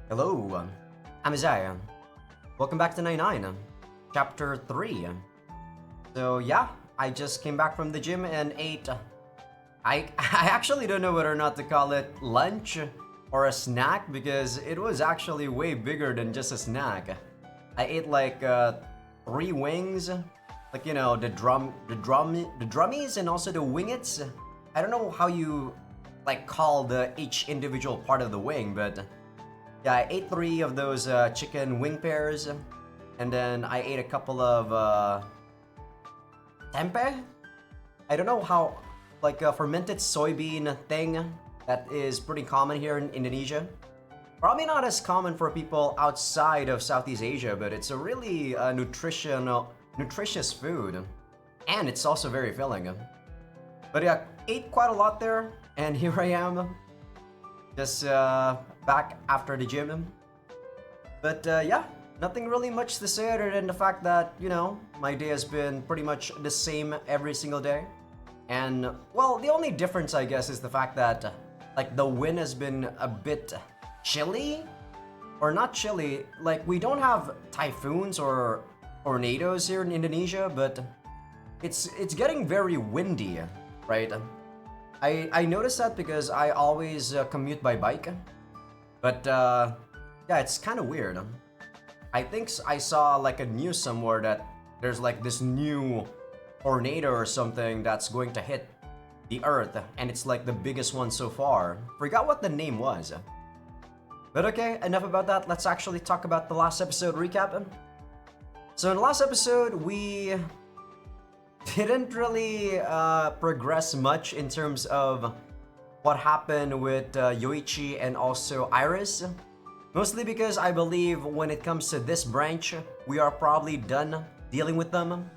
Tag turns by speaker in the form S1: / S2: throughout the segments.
S1: Hello, I'm Azai. Welcome back to 99, Chapter 3. So yeah, I just came back from the gym and ate. I actually don't know whether or not to call it lunch or a snack because it was actually way bigger than just a snack. I ate like three wings, like the drummies and also the wingets. I don't know how you like call the each individual part of the wing, but yeah, I ate three of those chicken wing pairs, and then I ate a couple of tempeh. I don't know how, like a fermented soybean thing that is pretty common here in Indonesia. Probably not as common for people outside of Southeast Asia, but it's a really nutritious food, and it's also very filling. But yeah, ate quite a lot there, and here I am, just back after the gym. But yeah, nothing really much to say other than the fact that, my day has been pretty much the same every single day. And, well, the only difference, I guess, is the fact that, like, the wind has been a bit chilly. Or not chilly, like, we don't have typhoons or tornadoes here in Indonesia, but it's getting very windy, right? I noticed that because I always commute by bike. But, yeah, it's kind of weird. I think I saw, like, a news somewhere that there's, like, this new tornado or something that's going to hit the earth, and it's like the biggest one so far. Forgot what the name was. But okay, enough about that. Let's actually talk about the last episode recap. So in the last episode, we didn't really progress much in terms of what happened with Yoichi and also Iris. Mostly because I believe when it comes to this branch, we are probably done dealing with them.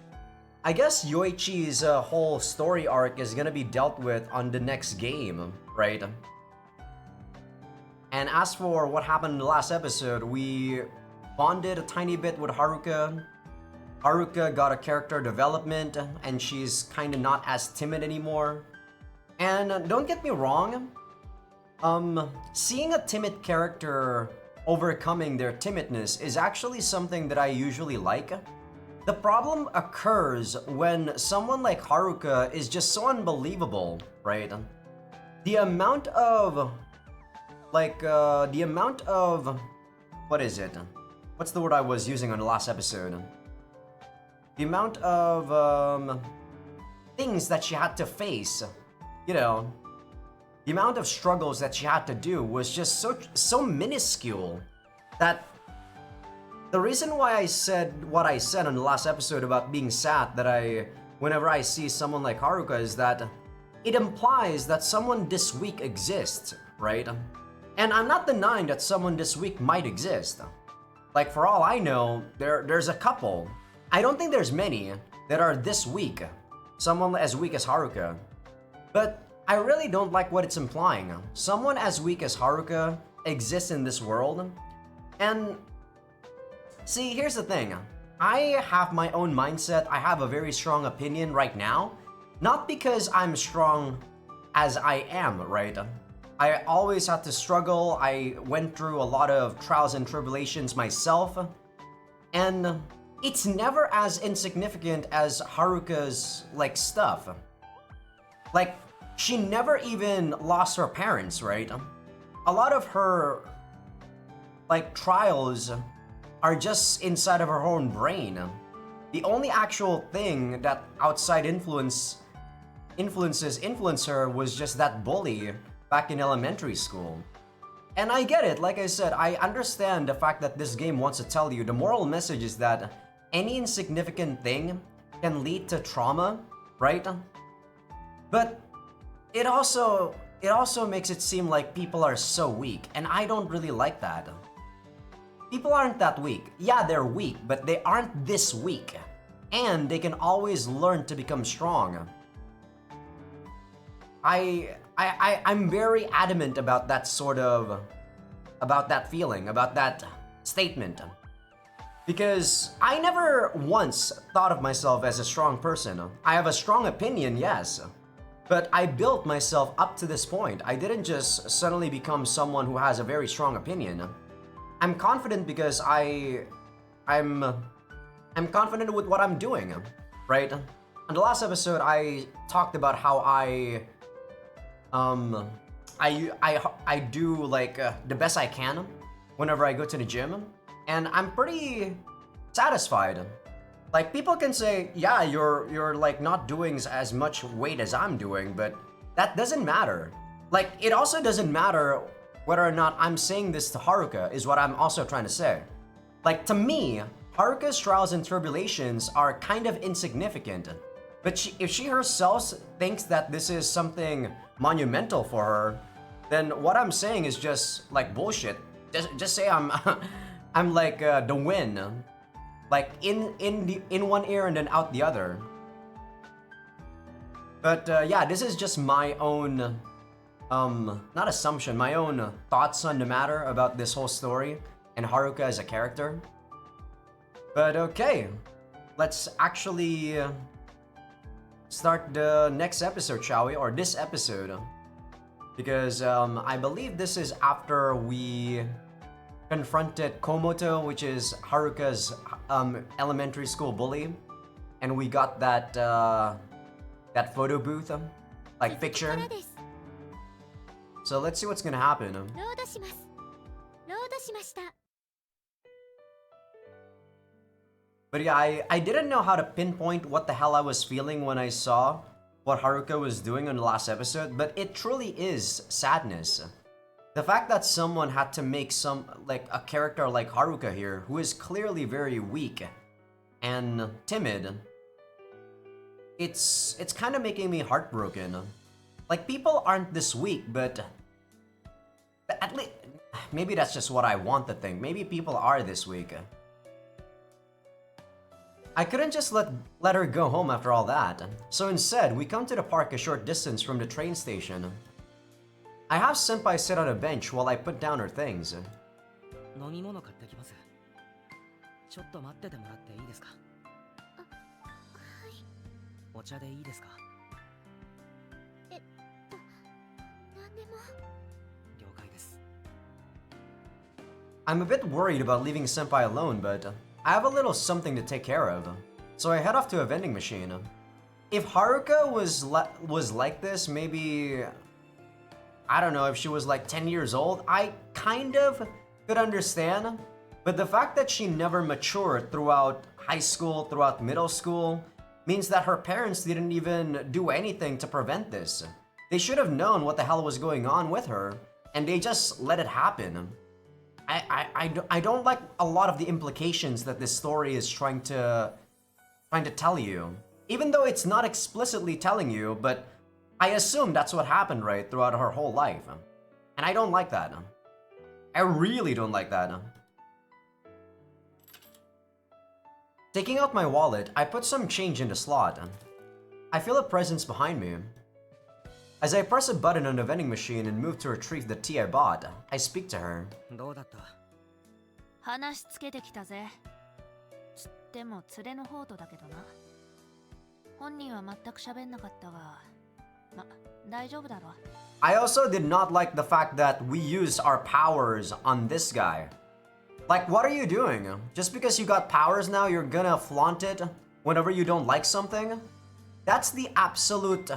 S1: I guess Yoichi's whole story arc is gonna be dealt with on the next game, right? And as for what happened in the last episode, we bonded a tiny bit with Haruka. Haruka got a character development, and she's kinda not as timid anymore. And don't get me wrong, seeing a timid character overcoming their timidness is actually something that I usually like. The problem occurs when someone like Haruka is just so unbelievable, right? The amount of, what is it? What's the word I was using on the last episode? The amount of, things that she had to face, the amount of struggles that she had to do was just so minuscule that the reason why I said what I said on the last episode about being sad that whenever I see someone like Haruka is that it implies that someone this weak exists, right? And I'm not denying that someone this weak might exist. Like for all I know, there's a couple. I don't think there's many that are this weak. Someone as weak as Haruka. But I really don't like what it's implying. Someone as weak as Haruka exists in this world. And see, here's the thing. I have my own mindset. I have a very strong opinion right now. Not because I'm strong as I am, right? I always had to struggle. I went through a lot of trials and tribulations myself. And it's never as insignificant as Haruka's, stuff. Like, she never even lost her parents, right? A lot of her, trials are just inside of her own brain. The only actual thing that outside influences influence her was just that bully back in elementary school. And I get it, like I said, I understand the fact that this game wants to tell you the moral message is that any insignificant thing can lead to trauma, right? But it also makes it seem like people are so weak, and I don't really like that. People aren't that weak. Yeah, they're weak, but they aren't this weak. And they can always learn to become strong. I'm very adamant about that about that feeling, about that statement. Because I never once thought of myself as a strong person. I have a strong opinion, yes. But I built myself up to this point. I didn't just suddenly become someone who has a very strong opinion. I'm confident because I'm I'm confident with what I'm doing, right? On the last episode, I talked about how um I do like the best I can whenever I go to the gym, and I'm pretty satisfied. Like people can say, yeah, you're like not doing as much weight as I'm doing, but that doesn't matter. Like it also doesn't matter whether or not I'm saying this to Haruka is what I'm also trying to say. Like to me, Haruka's trials and tribulations are kind of insignificant. But if she herself thinks that this is something monumental for her, then what I'm saying is just like bullshit. Just say I'm I'm like the wind, like in one ear and then out the other. But yeah, this is just my own not assumption, my own thoughts on the matter about this whole story and Haruka as a character. But okay, let's actually start the next episode, shall we? Or this episode. Because I believe this is after we confronted Komoto, which is Haruka's elementary school bully. And we got that that photo booth, like picture. So let's see what's gonna happen. But yeah, I didn't know how to pinpoint what the hell I was feeling when I saw what Haruka was doing in the last episode, but it truly is sadness. The fact that someone had to make like a character like Haruka here, who is clearly very weak and timid, it's kind of making me heartbroken. Like people aren't this weak, but at least maybe that's just what I want to think. Maybe people are this weak. I couldn't just let her go home after all that, so instead, we come to the park a short distance from the train station. I have Senpai sit on a bench while I put down her things. I'm a bit worried about leaving Senpai alone, but I have a little something to take care of, so I head off to a vending machine. If Haruka was like this, maybe I don't know, if she was like 10 years old, I kind of could understand. But the fact that she never matured throughout high school, throughout middle school, means that her parents didn't even do anything to prevent this. They should have known what the hell was going on with her, and they just let it happen. I don't like a lot of the implications that this story is trying to tell you. Even though it's not explicitly telling you, but I assume that's what happened, right, throughout her whole life. And I don't like that. I really don't like that. Taking out my wallet, I put some change in the slot. I feel a presence behind me. As I press a button on the vending machine and move to retrieve the tea I bought, I speak to her. I also did not like the fact that we used our powers on this guy. Like, what are you doing? Just because you got powers now, you're gonna flaunt it whenever you don't like something? That's the absolute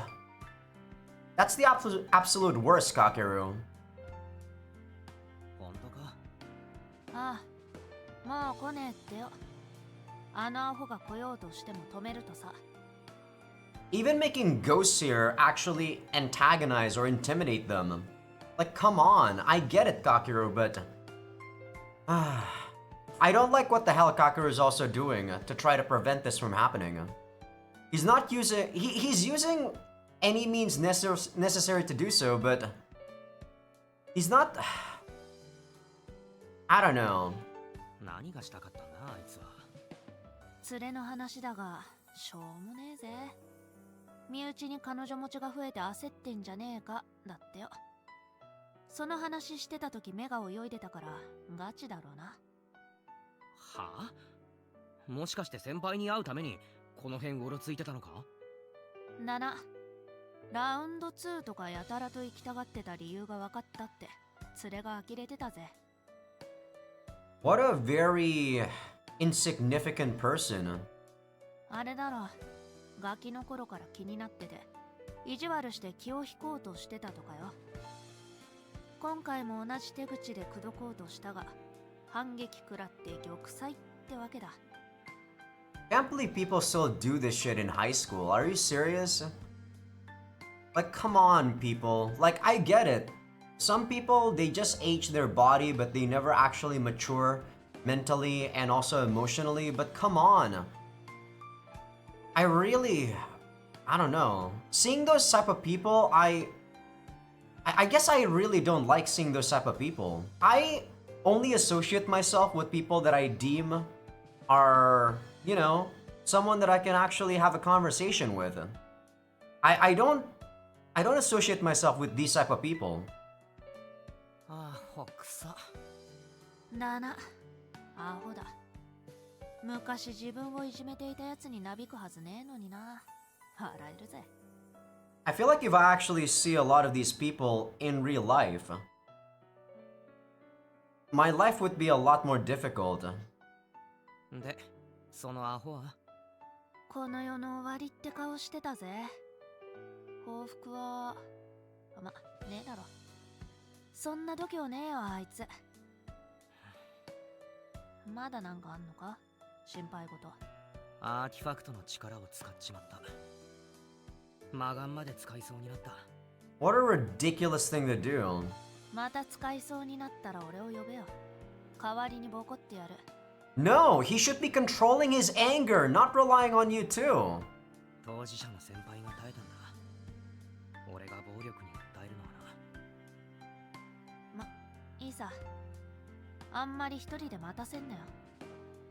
S1: worst, Kakeru. Even making ghosts here actually antagonize or intimidate them. Like, come on, I get it, Kakeru, but I don't like what the hell Kakeru is also doing to try to prevent this from happening. He's not using... He's using any means necessary to do so, but... He's not... I don't know. What a very insignificant person.
S2: あれだろ、ガキの頃から気になってて、意地悪して気を引こうとしてたとかよ。今回も同じ手口で口説こうとしたが、反撃食らって玉砕ってわけだ。
S1: Can't believe people still do this shit in high school. Are you serious? Like, come on, people. Like, I get it. Some people, they just age their body, but they never actually mature mentally and also emotionally. But come on. I really, I don't know. Seeing those type of people, I guess I really don't like seeing those type of people. I only associate myself with people that I deem are, you know, someone that I can actually have a conversation with. I don't associate myself with these type of people.
S2: ああ、ほくさ。だな、アホだ。昔自分をいじめていたやつになびくはずねえのにな。笑えるぜ。
S1: I feel like if I actually see a lot of these people in real life, my life would be a lot more difficult.
S3: で、そのアホは
S2: この世の終わりって顔してたぜ。報復は、ま、ねえだろ。そんな度胸ねえよ、あいつ。まだなんかあんのか、心配事。
S3: アーティファクトの力を使っちまった。魔眼まで使いそうになった。
S1: What a ridiculous thing to do.
S2: また使いそうになったら俺を呼べよ。代わりにボコってやる。
S1: No, he should be controlling his anger, not relying on you too.
S3: 当事者の先輩が耐えたんだ。俺が暴力に訴えるのはな。
S2: いいさ。あんまり一人で待たせんなよ。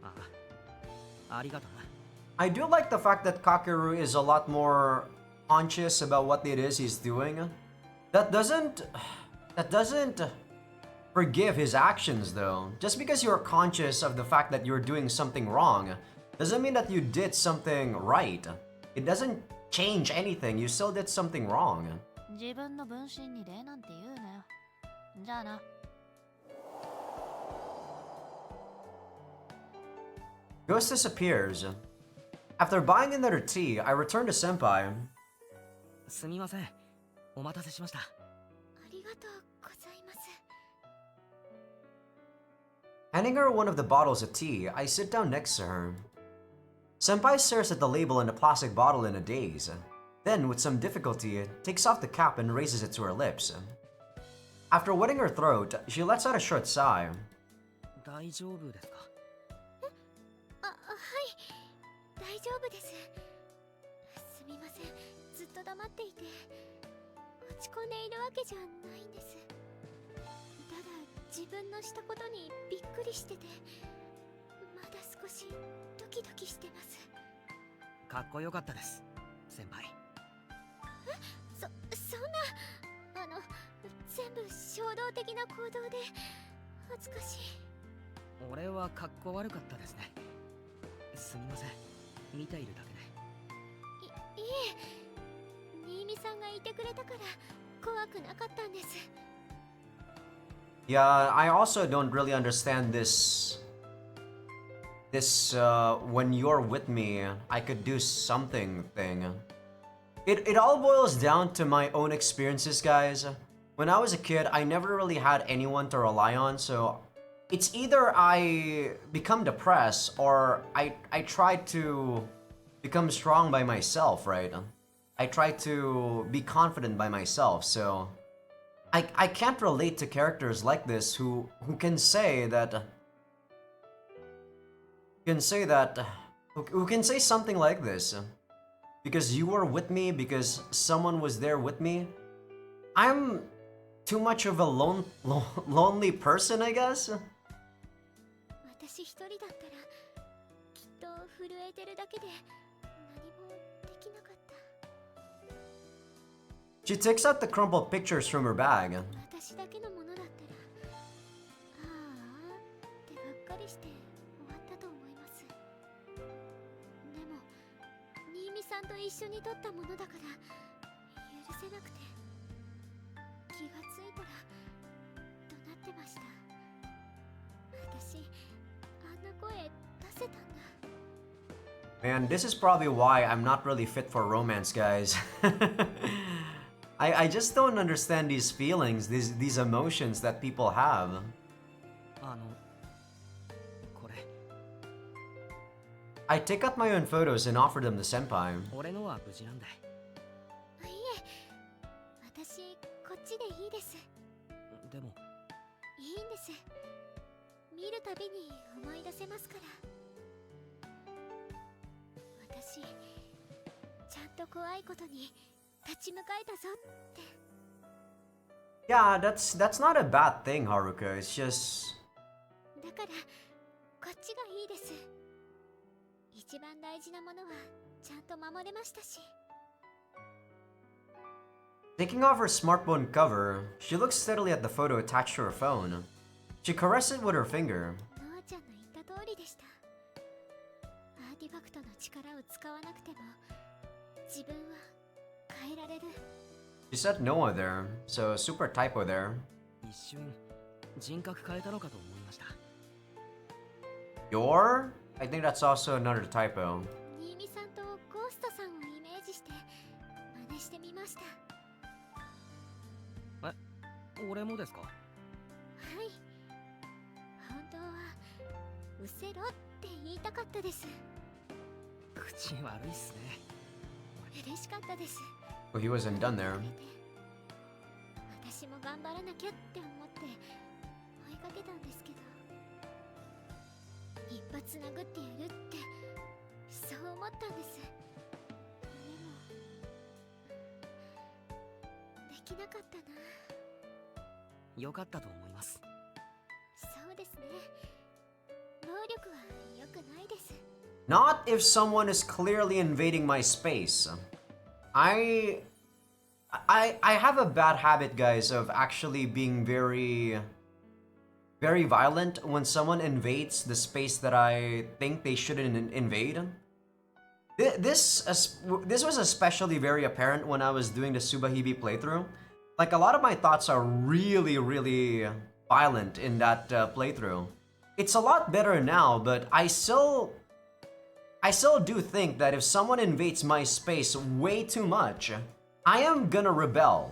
S3: ああ、ありがとな。
S1: I do like the fact that Kakeru is a lot more conscious about what it is he's doing. That doesn't forgive his actions though. Just because you're conscious of the fact that you're doing something wrong doesn't mean that you did something right. It doesn't change anything. You still did something wrong.
S2: 自分の分身に礼なんて言うなよ。じゃあな。
S1: Ghost disappears. After buying another tea, I return to Senpai.
S3: すみません。お待たせしました。
S2: ありがとうございます。
S1: Handing her one of the bottles of tea, I sit down next to her. Senpai stares at the label in the plastic bottle in a daze. Then, with some difficulty, takes off the cap and raises it to her lips. After wetting her throat, she lets out a short sigh.
S3: 大丈夫ですか？
S2: はい、大丈夫です。すみません、ずっと黙っていて、落ち込んでいるわけじゃないんです。ただ、自分のしたことにびっくりしてて、まだ少しドキドキしてます。
S3: かっこよかったです、先輩。
S2: そんな、全部衝動的な行動で恥ずかしい。
S3: 俺はかっこ悪かったですね。すみません、見ているだけで。
S2: いえ、新見さんがいてくれたから怖くなかったんです。
S1: Yeah, I also don't really understand this when you're with me, I could do something thing. It all boils down to my own experiences, guys. When I was a kid, I never really had anyone to rely on, so it's either I become depressed or I try to become strong by myself, right? I try to be confident by myself, so I can't relate to characters like this who can say something like this. Because you were with me, because someone was there with me. I'm too much of a lonely person, I guess.
S2: 私一人だったらきっと震えてるだけで何もできなかった。
S1: She takes out the crumpled pictures from her bag.
S2: 私だけのものだったらああってがっかりして終わったと思います。でも新見さんと一緒に撮ったものだから許せなくて、気がついたら怒鳴ってました。私
S1: Man, this is probably why I'm not really fit for romance, guys. I just don't understand these feelings, these emotions that people have.
S3: あのこれ
S1: I take out my own photos and offer them to senpai.
S3: 俺のは無事なんだ。
S2: いえ、私こっちでいいです。
S3: でも
S2: いいんです。見るたびに思い出せますから。私ちゃんと怖いことに立ち向かえたぞって。
S1: Yeah, that's not a bad thing, Haruka. It's just
S2: だからこっちがいいです。一番大事なものはちゃんと守れましたし。
S1: taking off her smartphone cover, she looks steadily at the photo attached to her phone. She caresses it with her finger.
S2: ノアちゃんの言った通りでした。アーティファクトの力を使わなくても自分は変えられる。
S1: She said Noah there, so super typo there.
S3: 一瞬人格変えたのかと思いました。
S1: Your? I think that's also another typo.
S2: 新見さんとゴーストさんをイメージして真似してみました。
S3: 俺もですか？
S2: はい、本当はうせろって言いたかったです。
S3: 口悪いっすね。
S2: 嬉しかったです。
S1: Oh, he wasn't done there.
S2: 私も頑張らなきゃって思って追いかけたんですけど、一発殴ってやるってそう思ったんです。でもできなかったな。
S3: 良かったと思います。
S2: そうですね。暴力は良くないです。
S1: Not if someone is clearly invading my space. I have a bad habit, guys, of actually being very violent when someone invades the space that I think they shouldn't invade. This was especially very apparent when I was doing the Subahibi playthrough. Like, a lot of my thoughts are really violent in that playthrough. It's a lot better now, but I still do think that if someone invades my space way too much, I am gonna rebel.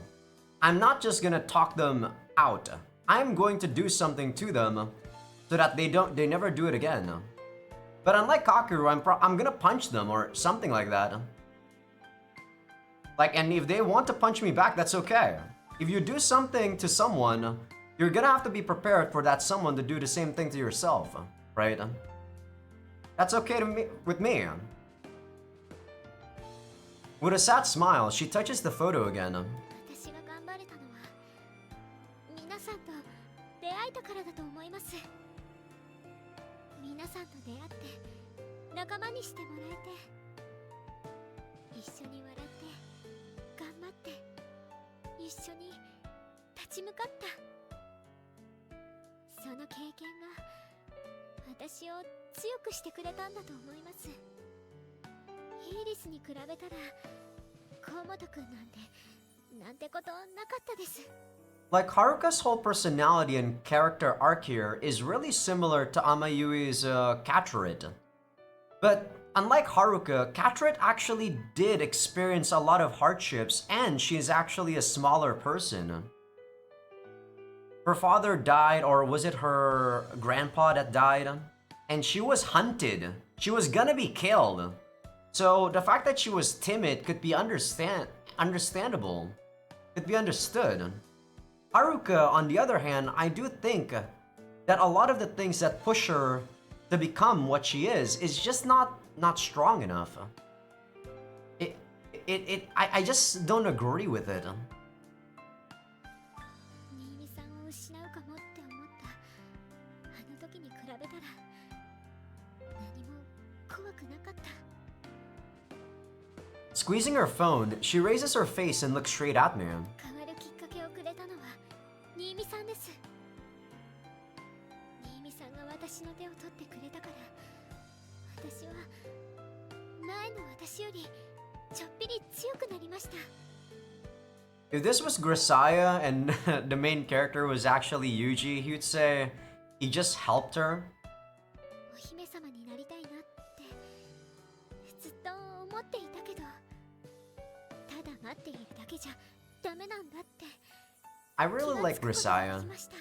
S1: I'm not just gonna talk them out. I'm going to do something to them so that they never do it again. But unlike Kakeru, I'm gonna punch them or something like that. Like, and if they want to punch me back, that's okay. If you do something to someone, you're gonna have to be prepared for that someone to do the same thing to yourself, right? That's okay with me. With a sad smile, she touches the photo again.
S2: 私が頑張れたのは皆さんと出会えたからだと思います。皆さんと出会って仲間にしてもらえて、一緒に笑って頑張って一緒に立ち向かった。その経験が私を強くしてくれたんだと思います。イーリスに比べたら河本くんなんてことなかったです。
S1: Like, Haruka's whole personality and character arc here is really similar to Amayui's Catrit. But unlike Haruka, Catrit actually did experience a lot of hardships, and she is actually a smaller person. Her father died, or was it her grandpa that died? And she was hunted. She was gonna be killed. So the fact that she was timid could be understandable. Could be understood. Haruka, on the other hand, I do think that a lot of the things that push her to become what she is just not strong enough. I just don't agree with it.
S2: 新見さんを失うかもって思ったあの時に比べたら何も怖くなかった。
S1: Squeezing her phone, she raises her face and looks straight at me.
S2: 変わるきっかけをくれたのは新見さんです。新見さんが私の手を取ってくれたから私は前の私よりちょっぴり強くなりました。
S1: If this was Grisaya and the main character was actually Yuji, he would say he just helped her.
S2: お姫様になりたいなってっていたけど、ただ待っているだけじゃダメなんだって
S1: I
S2: 気
S1: really
S2: が
S1: like
S2: つくことがで
S1: Grisaya.
S2: きました。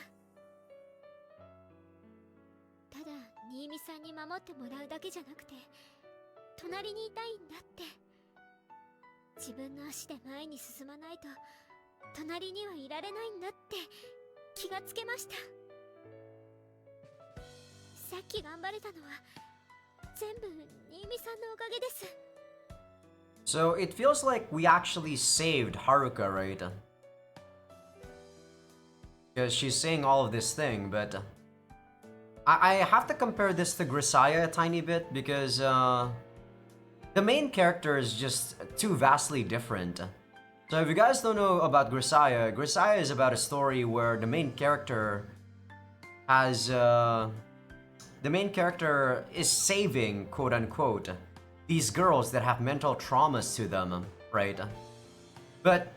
S2: ただ新見さんに守ってもらうだけじゃなくて、隣にいたいんだって。自分の足で前に進まないと隣にはいられないんだって気がつけました。さっき頑張れたのは全部新見さんのおかげです。
S1: So it feels like we actually saved Haruka, right? Because she's saying all of this thing, but I have to compare this to Grisaya a tiny bit because the main character is just too vastly different. So if you guys don't know about Grisaya, Grisaya is about a story where the main character has the main character is saving, quote unquote, these girls that have mental traumas to them, right? But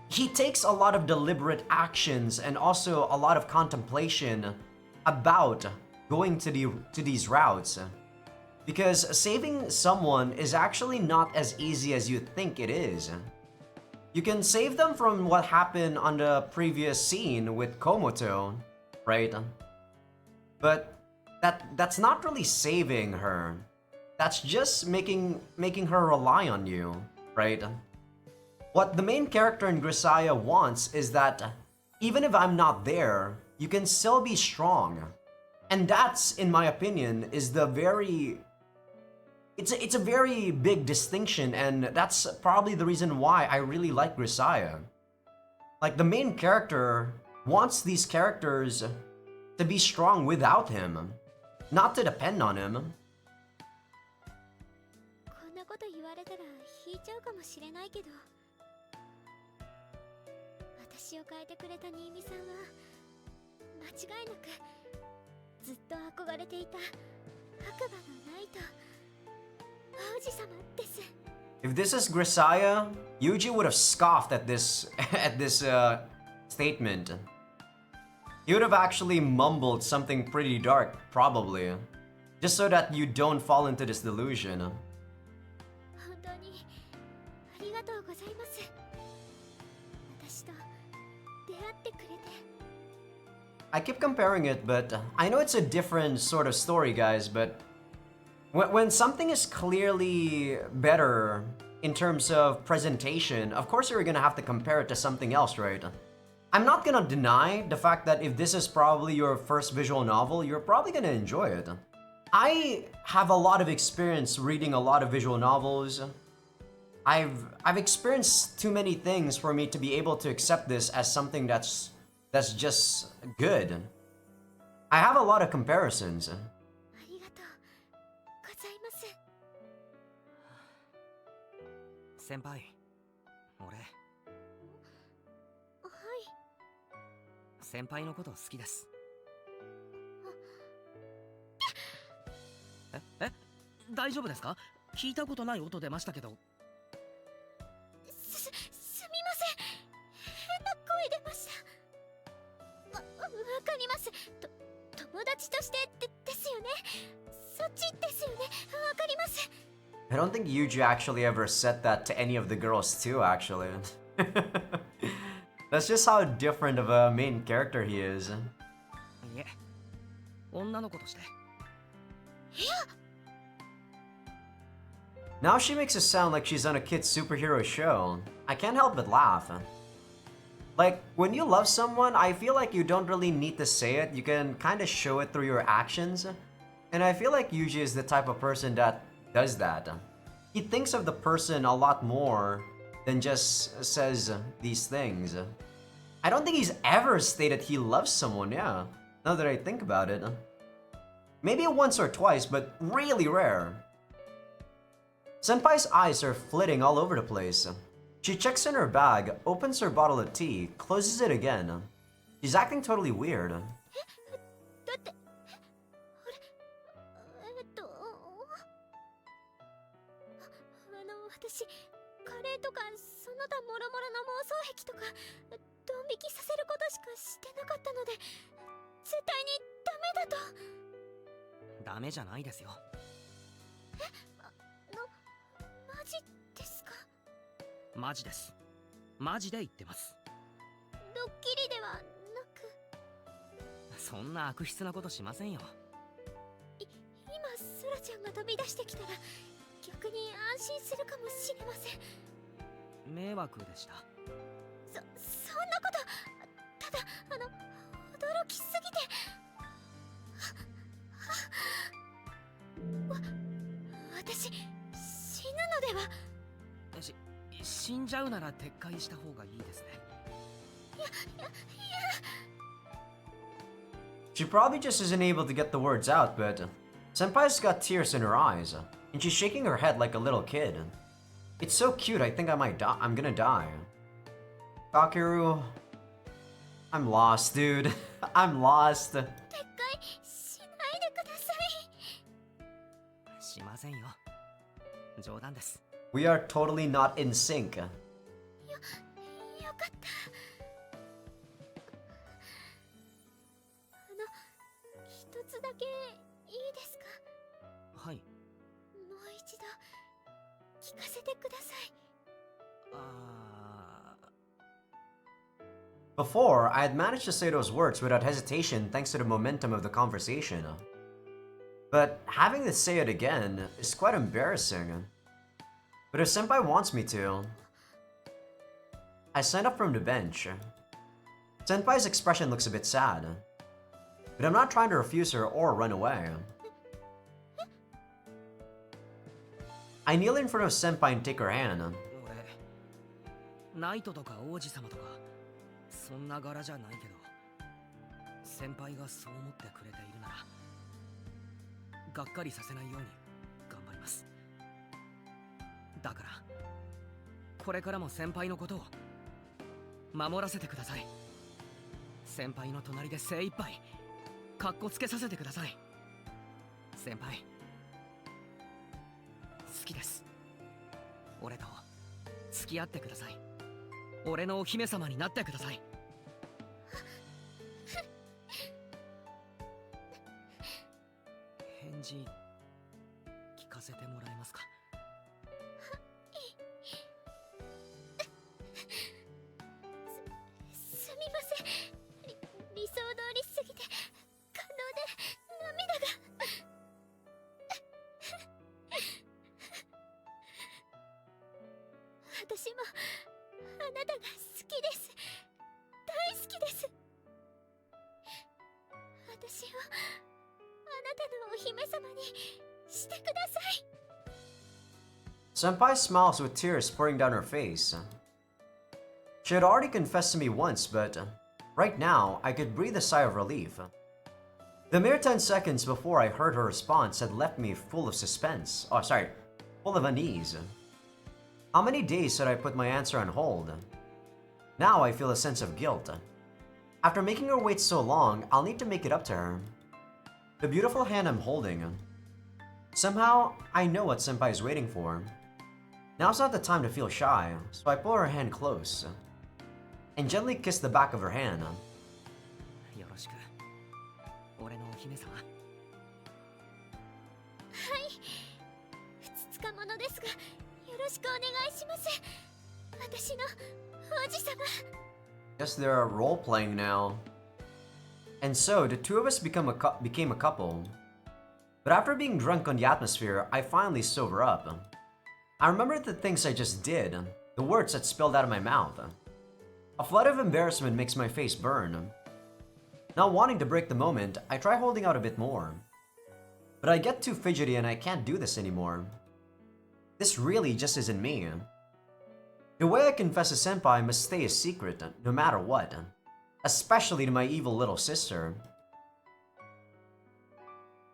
S1: he takes a lot of deliberate actions and also a lot of contemplation about going to these routes. Because saving someone is actually not as easy as you think it is. You can save them from what happened on the previous scene with Komoto, right? But that's not really saving her. That's just making her rely on you, right? What the main character in Grisaya wants is that even if I'm not there, you can still be strong. And that's, in my opinion, is the very... It's a very big distinction, and that's probably the reason why I really like Grisaya. Like, the main character wants these characters to be strong without him, not to depend on him.
S2: こんなこと言われたら引いちゃうかもしれないけど、私を変えてくれた新見さんは間違いなくずっと憧れていた白馬のナイト、王子様です。
S1: If this is Grisaya, Yuji would have scoffed at this at this statement. He would have actually mumbled something pretty dark, probably, just so that you don't fall into this delusion.
S2: 本当にありがとうございます。私と出会ってくれて。
S1: I keep comparing it, but I know it's a different sort of story, guys, but when something is clearly better in terms of presentation, of course you're gonna have to compare it to something else, right? I'm not gonna deny the fact that if this is probably your first visual novel, you're probably gonna enjoy it. I have a lot of experience reading a lot of visual novels. I've experienced too many things for me to be able to accept this as something that's just good. I have a lot of comparisons.
S2: ありがとうございます。
S3: 先輩、俺
S2: はい。
S3: 先輩のこと好きです。大丈夫ですか？聞いたことない音出ましたけど。
S2: すみません。変な声出ました。わかります。友達としてですよね。そっちですよね。わかります。
S1: I don't think Yuji actually ever said that to any of the girls too, actually. That's just how different of a main character he is.
S3: いえ、女の子として。
S1: Now she makes it sound like she's on a kid's superhero show. I can't help but laugh. Like, when you love someone, I feel like you don't really need to say it. You can kind of show it through your actions. And I feel like Yuji is the type of person that does that. He thinks of the person a lot more than just says these things. I don't think he's ever stated he loves someone, yeah, now that I think about it. Maybe once or twice, but really rare. Senpai's eyes are flitting all over the place. She checks in her bag, opens her bottle of tea, closes it again. She's acting totally weird.
S2: だって私カレーとかその他もろもろの妄想癖とかドン引きさせることしかしてなかったので絶対にダメだと。
S3: ダメじゃないですよ。
S2: マジ
S3: マジです。マジで言ってます。
S2: ドッキリではなく。
S3: そんな悪質なことしませんよ。
S2: 今ソラちゃんが飛び出してきたら逆に安心するかもしれません。
S3: 迷惑でした。
S2: そんなこと。ただ驚きすぎて。私死ぬのでは。
S3: 死んじゃうなら撤回した方がいいですね。
S1: She probably just isn't able to get the words out, but Senpai's got tears in her eyes, and she's shaking her head like a little kid. It's so cute, I think I might die. I'm gonna die. Kakeru, I'm lost, dude. I'm lost.
S2: 撤回しないでください。
S3: しませんよ。冗談です。
S1: We are totally not in sync.
S2: よかった。一つだけいいですか？
S3: はい。
S2: もう一度聞かせてください。
S1: Before, I had managed to say those words without hesitation thanks to the momentum of the conversation. But having to say it again is quite embarrassing. But if Senpai wants me to... I stand up from the bench. Senpai's expression looks a bit sad. But I'm not trying to refuse her or run away. I kneel in front of Senpai and take her hand.
S3: ナイトとか王子様とかそんな柄じゃないけど、先輩がそう思ってくれているならがっかりさせないように頑張ります。だからこれからも先輩のことを守らせてください。先輩の隣で精一杯かっこつけさせてください。先輩好きです。俺と付き合ってください。俺のお姫様になってください。返事聞かせてもらえますか？
S2: すみません。理想通りすぎて感動で涙が。私もあなたが好きです。大好きです。私をあなたのお姫様にしてください。
S1: Senpai smiles with tears pouring down her face. She had already confessed to me once, but right now I could breathe a sigh of relief. The mere 10 seconds before I heard her response had left me full of suspense. Oh, sorry, full of unease. How many days had I put my answer on hold? Now I feel a sense of guilt. After making her wait so long, I'll need to make it up to her. The beautiful hand I'm holding. Somehow, I know what Senpai is waiting for. Now's not the time to feel shy, so I pull her hand close and gently kiss the back of her hand.
S3: よろしく。俺のお姫様。
S2: はい。ふつつか者ですが、よろしくお願いします。私の王子様。
S1: Guess they're role-playing now. And so, the two of us became a couple. But after being drunk on the atmosphere, I finally sober up. I remember the things I just did, the words that spilled out of my mouth. A flood of embarrassment makes my face burn. Not wanting to break the moment, I try holding out a bit more. But I get too fidgety and I can't do this anymore. This really just isn't me. The way I confess to Senpai must stay a secret, no matter what. Especially to my evil little sister.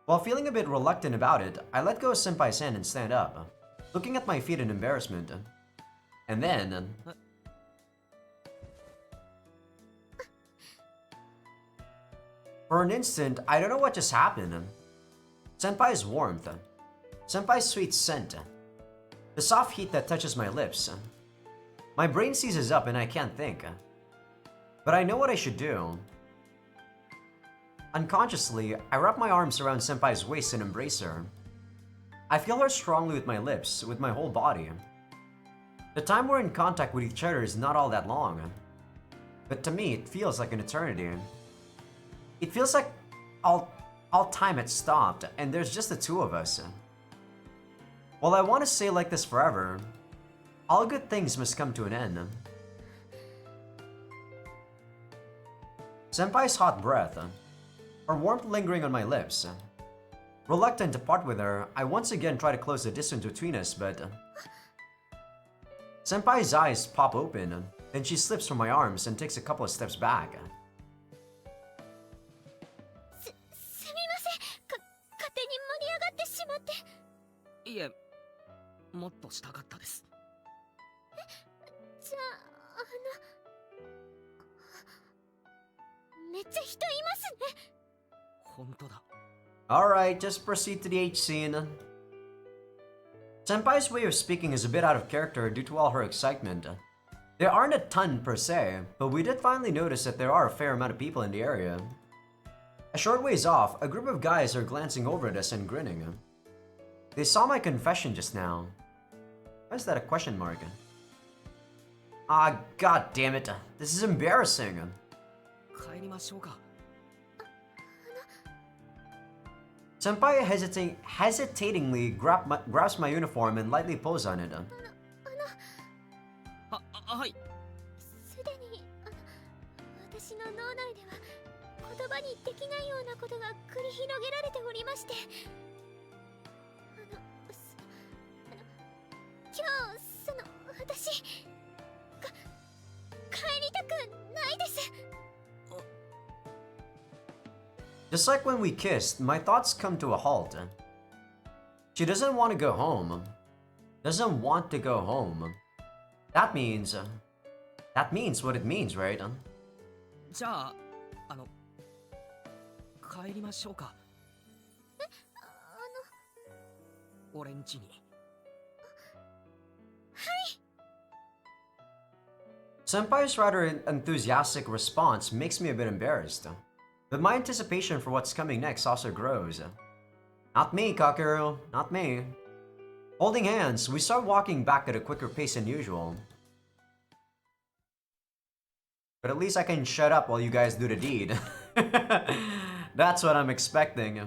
S1: While feeling a bit reluctant about it, I let go of Senpai's hand and stand up, looking at my feet in embarrassment. And then... For an instant, I don't know what just happened. Senpai's warmth, Senpai's sweet scent, the soft heat that touches my lips. My brain seizes up and I can't think. But I know what I should do. Unconsciously, I wrap my arms around Senpai's waist and embrace her. I feel her strongly with my lips, with my whole body. The time we're in contact with each other is not all that long. But to me, it feels like an eternity. It feels like all time had stopped, and there's just the two of us. While I want to stay like this forever, all good things must come to an end. Senpai's hot breath, her warmth lingering on my lips. Reluctant to part with her, I once again try to close the distance between us, but... Senpai's eyes pop open, then she slips from my arms and takes a couple of steps back.
S2: すみません。勝手に盛り上がってしまって。
S3: いえ、もっとしたかったです。
S2: じゃあ、めっちゃ人いますね。
S3: 本当だ。
S1: Alright, just proceed to the H scene. Senpai's way of speaking is a bit out of character due to all her excitement. There aren't a ton per se, but we did finally notice that there are a fair amount of people in the area. A short ways off, a group of guys are glancing over at us and grinning. They saw my confession just now. Why is that a question mark? Ah, god damn it. This is embarrassing.
S3: 帰りましょうか。
S1: Senpai hesitatingly grabs my uniform and lightly pulls on it.
S3: はい。
S2: すでに私の脳内では言葉にできないようなことが繰り広げられておりまして、今日私帰りたくないです。
S1: Just like when we kissed, my thoughts come to a halt. She doesn't want to go home. Doesn't want to go home. That means what it means, right?
S3: じゃあ、帰りましょうか。俺ん家に。
S1: Senpai's rather enthusiastic response makes me a bit embarrassed. But my anticipation for what's coming next also grows. Not me, Kakeru, not me. Holding hands, we start walking back at a quicker pace than usual. But at least I can shut up while you guys do the deed. That's what I'm expecting.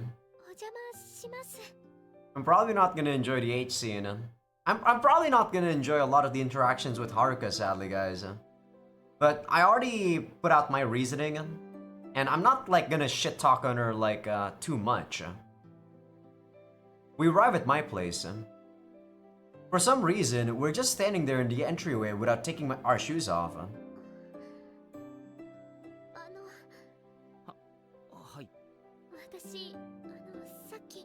S1: I'm probably not gonna enjoy the H scene. I'm probably not gonna enjoy a lot of the interactions with Haruka, sadly, guys. But I already put out my reasoning. And I'm not like gonna shit talk on her like too much. We arrive at my place. For some reason, we're just standing there in the entryway without taking our shoes off.
S3: はい。
S2: 私、さっき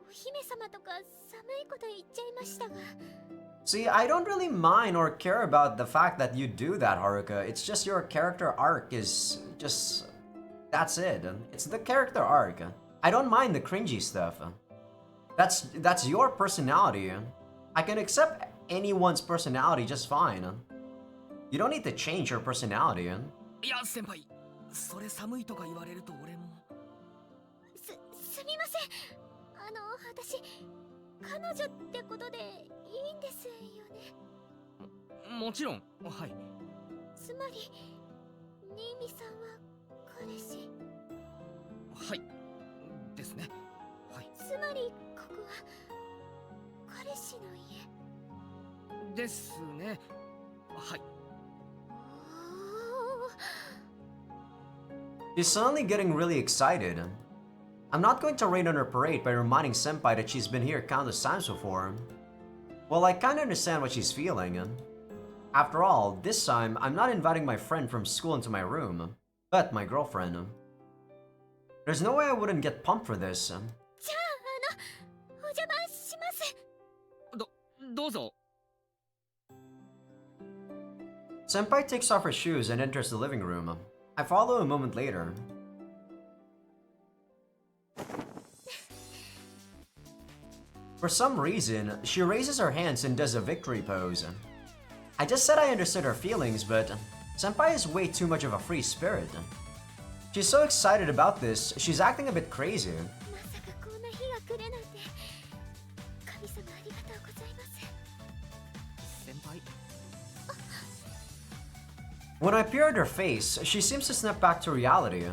S2: お姫様とか寒いこと言っちゃいましたが。
S1: See, I don't really mind or care about the fact that you do that, Haruka. It's just your character arc is just... That's it. It's the character arc. I don't mind the cringy stuff. That's your personality. I can accept anyone's personality just fine. You don't need to change your personality.
S3: いや、先輩、それ寒いとか言われると俺も。
S2: すみません。私、彼女ってことでいいんですよね。
S3: もちろん、はい。
S2: つまり、新見さんは彼氏。
S3: はい。ですね。はい。
S2: つまり、ここは彼氏の家。
S3: ですね。はい。
S1: She's suddenly getting really excited. I'm not going to rain on her parade by reminding Senpai that she's been here countless times before. Well, I kinda understand what she's feeling. After all, this time, I'm not inviting my friend from school into my room, but my girlfriend. There's no way I wouldn't get pumped for this.
S2: じゃあ、お邪魔します。
S3: どうぞ。
S1: Senpai takes off her shoes and enters the living room. I follow a moment later. For some reason, she raises her hands and does a victory pose. I just said I understood her feelings, but Senpai is way too much of a free spirit. She's so excited about this, she's acting a bit crazy.
S2: まさかこんな日が来るなんて。神様ありがとうございます。
S3: 先輩
S1: When I peer at her face, she seems to snap back to reality.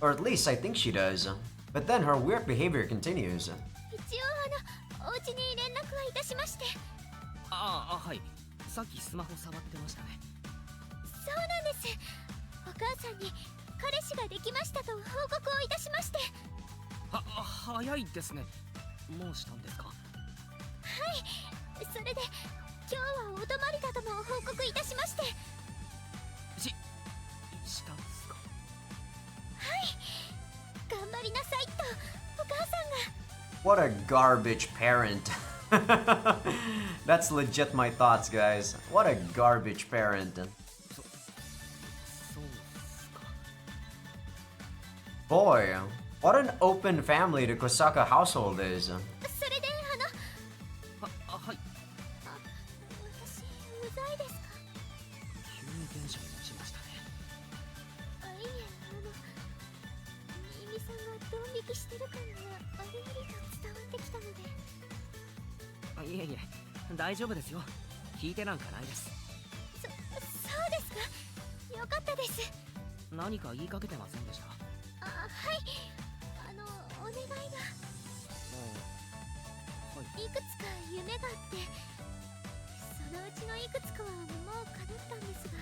S1: Or at least I think she does. But then her weird behavior continues.
S2: 一応お家に連絡はいたしまして。
S3: はい。さっきスマホ触ってましたね。
S2: そうなんです。お母さんに彼氏ができましたと報告をいたしまして。
S3: 早いですね。もうしたんですか？
S2: はい。それで今日はお泊まりだとも報告いたしまして。
S3: したんですか？
S2: はい。頑張りなさいとお母さんが。
S1: What a garbage parent. That's legit my thoughts, guys. What a garbage parent.
S3: そうですか。
S1: Boy, what an open family the Kosaka household is.
S2: それで
S3: はい。
S2: 私うざいですか？
S3: 急にテンション落ちましたね。
S2: いえ新見さんがドン引きしてる感があれよりと伝わってきたので。
S3: いえいえ、大丈夫ですよ。聞いてなんかないです。
S2: そうですか。よかったです。
S3: 何か言いかけてませんでした？
S2: はい。お願いが。
S3: はい。
S2: いくつか夢があって、そのうちのいくつかはもう叶ったんですが、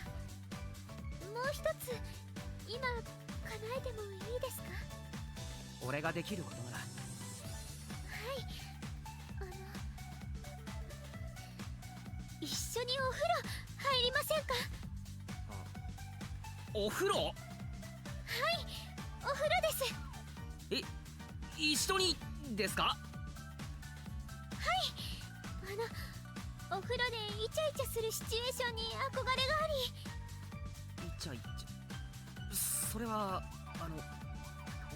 S2: もう一つ今叶えてもいいですか？
S3: 俺ができることなら。
S2: はい。一緒にお風呂入りませんか？
S3: お風呂？
S2: はい、お風呂です。
S3: 一緒にですか？
S2: はい。お風呂でイチャイチャするシチュエーションに憧れがあり。
S3: イチャイチャ。それは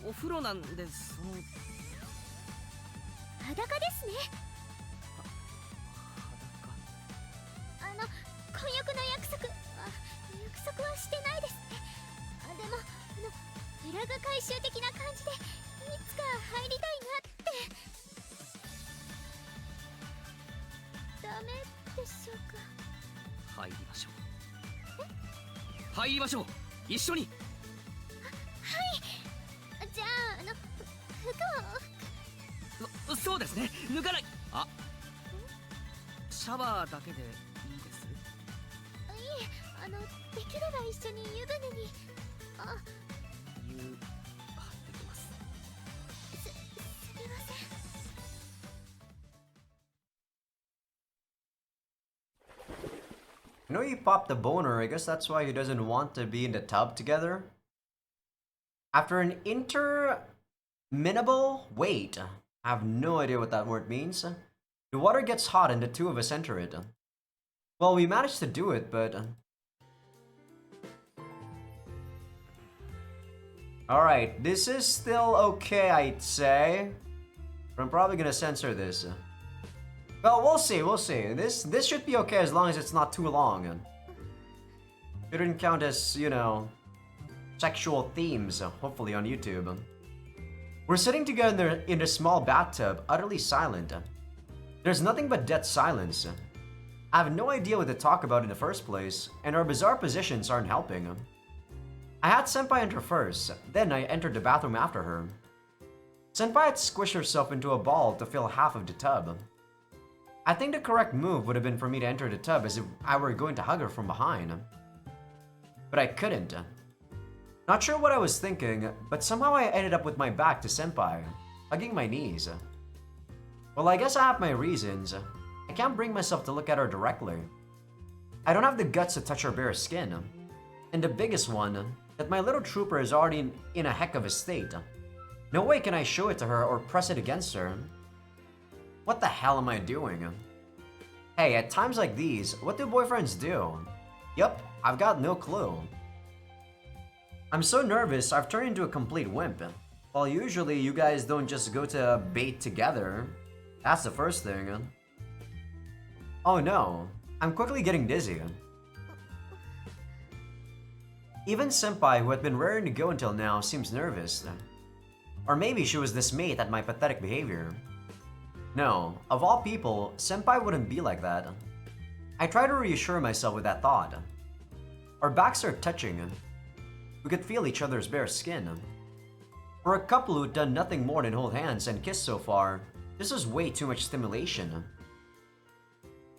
S3: お風呂なんで
S2: 裸ですね。
S3: 裸。
S2: 婚約の約束はしてないですね。でもフラグ回収的な感じでいつか入りたいなって。ダメでしょうか？
S3: 入りましょう。入りましょう。一緒に。
S2: はい。じゃあ服を。
S3: そうですね。脱がない。シャワーだけでいいです？
S2: いえ、できれば一緒に湯船に。
S3: 湯張ってきます。
S2: すみません。
S1: You know, he popped a boner. I guess that's why he doesn't want to be in the tub together. After an interminable wait, I have no idea what that word means. The water gets hot and the two of us enter it. Well, we managed to do it, but... Alright, this is still okay, I'd say. But I'm probably gonna censor this. Well, we'll see. This should be okay as long as it's not too long. Shouldn't count as, you know, sexual themes, hopefully on YouTube. We're sitting together in a small bathtub, utterly silent. There's nothing but dead silence. I have no idea what to talk about in the first place, and our bizarre positions aren't helping. I had Senpai enter first, then I entered the bathroom after her. Senpai had squished herself into a ball to fill half of the tub. I think the correct move would have been for me to enter the tub as if I were going to hug her from behind. But I couldn't. Not sure what I was thinking, but somehow I ended up with my back to Senpai, hugging my knees. Well, I guess I have my reasons. I can't bring myself to look at her directly. I don't have the guts to touch her bare skin. And the biggest one, that my little trooper is already in a heck of a state. No way can I show it to her or press it against her. What the hell am I doing? Hey, at times like these, what do boyfriends do? Yup, I've got no clue. I'm so nervous, I've turned into a complete wimp. Well, usually you guys don't just go to bait together. That's the first thing. Oh no, I'm quickly getting dizzy. Even Senpai, who had been raring to go until now, seems nervous. Or maybe she was dismayed at my pathetic behavior. No, of all people, Senpai wouldn't be like that. I try to reassure myself with that thought. Our backs are touching. We could feel each other's bare skin. For a couple who'd done nothing more than hold hands and kiss so far, this is way too much stimulation.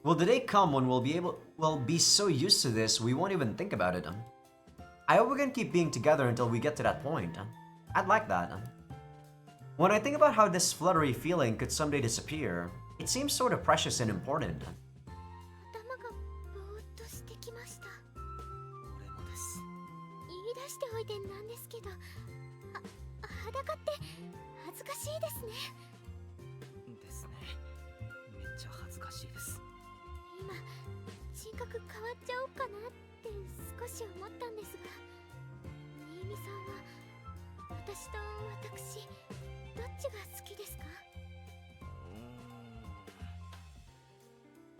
S1: Will the day come when we'll be so used to this we won't even think about it? I hope we can keep being together until we get to that point. I'd like that. When I think about how this fluttery feeling could someday disappear, it seems sort of precious and important.
S2: 頭がぼーっとしてきました。
S3: 俺もです。
S2: 言い出しておいてなんですけど、裸って恥ずかしいですね。
S3: ですね。めっちゃ恥ずかしいです。
S2: 今、人格変わっちゃおうかなって少し思ったんですが、新見さんは私と私、どっちが好きですか？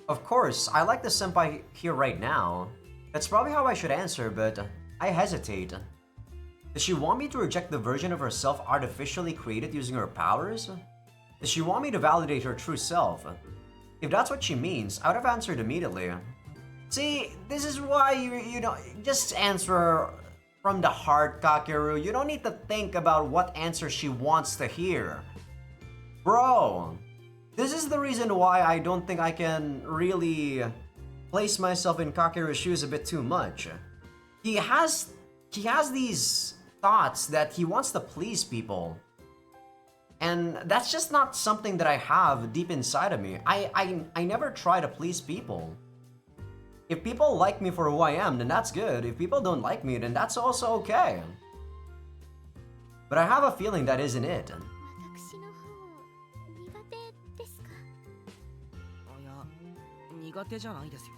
S1: Of course, I like the senpai here right now. That's probably how I should answer, but I hesitate. Does she want me to reject the version of herself artificially created using her powers? Does she want me to validate her true self? If that's what she means, I would have answered immediately. See, this is why you know, just answer from the heart, Kakeru. You don't need to think about what answer she wants to hear. Bro, this is the reason why I don't think I can really place myself in Kakeru's shoes a bit too much. He has these thoughts that he wants to please people. And that's just not something that I have deep inside of me. I never try to please people. If people like me for who I am, then that's good. If people don't like me, then that's also okay. But I have a feeling that isn't it.
S2: 私の方、苦手ですか？
S3: いや、苦手じゃないですよ。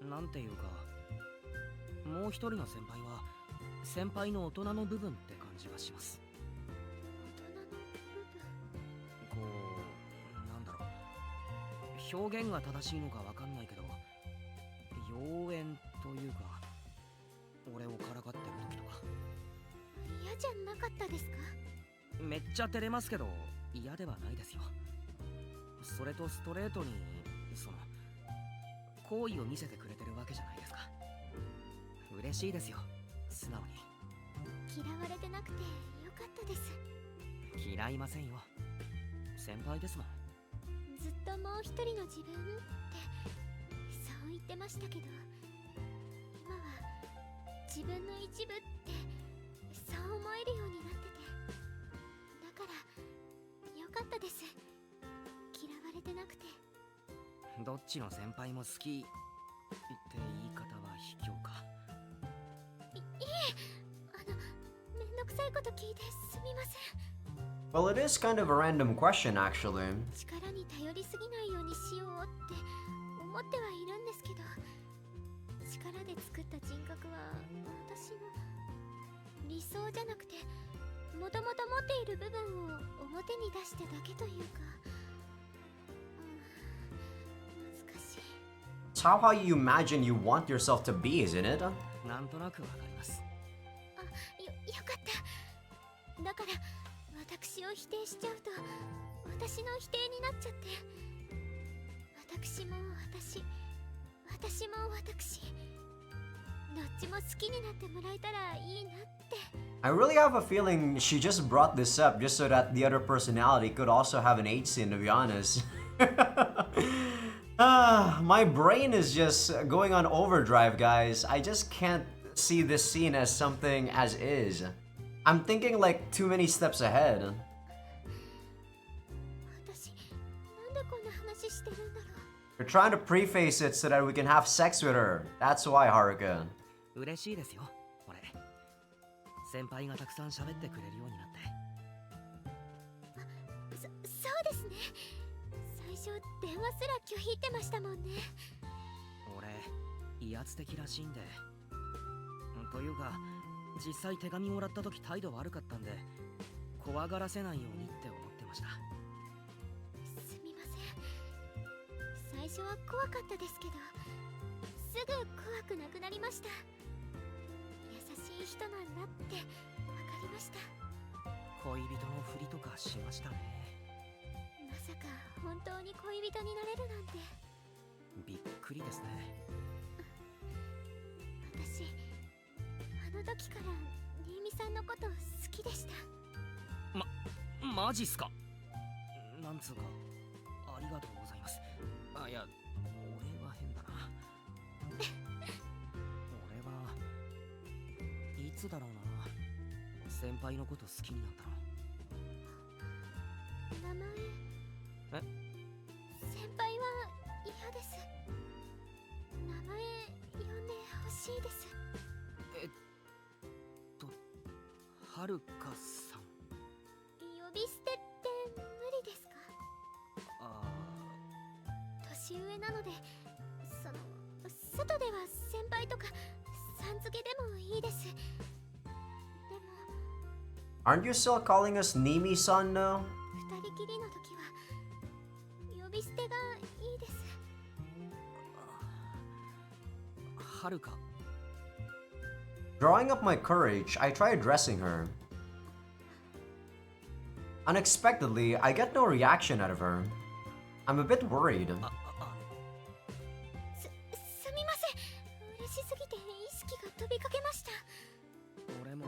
S3: なんていうか、もう一人の先輩は先輩の大人の部分って感じがします。こう、なんだろう、表現が正しいのかわかんないけど、妖艶というか、俺をからかってる時とか。
S2: 嫌じゃなかったですか？
S3: めっちゃ照れますけど、嫌ではないですよ。それとストレートに、その、好意を見せてくれてるわけじゃないですか。嬉しいですよ、素直に。
S2: 嫌われてなくてよかったです。
S3: 嫌いませんよ。先輩ですもん。
S2: ずっともう一人の自分ってそう言ってましたけど、今は自分の一部ってそう思えるようになってて、だからよかったです。嫌われてなくて。
S3: どっちの先輩も好きって言い方は卑怯か。
S2: いえ、めんどくさいこと聞いてすみません。
S1: Well, it is kind of a random question, actually.
S2: 力に頼りすぎないようにしようって思ってはいるんですけど、力で作った人格は私の理想じゃなくて、もともと持っている部分を表に出しただけというか、難しい。
S1: It's how you imagine you want yourself to be, isn't it?
S3: なんとなくわかります。
S2: よかった。だから私を否定しちゃうと私の否定になっちゃって、私も私どっちも好きになってもらえたらいいなって。
S1: I really have a feeling she just brought this up just so that the other personality could also have an H scene, to be honest. My brain is just going on overdrive, guys. I just can't see this scene as something as is. I'm thinking like too many steps ahead.
S2: 私なんでこんな話してるんだろう。
S1: We're trying to preface it so that we can have sex with her. That's why, Haruka.
S3: 嬉しいですよ、俺。先輩がたくさん喋ってくれるようになって。
S2: そうですね。最初電話すら拒否ってましたもんね。
S3: 俺、威圧的らしいんで。というか、実際手紙もらった時態度悪かったんで、怖がらせないようにって思ってました。
S2: すみません。最初は怖かったですけど、すぐ怖くなくなりました。優しい人なんだって分かりました。
S3: 恋人のふりとかしましたね。
S2: まさか本当に恋人になれるなんて。
S3: びっくりですね。
S2: 私あの時から新見さんのこと好きでした。
S3: マジっすか。なんつうかありがとうございます。あ、いや、俺は変だな。俺はいつだろうな、先輩のこと好きになったの。
S2: 名前。
S3: え？
S2: 先輩は嫌です。名前呼んでほしいです。
S3: はるかさん。
S2: 呼び捨てって無理ですか？
S3: あ
S2: 年上なので、外では先輩とかさん付けでもいいです。でも
S1: Aren't you still calling us Nimi-san now?
S2: 二人きりの時は呼び捨てがいいです。
S3: はるか。
S1: Drawing up my courage, I try addressing her. Unexpectedly, I get no reaction out of her. I'm a bit worried.
S2: すみません。嬉しすぎて意識が飛びかけました。
S3: 俺も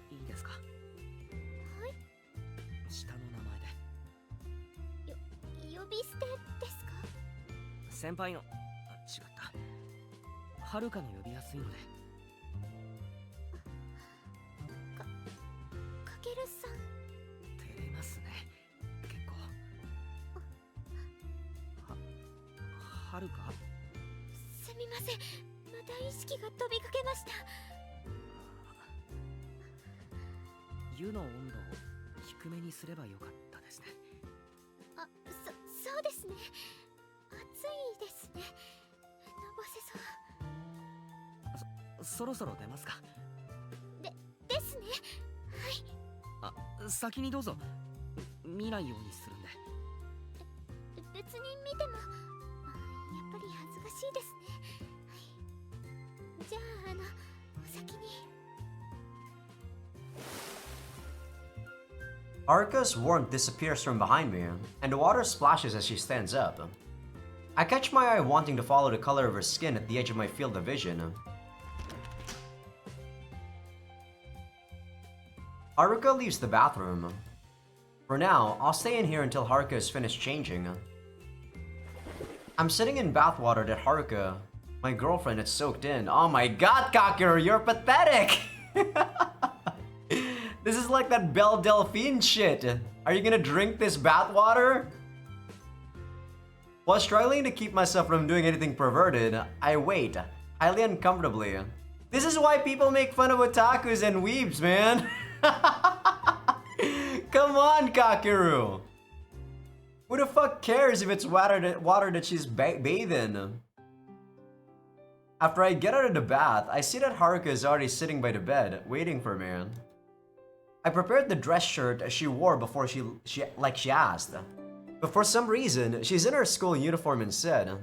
S3: いいですか？
S2: はい。
S3: 下の名前で。
S2: 呼び捨てですか？
S3: 先輩の、違った。はるかの呼びやすいので。
S2: かけるさん。
S3: 照れますね、結構。はるか？
S2: すみません。また意識が飛びかけました。
S3: 湯の温度を低めにすればよかったですね。
S2: そうですね。暑いですね。のぼせそう。
S3: そろそろ出ますか？
S2: ですね。はい。
S3: あ、先にどうぞ。見ないようにするんで。
S2: 別に見てもやっぱり恥ずかしいですね。はい。じゃあお先に。
S1: Haruka's warmth disappears from behind me, and the water splashes as she stands up. I catch my eye wanting to follow the color of her skin at the edge of my field of vision. Haruka leaves the bathroom. For now, I'll stay in here until Haruka is finished changing. I'm sitting in bathwater that Haruka, my girlfriend, had soaked in. Oh my god, Kakeru, you're pathetic! This is like that Belle Delphine shit. Are you gonna drink this bathwater? While struggling to keep myself from doing anything perverted, I wait, highly uncomfortably. This is why people make fun of otakus and weebs, man. Come on, Kakeru. Who the fuck cares if it's water that she's bathing? After I get out of the bath, I see that Haruka is already sitting by the bed, waiting for me. I prepared the dress shirt she wore before she asked. But for some reason, she's in her school uniform instead.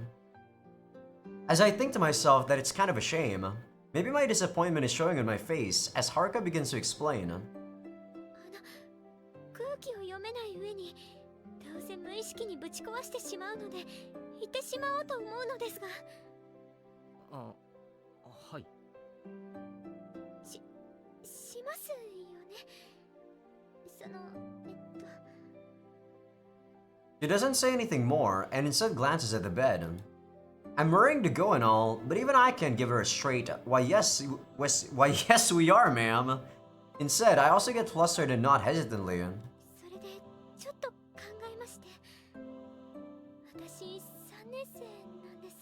S1: As I think to myself that it's kind of a shame, maybe my disappointment is showing on my face as Haruka begins to explain.
S2: 空気を読めない上にどうせ無意識にぶち壊してしまうので言ってしまおうと思うのですが。
S3: あ、はい。
S2: しますよね。
S1: She doesn't say anything more and instead glances at the bed. I'm worrying to go and all, but even I can't give her a straight, why yes we are, ma'am. Instead, I also get flustered and nod hesitantly.
S2: それでちょっと考えまして。私3年生なんです。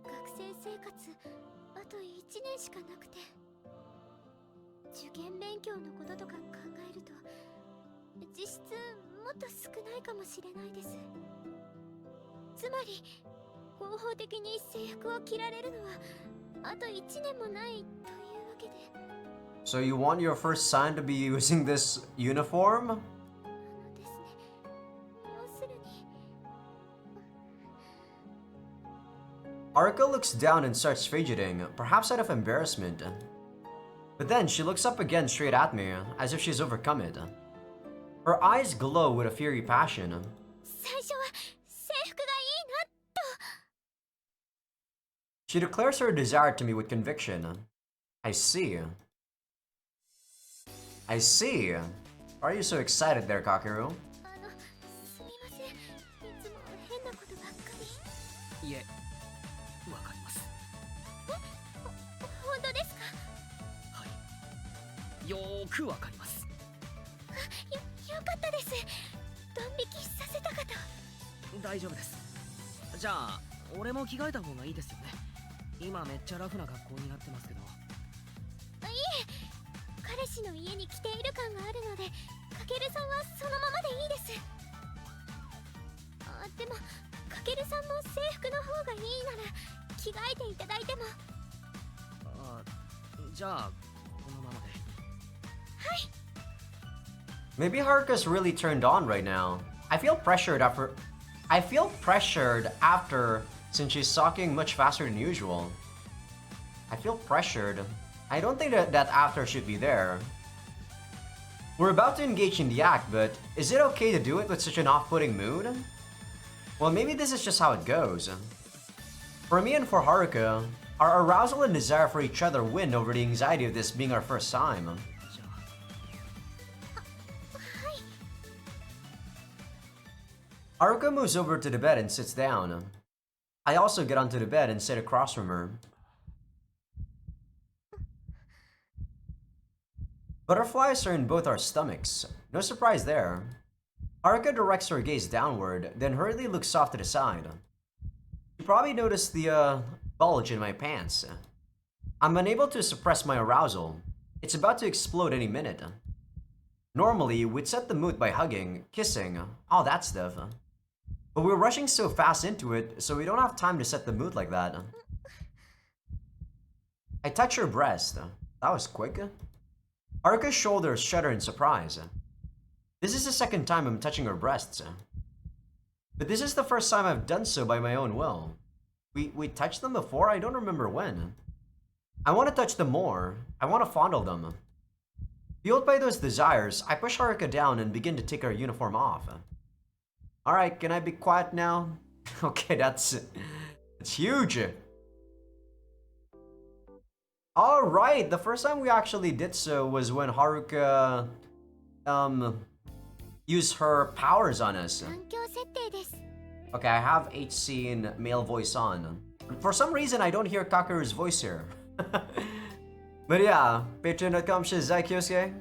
S2: 学生生活あと1年しかなくて。受験勉強のこととか考えると実質もっと少ないかもしれないです。つまり合法的に制服を着られるのはあと1年もないというわけで。
S1: So you want your first son to be using this uniform?
S2: ですね。要するに。
S1: Haruka looks down and starts fidgeting, perhaps out of embarrassment. But then she looks up again straight at me, as if she's overcome it. Her eyes glow with a fiery passion.
S2: 最初は制服がいいな
S1: She declares her desire to me with conviction. I see. I see. Why are you so excited there, Kakeru?
S2: すみません。いつも変なことばっかり。
S3: いえ、わかります。
S2: 本当ですか？
S3: はい。よーくわかります。
S2: よかったです。ドン引きさせたかと。
S3: 大丈夫です。じゃあ、俺も着替えた方がいいですよね。今めっちゃラフな格好になってますけど。
S2: いえ、彼氏の家に来ている感があるので、かけるさんはそのままでいいです。でもかけるさんも制服の方がいいなら着替えていただいても。
S3: じゃあこのままで。
S2: はい。
S1: Maybe Haruka's really turned on right now. I feel pressured after since she's talking much faster than usual. I feel pressured. I don't think that after should be there. We're about to engage in the act, but is it okay to do it with such an off-putting mood? Well, maybe this is just how it goes. For me and for Haruka, our arousal and desire for each other win over the anxiety of this being our first time.
S3: じゃあ。
S2: はい。
S1: Haruka moves over to the bed and sits down. I also get onto the bed and sit across from her. Butterflies are in both our stomachs. No surprise there. Haruka directs her gaze downward, then hurriedly looks off to the side. You probably noticed the bulge in my pants. I'm unable to suppress my arousal. It's about to explode any minute. Normally, we'd set the mood by hugging, kissing, all that stuff. But we're rushing so fast into it, so we don't have time to set the mood like that. I touch her breast. That was quick. Haruka's shoulders shudder in surprise. This is the second time I'm touching her breasts. But this is the first time I've done so by my own will. We touched them before? I don't remember when. I want to touch them more. I want to fondle them. Fueled by those desires, I push Haruka down and begin to take her uniform off. Alright, can I be quiet now? Okay, that's huge. Alright, the first time we actually did so was when Haruka used her powers on us.
S2: 環境設定です。
S1: Okay, I have HC and male voice on. For some reason, I don't hear Kakeru's voice here. But yeah, patreon.com/Azaikyousuke.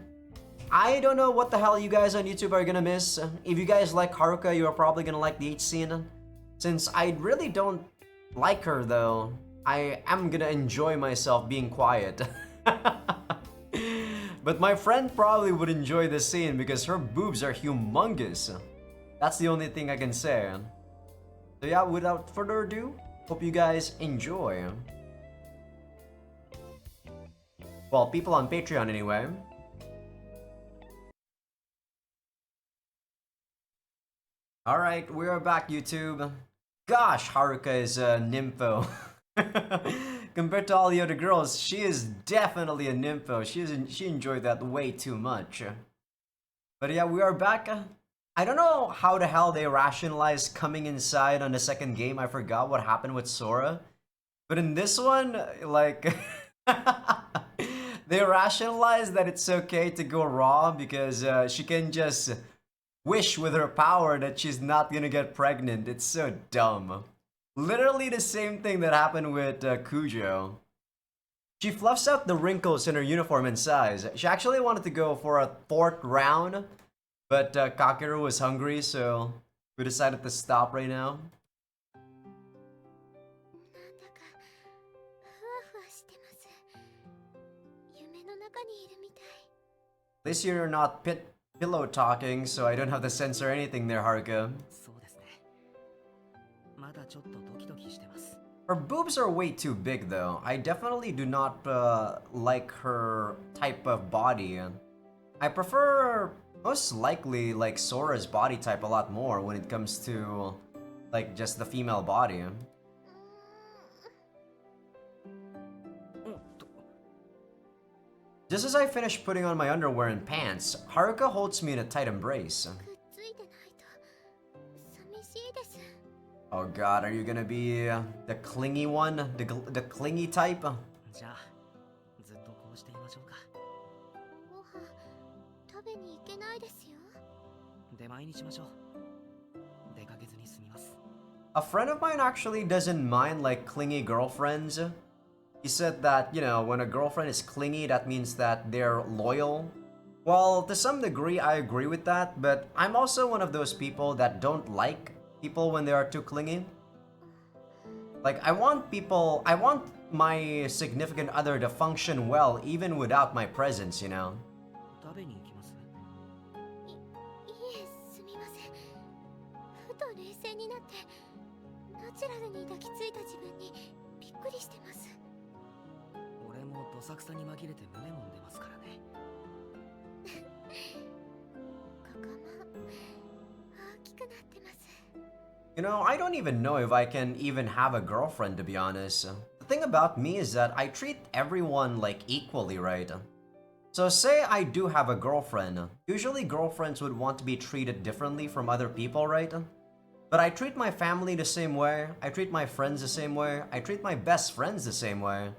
S1: I don't know what the hell you guys on YouTube are gonna miss. If you guys like Haruka, you're probably gonna like the H scene. Since I really don't like her though, I am gonna enjoy myself being quiet. But my friend probably would enjoy this scene because her boobs are humongous. That's the only thing I can say. So yeah, without further ado, hope you guys enjoy. Well, people on Patreon anyway. Alright, we are back, YouTube. Gosh, Haruka is a nympho. Compared to all the other girls, she is definitely a nympho. She enjoyed that way too much. But yeah, we are back. I don't know how the hell they rationalized coming inside on the second game. I forgot what happened with Sora. But in this one, like... they rationalized that it's okay to go raw because she can just wish with her power that she's not gonna get pregnant. It's so dumb. Literally the same thing that happened with Kujo. She fluffs out the wrinkles in her uniform and size. She actually wanted to go for a 4th round, but Kakeru was hungry, so we decided to stop right now.
S2: なんだかふわふわしてます。夢の中にいるみたい。
S1: At least you're not pillow talking, so I don't have to censor anything there, Haruka.
S3: そうですね。まだちょっとドキドキしてます。
S1: Her boobs are way too big though. I definitely do not like her type of body. I prefer most likely like Sora's body type a lot more when it comes to like just the female body.
S3: おっと。
S1: Just as I finish putting on my underwear and pants, Haruka holds me in a tight embrace.
S2: くっついてないと寂しいです。
S1: Oh god, are you gonna be the clingy one? The clingy type?
S3: じゃあずっとこうしていましょうか。
S2: ご飯食べに行けないですよ。
S3: 出前にしましょう。出かけずに済みます。
S1: A friend of mine actually doesn't mind like clingy girlfriends. He said that, you know, when a girlfriend is clingy, that means that they're loyal. Well, to some degree, I agree with that, but I'm also one of those people that don't like people when they are too clingy. Like, I want my significant other to function well even without my presence, you know?
S3: 食べに行きます。
S2: いえ、すみません。ふと冷静になってナチュラルに抱きついた自分にびっくりしてます。
S3: 俺もどさくさに紛れて胸もんでますからね。
S2: ここも大きくなってます。
S1: You know, I don't even know if I can even have a girlfriend, to be honest. The thing about me is that I treat everyone like equally, right? So say I do have a girlfriend. Usually girlfriends would want to be treated differently from other people, right? But I treat my family the same way, I treat my friends the same way, I treat my best friends the same way.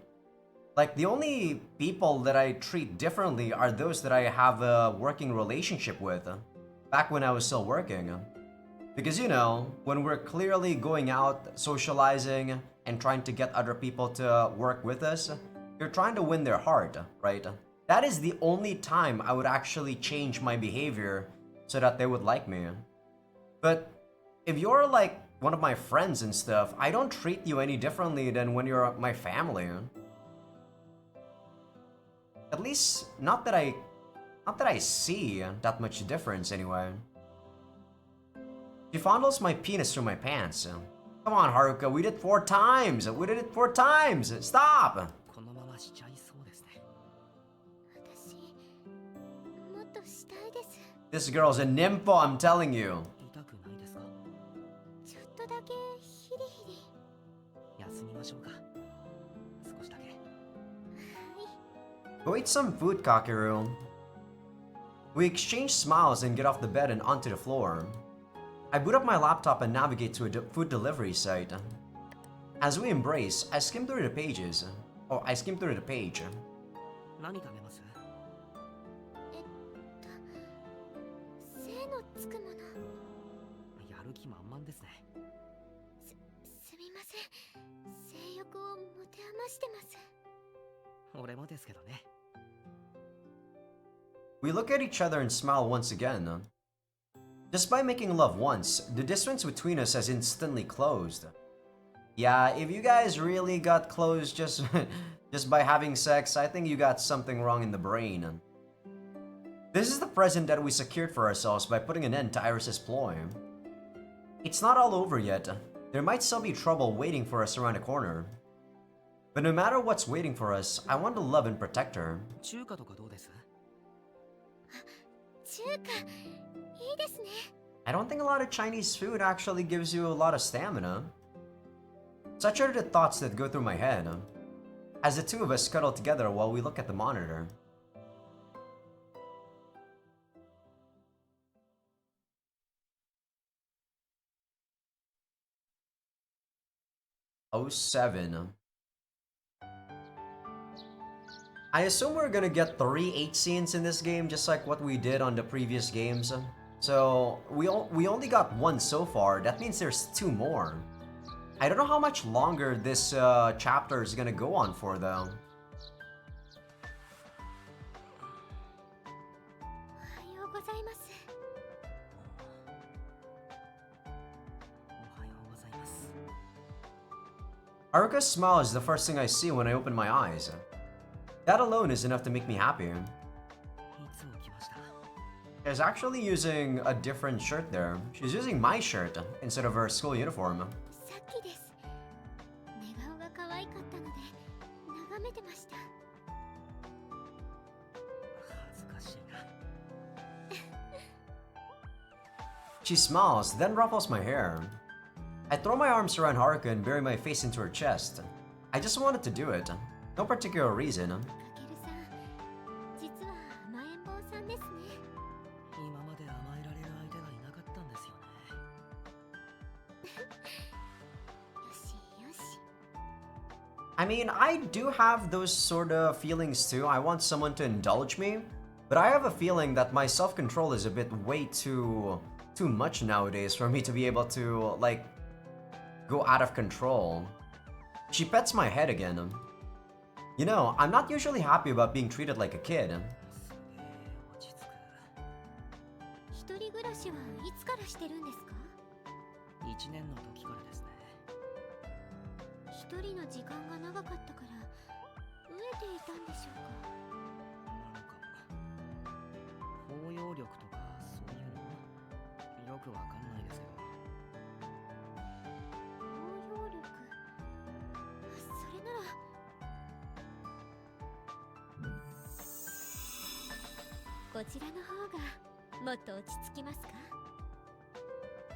S1: Like, the only people that I treat differently are those that I have a working relationship with, back when I was still working. Because, you know, when we're clearly going out, socializing, and trying to get other people to work with us, you're trying to win their heart, right? That is the only time I would actually change my behavior so that they would like me. But if you're like one of my friends and stuff, I don't treat you any differently than when you're my family. At least, not that I see that much difference anyway. She fondles my penis through my pants. Come on, Haruka, we did 4 times! We did it 4 times! Stop!
S3: このまましちゃいそうですね。
S2: 私もっとしたいです。
S1: This girl's a nympho, I'm telling you.
S3: 痛くないですか。
S2: ちょっとだけヒリヒリ。
S3: 休みましょうか。少しだけ。
S1: Go eat some food, Kakeru. We exchange smiles and get off the bed and onto the floor. I boot up my laptop and navigate to a food delivery site. As we embrace, I skim through the pages. Oh, I skim through the page.
S3: 何食べます？
S2: 精のつくもの。
S3: やる気満々ですね。
S2: すみません。性欲を持て余してます。
S3: 俺もですけどね。
S1: We look at each other and smile once again. Just by making love once, the distance between us has instantly closed. Yeah, if you guys really got close just by having sex, I think you got something wrong in the brain. This is the present that we secured for ourselves by putting an end to Iris's ploy. It's not all over yet. There might still be trouble waiting for us around the corner. But no matter what's waiting for us, I want to love and protect her.
S3: 中華とかどうです？
S2: 中華いいですね。
S1: I don't think a lot of Chinese food actually gives you a lot of stamina. Such are the thoughts that go through my head, as the two of us cuddle together while we look at the monitor. Oh, 07. I assume we're gonna get 3 8 scenes in this game, just like what we did on the previous games. So, we only got 1 so far. That means there's 2 more. I don't know how much longer this chapter is gonna go on for, though.
S2: おはようございます。
S3: おはようございます。
S1: Haruka's smile is the first thing I see when I open my eyes. That alone is enough to make me happy.
S3: いつ起きました？
S1: She's actually using a different shirt there. She's using my shirt instead of her school uniform.
S2: さっきです。寝顔が可愛かったので眺めてました。
S3: 恥ずかしいな。
S1: She smiles, then ruffles my hair. I throw my arms around Haruka and bury my face into her chest. I just wanted to do it. No particular reason.
S2: かけるさん、実は甘えん坊さんですね。
S3: 今まで甘えられる相手がいなかったんですよね。
S1: I mean, I do have those sort of feelings too. I want someone to indulge me, but I have a feeling that my self-control is a bit way too much nowadays for me to be able to like go out of control. She pets my head again. You know, I'm not usually happy about being treated like a kid.
S3: すげえ落ち着く。
S2: 一人暮らしはいつからしてるんですか？1
S3: 年の時からですね。
S2: 一人の時間が長かったから飢えていたんでしょうか？
S3: なのかも。包容力とかそういうのよくわかんないですけど。
S2: 包容力、それなら。こちらの方がもっと落ち着きますか？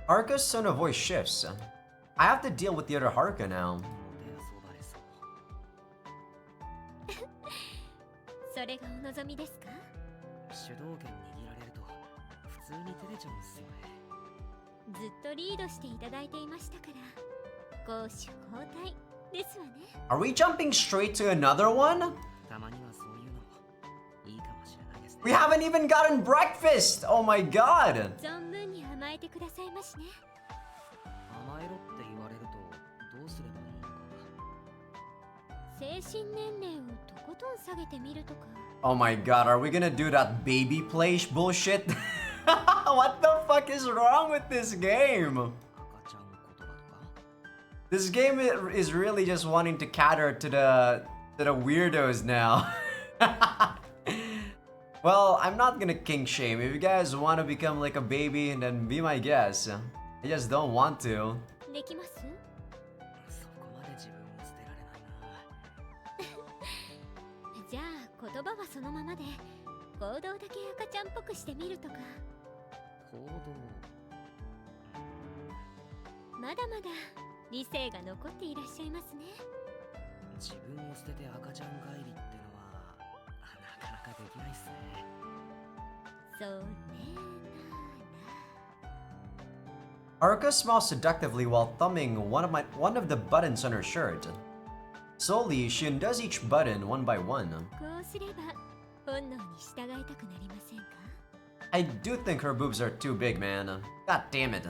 S1: Haruka's tone of voice shifts. I have to deal with the other Haruka now.
S3: もてあそばれそう。
S2: それがお望みですか？
S3: 主導権握られると普通に照れちゃうんすよね。
S2: ずっとリードしていただいていましたから攻守交代ですわね。
S1: Are we jumping straight to another one?
S3: たまにはそういうのもいいかもしれないですね。
S1: We haven't even gotten breakfast! Oh my god!
S2: 存分に甘えてくださいましね。
S3: 甘えろって言われるとどうすればいいのか。
S2: 精神年齢をとことん下げてみるとか。
S1: Oh my god, are we gonna do that baby play bullshit? What the fuck is wrong with this game?
S3: 赤ちゃん言葉とか。
S1: This game is really just wanting to cater to the weirdos now. Well, I'm not gonna kink shame. If you guys want to become like a baby, then be my guest. I just don't want to.
S2: できます？
S3: そこまで自分を捨てられないな。
S2: じゃあ言葉はそのままで行動だけ赤ちゃんっぽくしてみるとか。
S3: 行動。
S2: まだまだ理性が残っていらっしゃいますね。
S3: 自分を捨てて赤ちゃん帰りってのはなかなかできないっすね。
S2: そうね。
S1: Haruka smiles seductively while thumbing one of the buttons on her shirt. Slowly, she undoes each button one by one.
S2: こうすれば本能に従いたくなりませんか？
S1: I do think her boobs are too big, man. God damn it.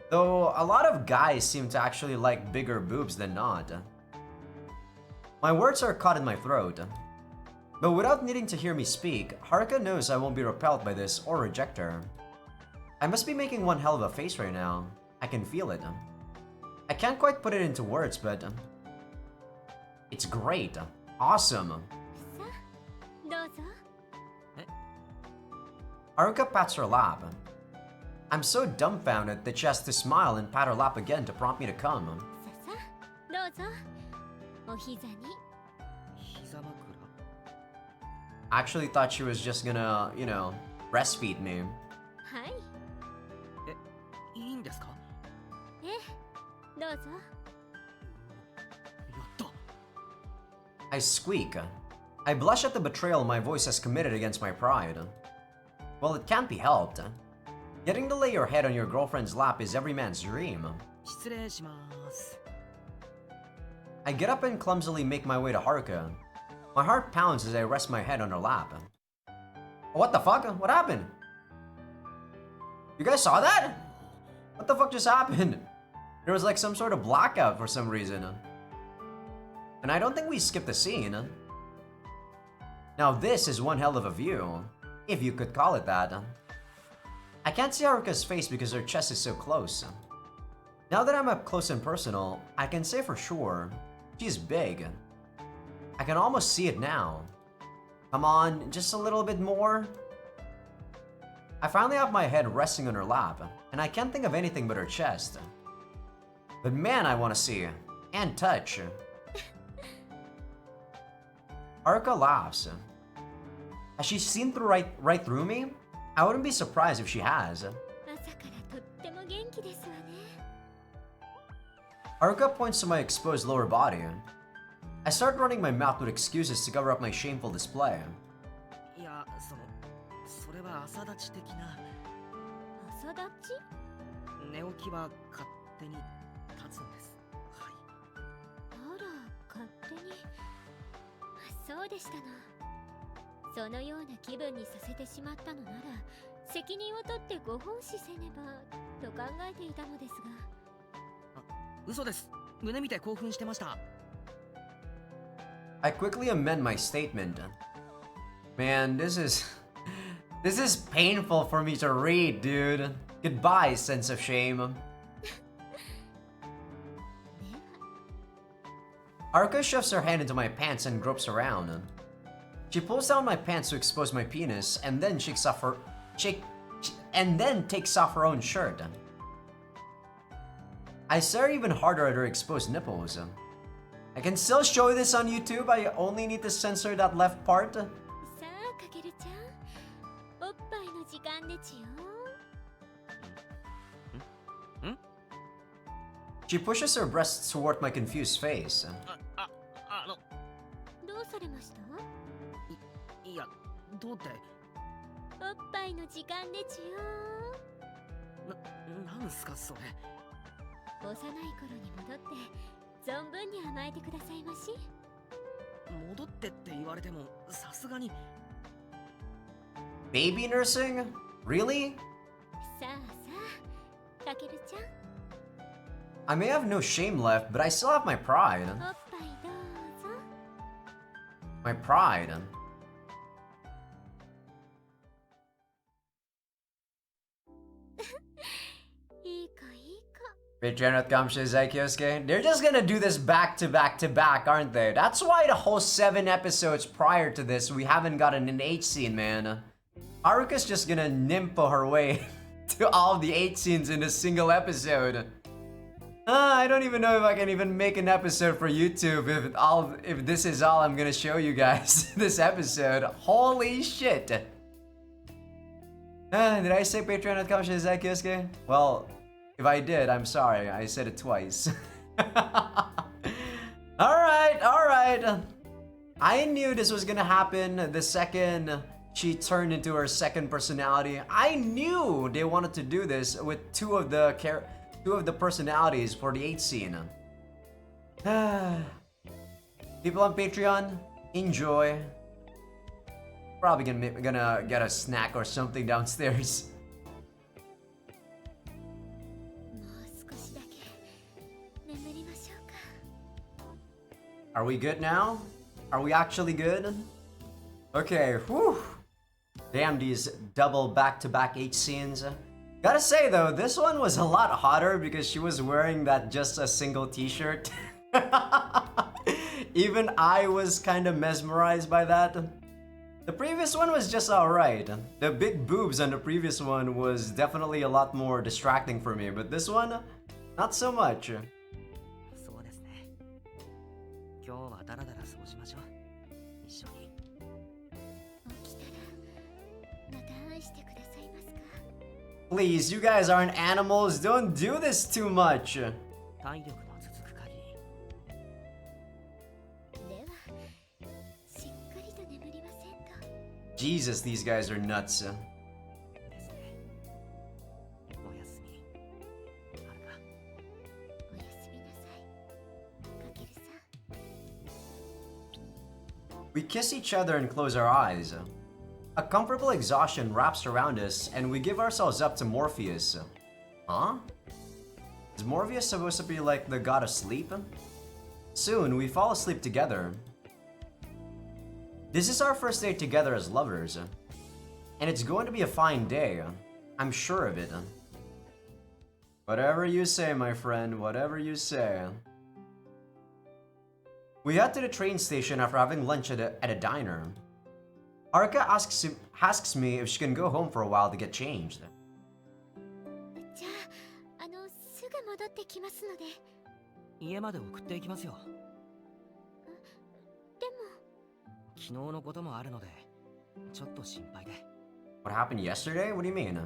S1: Though a lot of guys seem to actually like bigger boobs than not. My words are caught in my throat. But without needing to hear me speak, Haruka knows I won't be repelled by this or reject her. I must be making one hell of a face right now. I can feel it. I can't quite put it into words, but it's great. Awesome.
S2: さあ、どうぞ。
S1: Haruka pats her lap. I'm so dumbfounded that she has to smile and pat her lap again to prompt me to come.
S2: ささ、どうぞ。お膝に。
S3: 膝枕。
S1: I actually thought she was just gonna, you know, breastfeed me.
S2: はい。
S3: いいんですか？
S2: ええ、どうぞ。
S3: やった。
S1: I squeak. I blush at the betrayal my voice has committed against my pride. Well, it can't be helped. Getting to lay your head on your girlfriend's lap is every man's dream.
S3: 失礼します。
S1: I get up and clumsily make my way to Haruka. My heart pounds as I rest my head on her lap. What the fuck? What happened? You guys saw that? What the fuck just happened? There was like some sort of blackout for some reason. And I don't think we skipped a scene. Now this is one hell of a view, if you could call it that. I can't see Haruka's face because her chest is so close. Now that I'm up close and personal, I can say for sure, she's big. I can almost see it now. Come on, just a little bit more. I finally have my head resting on her lap, and I can't think of anything but her chest. But man, I want to see and touch. Haruka laughs. Has she seen right through me? I wouldn't be surprised if she has.
S2: 朝からとっても元気ですわね。
S1: Haruka points to my exposed lower body. I start running my mouth with excuses to cover up my shameful display.
S3: いや、それは朝立ち的な。
S2: 朝立ち？
S3: 寝起きは勝手に立つんです。はい。
S2: あら、手に。そうでしたの。そのような気分にさせてしまったのなら責任を取ってご奉仕せねばと考えていたのですが。
S3: 嘘です。胸見て興奮してました。
S1: I quickly amend my statement. Man, this is painful for me to read, dude. Goodbye, sense of shame. Haruka shoves her hand into my pants and gropes around. She pulls down my pants to expose my penis, and then takes off her own shirt. I stare even harder at her exposed nipples. I can still show this on YouTube. I only need to censor that left part.
S2: さあ、かけるちゃん、おっぱいの時間でちよ。
S1: She pushes her breasts toward my confused face.
S2: どうされました？
S3: いや、どうって。
S2: おっぱいの時間でちよ。
S3: なんすかそれ。
S2: 幼い頃に戻って存分に甘えてくださいまし。
S3: 戻ってって言われてもさすがに。
S1: Baby nursing? Really?
S2: さあさあ、かけるちゃん。
S1: I may have no shame left, but I still have my pride.
S2: おっぱいどうぞ。
S1: My pride. Patreon.com Azaikyousuke. They're just gonna do this back to back to back, aren't they? That's why the whole 7 episodes prior to this, we haven't gotten an H scene, man. Haruka's just gonna nympho her way to all the 8 scenes in a single episode. I don't even know if I can even make an episode for YouTube if this is all I'm gonna show you guys this episode. Holy shit. Did I say Patreon.com Azaikyousuke? Well, if I did, I'm sorry. I said it twice. Alright. I knew this was gonna happen the second she turned into her second personality. I knew they wanted to do this with two of the personalities for the 8th scene. People on Patreon, enjoy. Probably gonna get a snack or something downstairs. Are we good now? Are we actually good? Okay, whew. Damn, these double back-to-back 8 scenes. Gotta say though, this one was a lot hotter because she was wearing that just a single t-shirt. Even I was kind of mesmerized by that. The previous one was just alright. The big boobs on the previous one was definitely a lot more distracting for me, but this one, not so much.
S3: そうですね。今日はダラダラ過ごしましょう。一緒に。
S2: 起きたらまた愛してくださいますか？
S1: Please, you guys aren't animals. Don't do this too much.
S3: 体力の続く限り。
S2: では、しっかりと眠りませんと。
S1: Jesus, these guys are nuts.
S3: ですね。おやすみ。はるか。
S2: おやすみなさい。かけるさん。
S1: We kiss each other and close our eyes. A comfortable exhaustion wraps around us, and we give ourselves up to Morpheus. Huh? Is Morpheus supposed to be like the god of sleep? Soon, we fall asleep together. This is our first day together as lovers. And it's going to be a fine day. I'm sure of it. Whatever you say, my friend, whatever you say. We head to the train station after having lunch at a diner. Haruka asks me if she can go home for a while to get changed.
S2: じゃあ、すぐ戻ってきますので。
S3: 家まで送っていきますよ。
S2: でも。
S3: 昨日のこともあるので、ちょっと心配で。
S1: What happened yesterday? What do you mean?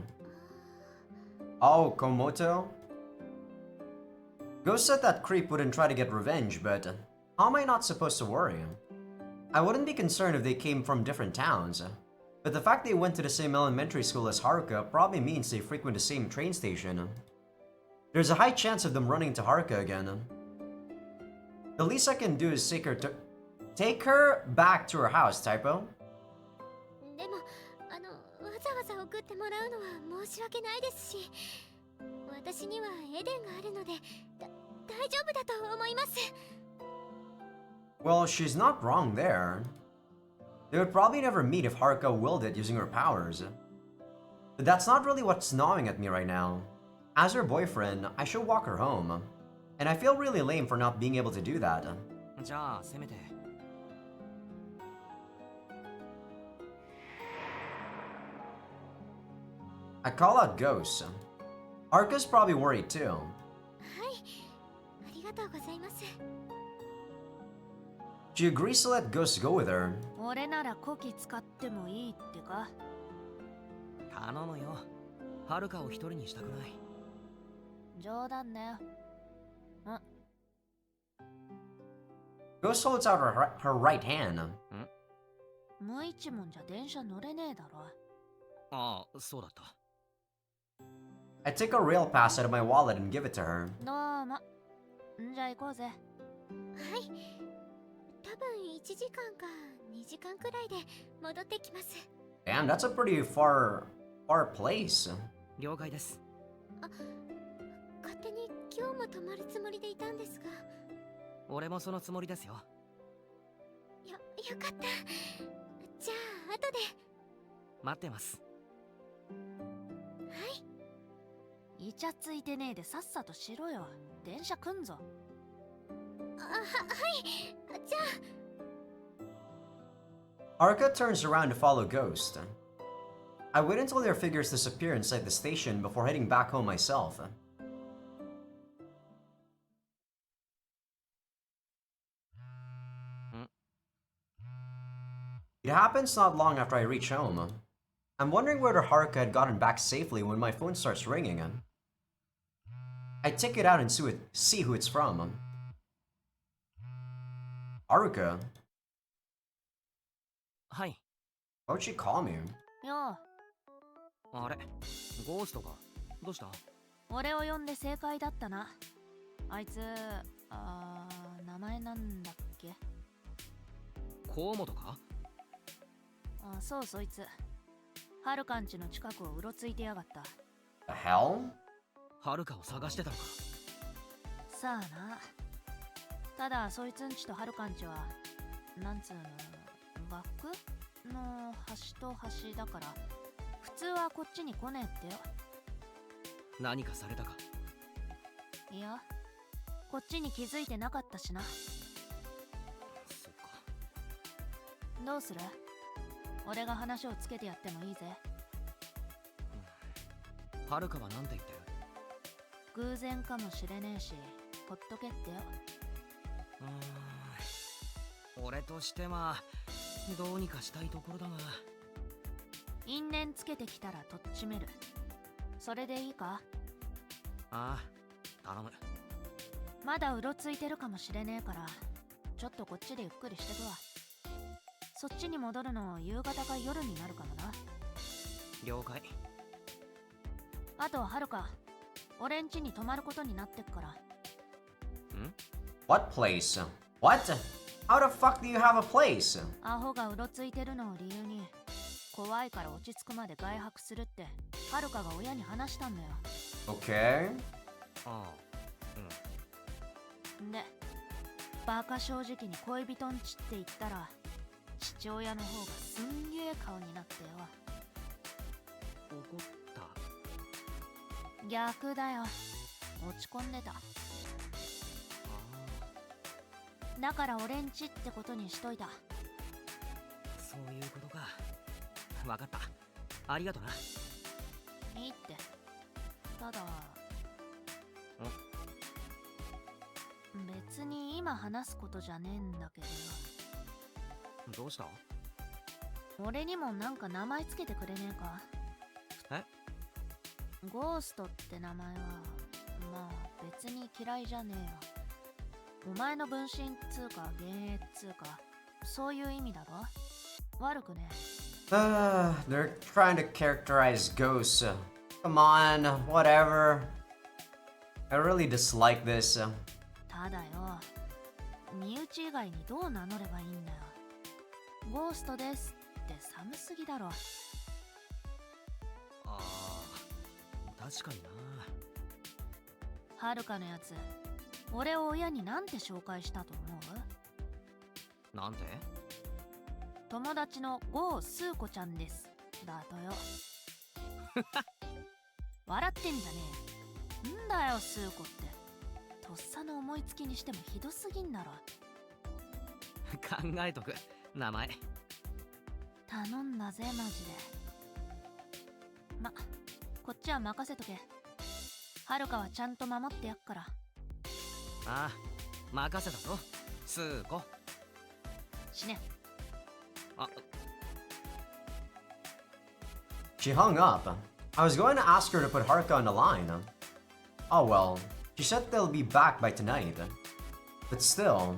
S1: Oh, Komoto? Ghost said that creep wouldn't try to get revenge, but how am I not supposed to worry? I wouldn't be concerned if they came from different towns, but the fact they went to the same elementary school as Haruka probably means they frequent the same train station. There's a high chance of them running into Haruka again. The least I can do is take her back to her house, typo.
S2: でもわざわざ送ってもらうのは申し訳ないですし、私にはエデンがあるので大丈夫だと思います。
S1: Well, she's not wrong there. They would probably never meet if Haruka willed it using her powers. But that's not really what's gnawing at me right now. As her boyfriend, I should walk her home. And I feel really lame for not being able to do that.
S3: じゃあせめて
S1: I call out Ghost. Haruka's probably worried too.
S2: はい、ありがとうございます。
S1: She agrees to let Ghost go with her.
S4: 俺ならこき使ってもいいってか。
S3: 頼むよ。はるかを一人にしたくない。
S4: 冗談だよ。ん
S1: Ghost holds out her right hand.
S4: 無一文じゃ電車乗れねえだろ。
S3: ああ、そうだった。
S1: I take a rail pass out of my wallet and give it to her.
S4: どうも。んじゃ行こうぜ。
S2: はい、多分1時間か2時間くらいで戻ってきます。
S1: Damn, that's a pretty far place.
S3: 了解です。
S2: 勝手に今日も泊まるつもりでいたんですが。
S3: 俺もそのつもりですよ。
S2: よかった。じゃあ後で。
S3: 待ってます。
S2: はい。
S4: イチャついてねえでさっさとしろよ。電車来んぞ。
S2: はい。じゃ
S1: あ。Haruka turns around to follow Ghost. I wait until their figures disappear inside the station before heading back home myself. It happens not long after I reach home. I'm wondering whether Haruka had gotten back safely when my phone starts ringing. I take it out and see who it's from. Haruka?
S3: はい。
S1: Why'd she call me?
S4: よ
S3: あれ、ゴーストか。どうした？
S4: 俺を呼んで正解だったな。あいつ、名前なんだっけ？
S3: 河本か？
S4: そうそいつ。はるかんちの近くをうろついてやがった。
S1: The hell?
S3: はるかを探してたのか。
S4: さあな。ただそいつんちとはるかんちはなんつうの、学の端と端だから普通はこっちに来ねえってよ。
S3: 何かされたか？
S4: いや、こっちに気づいてなかったしな。
S3: そっか。
S4: どうする？俺が話をつけてやってもいいぜ。
S3: はるかはなんて言ってる？
S4: 偶然かもしれねえし、ほっとけってよ。
S3: 俺としてはどうにかしたいところだが。
S4: 因縁つけてきたらとっちめる。それでいいか？
S3: ああ、頼む。
S4: まだうろついてるかもしれねえから、ちょっとこっちでゆっくりしてくわ。そっちに戻るの夕方か夜になるかもな。
S3: 了解。
S4: あとはるか、俺ん家に泊まることになってっから。
S3: ん？
S1: What place? What? How the fuck do you have a place?
S4: アホがうろついてるのを理由に、怖いから落ち着くまで外泊するってはるかが親に話したんだよ。
S1: Okay.
S3: ああ、
S4: で、バカ正直に恋人んちって言ったら父親の方がすんげえ顔になってよ。
S3: 怒った？
S4: 逆だよ。落ち込んでた。だから俺んちってことにしといた。
S3: そういうことか。わかった。ありがとな。
S4: いいって。ただ別に今話すことじゃねえんだけど。
S3: どうした？
S4: 俺にもなんか名前つけてくれねえか？
S3: え？
S4: ゴーストって名前はまあ別に嫌いじゃねえよ。お前の分身っつうか幻影っつうかそういう意味だろ。悪くねえ。
S1: They're trying to characterize ghosts. Come on, whatever. I really dislike this.
S4: ただよ、身内以外にどう名乗ればいいんだよ。ゴーストですって寒すぎだろ。
S3: ああ、確かにな。
S4: はるかのやつ、俺を親になんて紹介したと思う？
S3: なんて？
S4: 友達のゴースーコちゃんですだとよ。笑ってんじゃねえ。んだよスーコって。とっさの思いつきにしてもひどすぎんだろ。
S3: 考えとく、名前。
S4: 頼んだぜマジで。ま、こっちは任せとけ。はるかはちゃんと守ってやっから。
S3: ああ、任せたぞ、スーコ。
S4: 死ね。
S3: あ、
S1: She hung up. I was going to ask her to put Haruka on the line. Oh well, she said they'll be back by tonight. But still...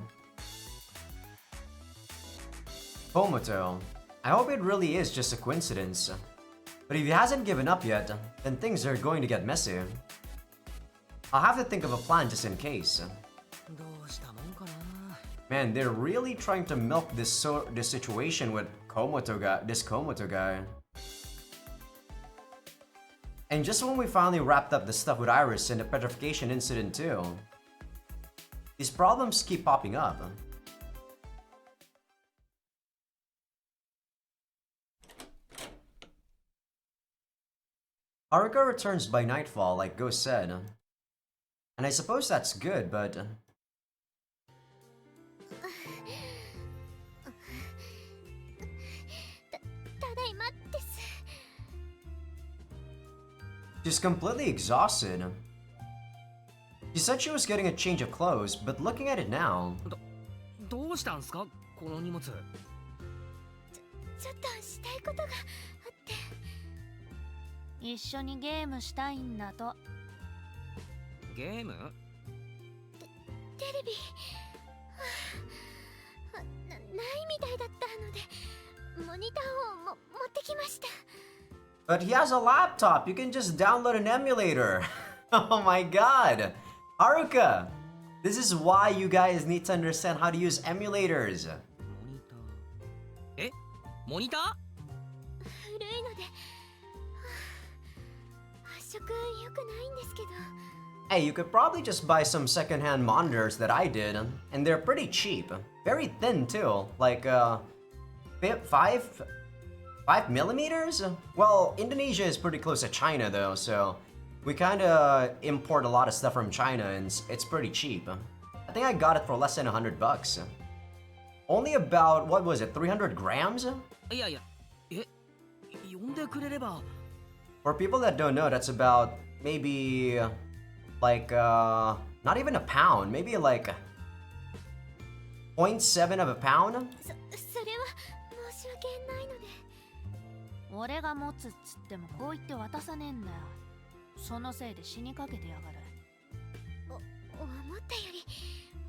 S1: Komoto, I hope it really is just a coincidence. But if he hasn't given up yet, then things are going to get messy. I'll have to think of a plan just in case.
S3: どうしたもんかな。
S1: Man, they're really trying to milk this situation with this Komoto guy. And just when we finally wrapped up the stuff with Iris and the petrification incident too, these problems keep popping up. Haruka returns by nightfall, like Ghost said. And I suppose that's good, but...
S2: ただいまです。
S1: She's completely exhausted. She said she was getting a change of clothes, but looking at it now...
S3: どうしたんすか、この荷物。
S2: ちょっとしたいことがあって。
S4: 一緒にゲームしたいんだと。
S3: ゲーム？
S2: テレビ、ないみたいだったので、モニターを持ってきました。
S1: But he has a laptop, you can just download an emulator. Oh my god. Haruka! This is why you guys need to understand how to use emulators.
S3: モニター？
S2: 古いので、発色良くないんですけど。
S1: Hey, you could probably just buy some secondhand monitors that I did, and they're pretty cheap. Very thin too, like 5 millimeters? Well, Indonesia is pretty close to China though, so we kinda import a lot of stuff from China and it's pretty cheap. I think I got it for less than $100. Only about, what was it, 300 grams?
S3: いやいや、呼んでくれれば。
S1: For people that don't know, that's about maybe like not even a pound, maybe like 0.7 of a pound?
S2: それは申し訳ないので。
S4: 俺が持つっつってもこう言って渡さねえんだよ。そのせいで死にかけてやがる。
S2: 思ったより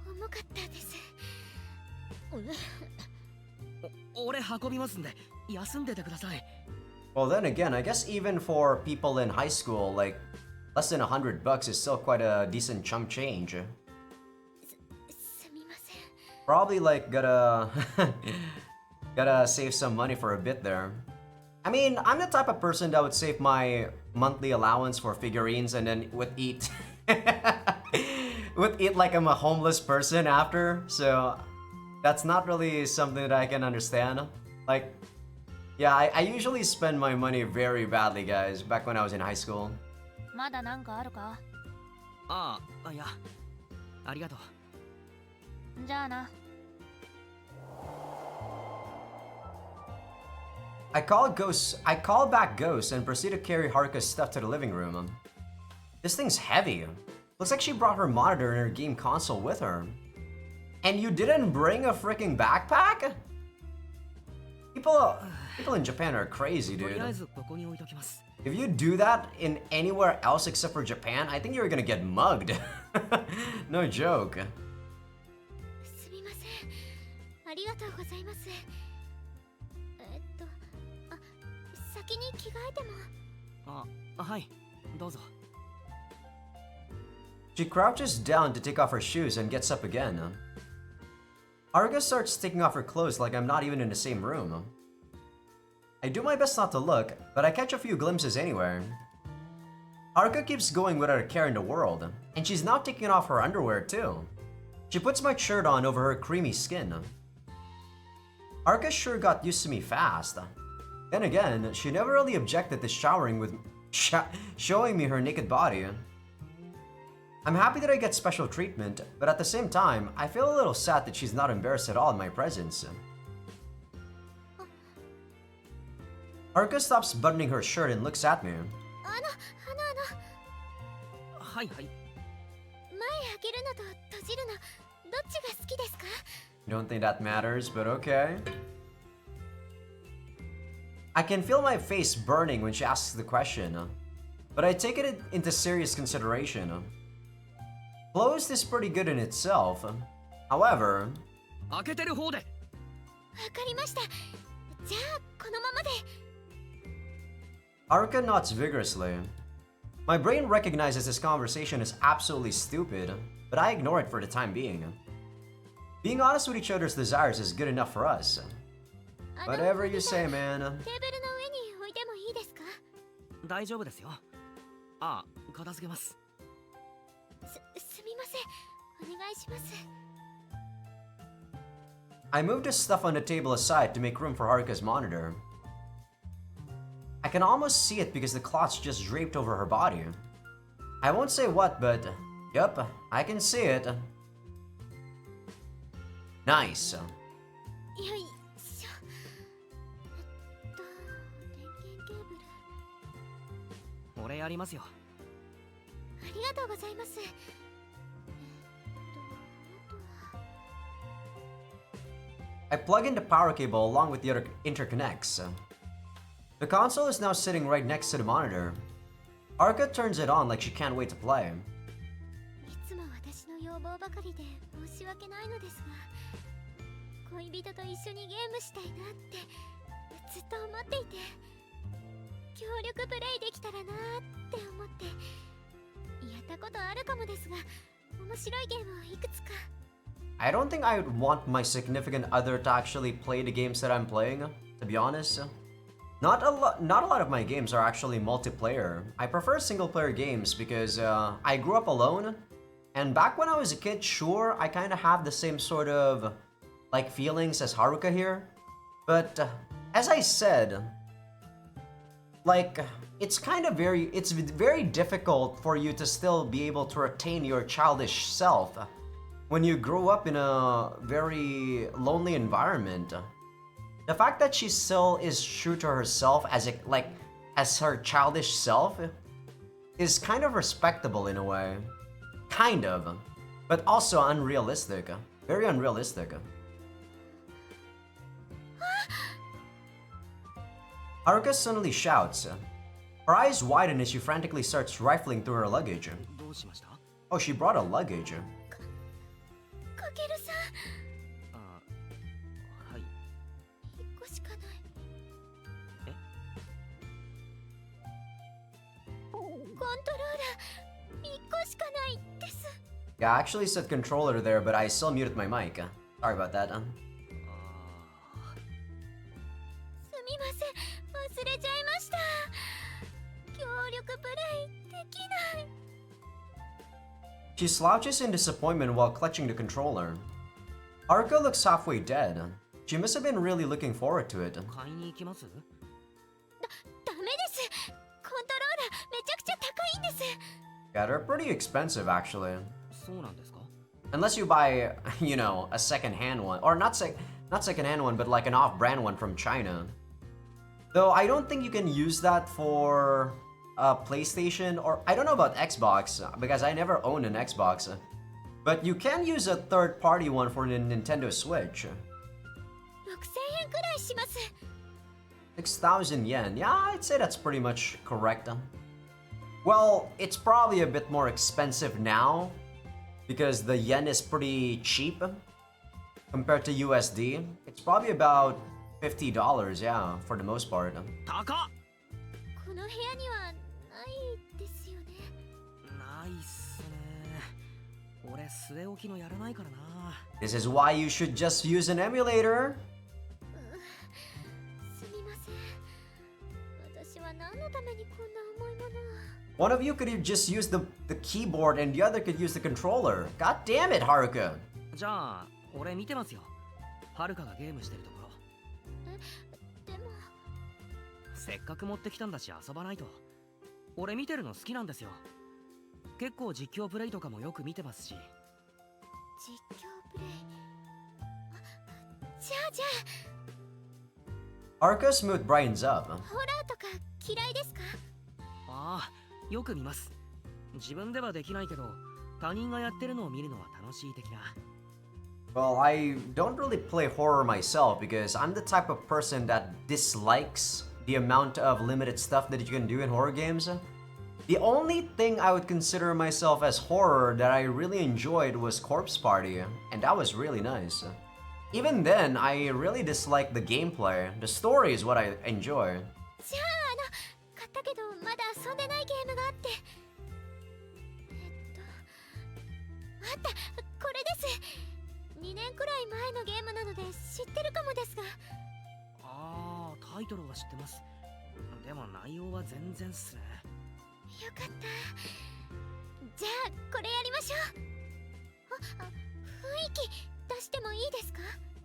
S2: 重かったです。
S3: 俺運びますんで、休んでてください。
S1: Well, then again, I guess even for people in high school, like less than $100 is still quite a decent chunk change.
S2: すみません。
S1: Probably like gotta save some money for a bit there. I mean, I'm the type of person that would save my monthly allowance for figurines and then would eat like I'm a homeless person after. So that's not really something that I can understand. Like, yeah, I usually spend my money very badly, guys, back when I was in high school.
S4: まだなんかあるか？
S3: ああ、いや、ありがとう。
S4: じゃあな。
S1: I call back Ghost and proceed to carry Haruka's stuff to the living room. This thing's heavy. Looks like she brought her monitor and her game console with her. And you didn't bring a freaking backpack? People in Japan are crazy,
S3: とり
S1: dude.
S3: あえずここに置いときます。
S1: If you do that in anywhere else except for Japan, I think you're gonna get mugged. No joke.
S2: すみません。ありがとうございます。先に着替えても。
S3: はい、どうぞ。
S1: She crouches down to take off her shoes and gets up again. Haruka starts taking off her clothes like I'm not even in the same room. I do my best not to look, but I catch a few glimpses anyway. Haruka keeps going without a care in the world, and she's now taking off her underwear too. She puts my shirt on over her creamy skin. Haruka sure got used to me fast. Then again, she never really objected to showering with showing me her naked body. I'm happy that I get special treatment, but at the same time, I feel a little sad that she's not embarrassed at all in my presence. Haruka stops buttoning her shirt and looks at me.
S3: はいはい。
S2: 前開けるのと閉じるのどっちが好きですか？
S1: Don't think that matters, but okay. I can feel my face burning when she asks the question, but I take it into serious consideration. Closed is pretty good in itself. However,
S3: 開けてる方で。
S2: わかりました。じゃあこのままで。
S1: Haruka nods vigorously. My brain recognizes this conversation as absolutely stupid, but I ignore it for the time being. Being honest with each other's desires is good enough for us. Whatever you say, man.
S2: テーブルの上に置いてもいいですか？
S3: 大丈夫ですよ。ああ、片付けます。
S2: すみません。お願いします。
S1: I move the stuff on the table aside to make room for Haruka's monitor. I can almost see it because the cloth's just draped over her body. I won't say what, but yup, I can see it. Nice.
S2: よいしょ。電源ケーブル。
S3: 俺やりますよ。
S2: ありがとうございます。あとは。
S1: I plug in the power cable along with the other interconnects. The console is now sitting right next to the monitor. Haruka turns it on like she can't wait to play.
S2: いつも私の要望ばかりで申し訳ないのですが、恋人と一緒にゲームしたいなってずっと思っていて、協力プレイできたらなって思ってやったことあるかもですが、面白いゲームをいくつか。
S1: I don't think I would want my significant other to actually play the games that I'm playing, to be honest. Not a lot of my games are actually multiplayer. I prefer single-player games because I grew up alone, and back when I was a kid, sure, I kind of have the same sort of like feelings as Haruka here. But as I said, like it's very difficult for you to still be able to retain your childish self when you grow up in a very lonely environment. The fact that she still is true to herself as her childish self is kind of respectable in a way. Kind of. But also unrealistic. Very unrealistic. Haruka suddenly shouts. Her eyes widen as she frantically starts rifling through her luggage.
S3: どうしました？
S1: Oh, she brought a luggage.
S2: かけるさん、
S3: ああ、はい。
S2: 1個しかない。
S3: え？
S2: コントローラー1個しかないです。
S1: Yeah, I actually said controller there, but I still muted my mic. Sorry about that.
S3: ああ。
S2: すみません、忘れちゃいました。協力プレイできない。
S1: She slouches in disappointment while clutching the controller. Haruka looks halfway dead. She must have been really looking forward to it.
S3: 買いに行きます？
S2: ダメです。コントローラーめちゃくちゃ高いんです。
S1: Yeah, they're pretty expensive actually.
S3: そうなんですか？
S1: Unless you buy, you know, a second-hand one. Or not second-hand one, but like an off-brand one from China. Though I don't think you can use that for PlayStation, or I don't know about Xbox, because I never owned an Xbox. But you can use a third-party one for the Nintendo Switch.
S2: 6000円くらいします。
S1: 6,000 yen. Yeah, I'd say that's pretty much correct. Well, it's probably a bit more expensive now because the yen is pretty cheap compared to USD. It's probably about $50, yeah, for the most part.
S3: 高っ！
S2: この部屋にはないですよね。
S3: ないっすね。俺据え置きのやらないからな。
S1: This is why you should just use an emulator.
S2: すみません。私は何のためにこんな重いものを。
S1: One of you could just use the keyboard and the other could use the controller. God damn it, Haruka.
S3: じゃあ俺見てますよ。はるかがゲームしてるところ。
S2: でも
S3: せっかく持ってきたんだし遊ばないと。俺見てるの好きなんですよ。結構実況プレイとかもよく見てますし。
S2: 実況プレイ。じゃあ
S1: Haruka smoothed Brian's up.
S2: ホラーとか嫌いですか？
S3: ああ、よく見ます。自分ではできないけど、他人がやってるのを見るのは楽しい的な。
S1: Well, I don't really play horror myself because I'm the type of person that dislikes the amount of limited stuff that you can do in horror games. The only thing I would consider myself as horror that I really enjoyed was Corpse Party, and that was really nice. Even then, I really dislike the gameplay. The story is what I enjoy.
S2: じゃあ買ったけどまだ遊んでないゲームがあって。あった、これです。2年くらい前のゲームなので知ってるかもですが。
S3: ああ、タイトルは知ってます。でも内容は全然っすね。
S2: よかった。じゃあこれやりましょう。雰囲気出してもいいですか？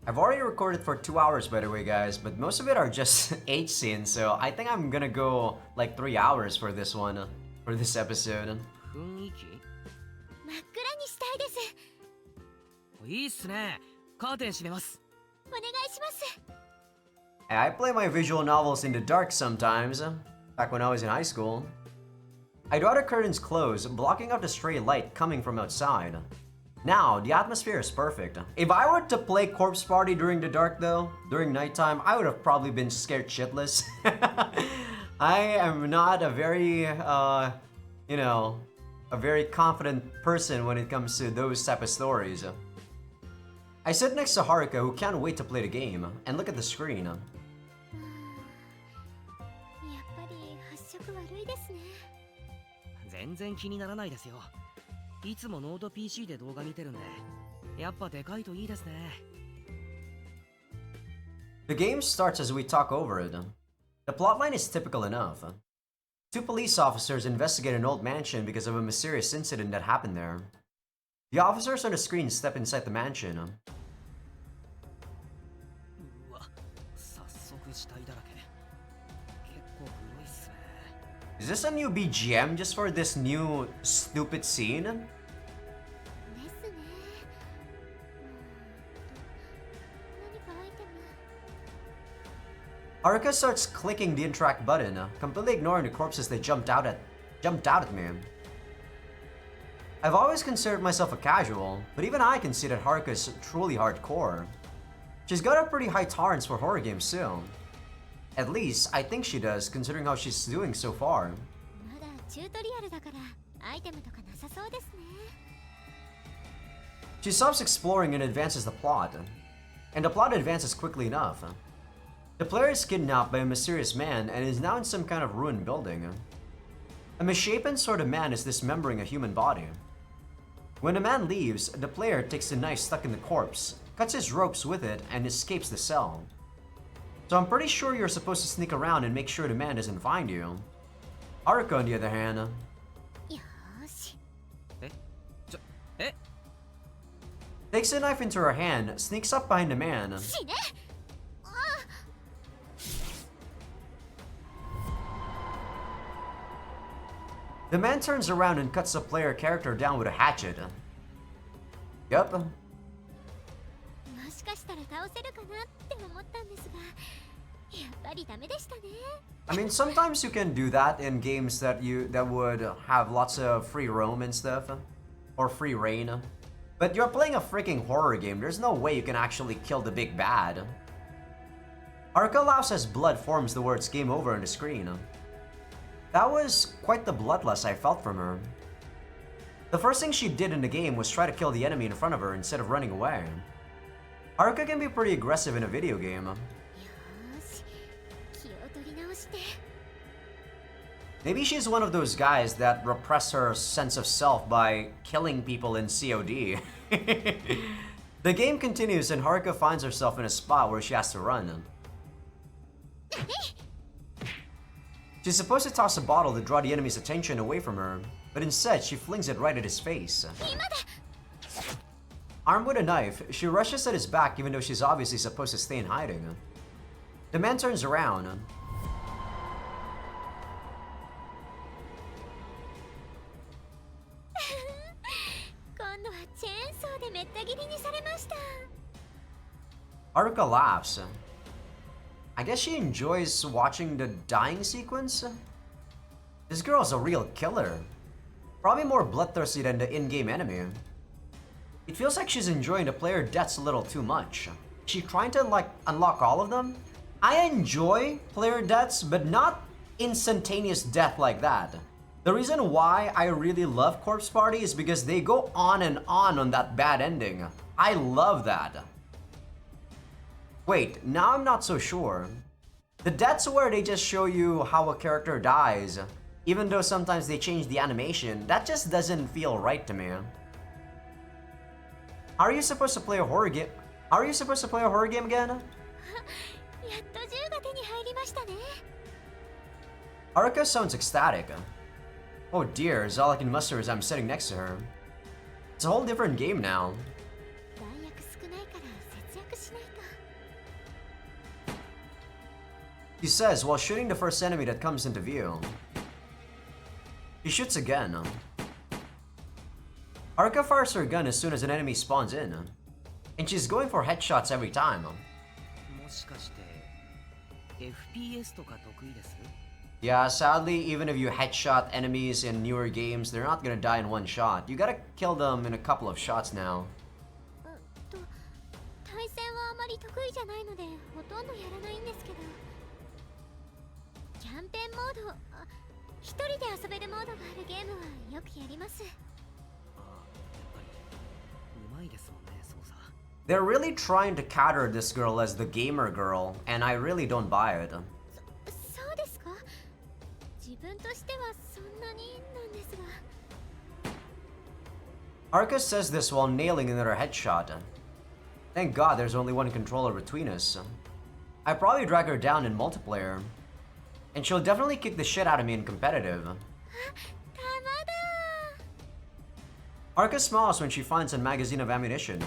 S1: I've already recorded for 2 hours, by the way, guys, but most of it are just H scenes, so I think I'm gonna go like 3 hours for this one, for this episode.
S3: 雰囲気？
S2: 真っ暗にしたいです。
S3: いいっすね。カーテン閉めます。
S2: お願いします。
S1: I play my visual novels in the dark sometimes, back when I was in high school. I'd rather curtains close, blocking out the stray light coming from outside. Now, the atmosphere is perfect. If I were to play Corpse Party during the dark though, during nighttime, I would have probably been scared shitless. I am not a very, a very confident person when it comes to those type of stories. I sit next to Haruka, who can't wait to play the game, and look at the screen.
S2: やっぱり発色悪いですね。
S3: 全然気にならないですよ。いつもノート PC で動画見てるんで、やっぱでかいといいですね。
S1: The game starts as we talk over it. The plotline is typical enough. 2 police officers investigate an old mansion because of a mysterious incident that happened there. The officers on the screen step inside the mansion.
S3: うわ、早速死体だらけ。結構グロいっすね。
S1: Is this a new BGM just for this new stupid scene?
S2: ですね。何かアイテム。
S1: Haruka starts clicking the interact button, completely ignoring the corpses that jumped out at me. I've always considered myself a casual, but even I can see that Haruka is truly hardcore. She's got a pretty high tolerance for horror games too. At least, I think she does, considering how she's doing so far.
S2: まだチュートリアルだからアイテムとかなさそうですね。
S1: She stops exploring and advances the plot. And the plot advances quickly enough. The player is kidnapped by a mysterious man and is now in some kind of ruined building. A misshapen sort of man is dismembering a human body. When the man leaves, the player takes the knife stuck in the corpse, cuts his ropes with it, and escapes the cell. So I'm pretty sure you're supposed to sneak around and make sure the man doesn't find you. Haruka, on the other hand,
S2: よーし。
S1: takes the knife into her hand, sneaks up behind the man.
S2: 死ね。
S1: The man turns around and cuts the player character down with a hatchet. Yup.
S2: もしかしたら倒せるかなって思ったんですが、やっぱりダメでしたね。
S1: I mean, sometimes you can do that in games that would have lots of free roam and stuff, or free reign. But you're playing a freaking horror game. There's no way you can actually kill the big bad. Haruka laughs as blood forms the words "game over" on the screen. That was quite the bloodlust I felt from her. The first thing she did in the game was try to kill the enemy in front of her instead of running away. Haruka can be pretty aggressive in a video game.
S2: よーし、気を取り直して。
S1: Maybe she's one of those guys that repress her sense of self by killing people in COD. The game continues and Haruka finds herself in a spot where she has to run. She's supposed to toss a bottle to draw the enemy's attention away from her, but instead she flings it right at his face. Armed with a knife, she rushes at his back even though she's obviously supposed to stay in hiding. The man turns around. Haruka laughs. I guess she enjoys watching the dying sequence? This girl's a real killer. Probably more bloodthirsty than the in-game enemy. It feels like she's enjoying the player deaths a little too much. Is she trying to unlock all of them? I enjoy player deaths, but not instantaneous death like that. The reason why I really love Corpse Party is because they go on and on that bad ending. I love that. Wait, now I'm not so sure. The deaths where they just show you how a character dies, even though sometimes they change the animation, that just doesn't feel right to me. How are you supposed to play a horror game? How are you supposed to play a horror game again? Haruka sounds ecstatic. Oh dear, is all I can muster as I'm sitting next to her. It's a whole different game now. He says while shooting the first enemy that comes into view. He shoots again. Haruka fires her gun as soon as an enemy spawns in. And she's going for headshots every time. Yeah, sadly, even if you headshot enemies in newer games, they're not gonna die in one shot. You gotta kill them in a couple of shots now. They're really trying to cater this girl as the gamer girl, and I really don't buy it. Haruka says this while nailing another headshot. Thank God there's only one controller between us. I'd probably drag her down in multiplayer. And she'll definitely kick the shit out of me in competitive. Haruka smiles when she finds a magazine of ammunition.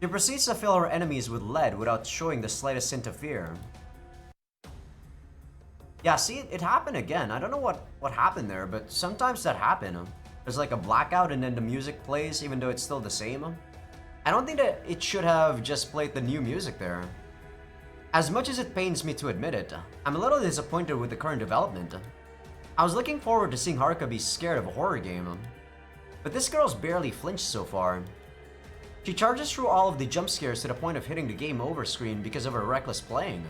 S1: She proceeds to fill her enemies with lead without showing the slightest hint of fear. Yeah, see, it happened again. I don't know what happened there, but sometimes that happens. There's like a blackout and then the music plays even though it's still the same. I don't think that it should have just played the new music there. As much as it pains me to admit it, I'm a little disappointed with the current development. I was looking forward to seeing Haruka be scared of a horror game. But this girl's barely flinched so far. She charges through all of the jump scares to the point of hitting the game over screen because of her reckless playing.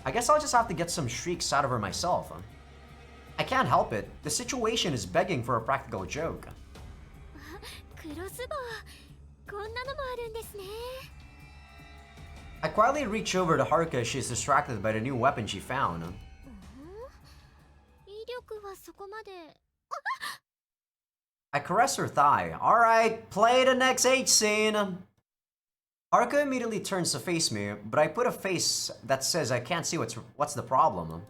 S1: I guess I'll just have to get some shrieks out of her myself. I can't help it, the situation is begging for a practical joke. I quietly reach over to Haruka as she's distracted by the new weapon she found. I caress her thigh. Alright, play the next H scene! Haruka immediately turns to face me, but I put a face that says I can't see what's the problem.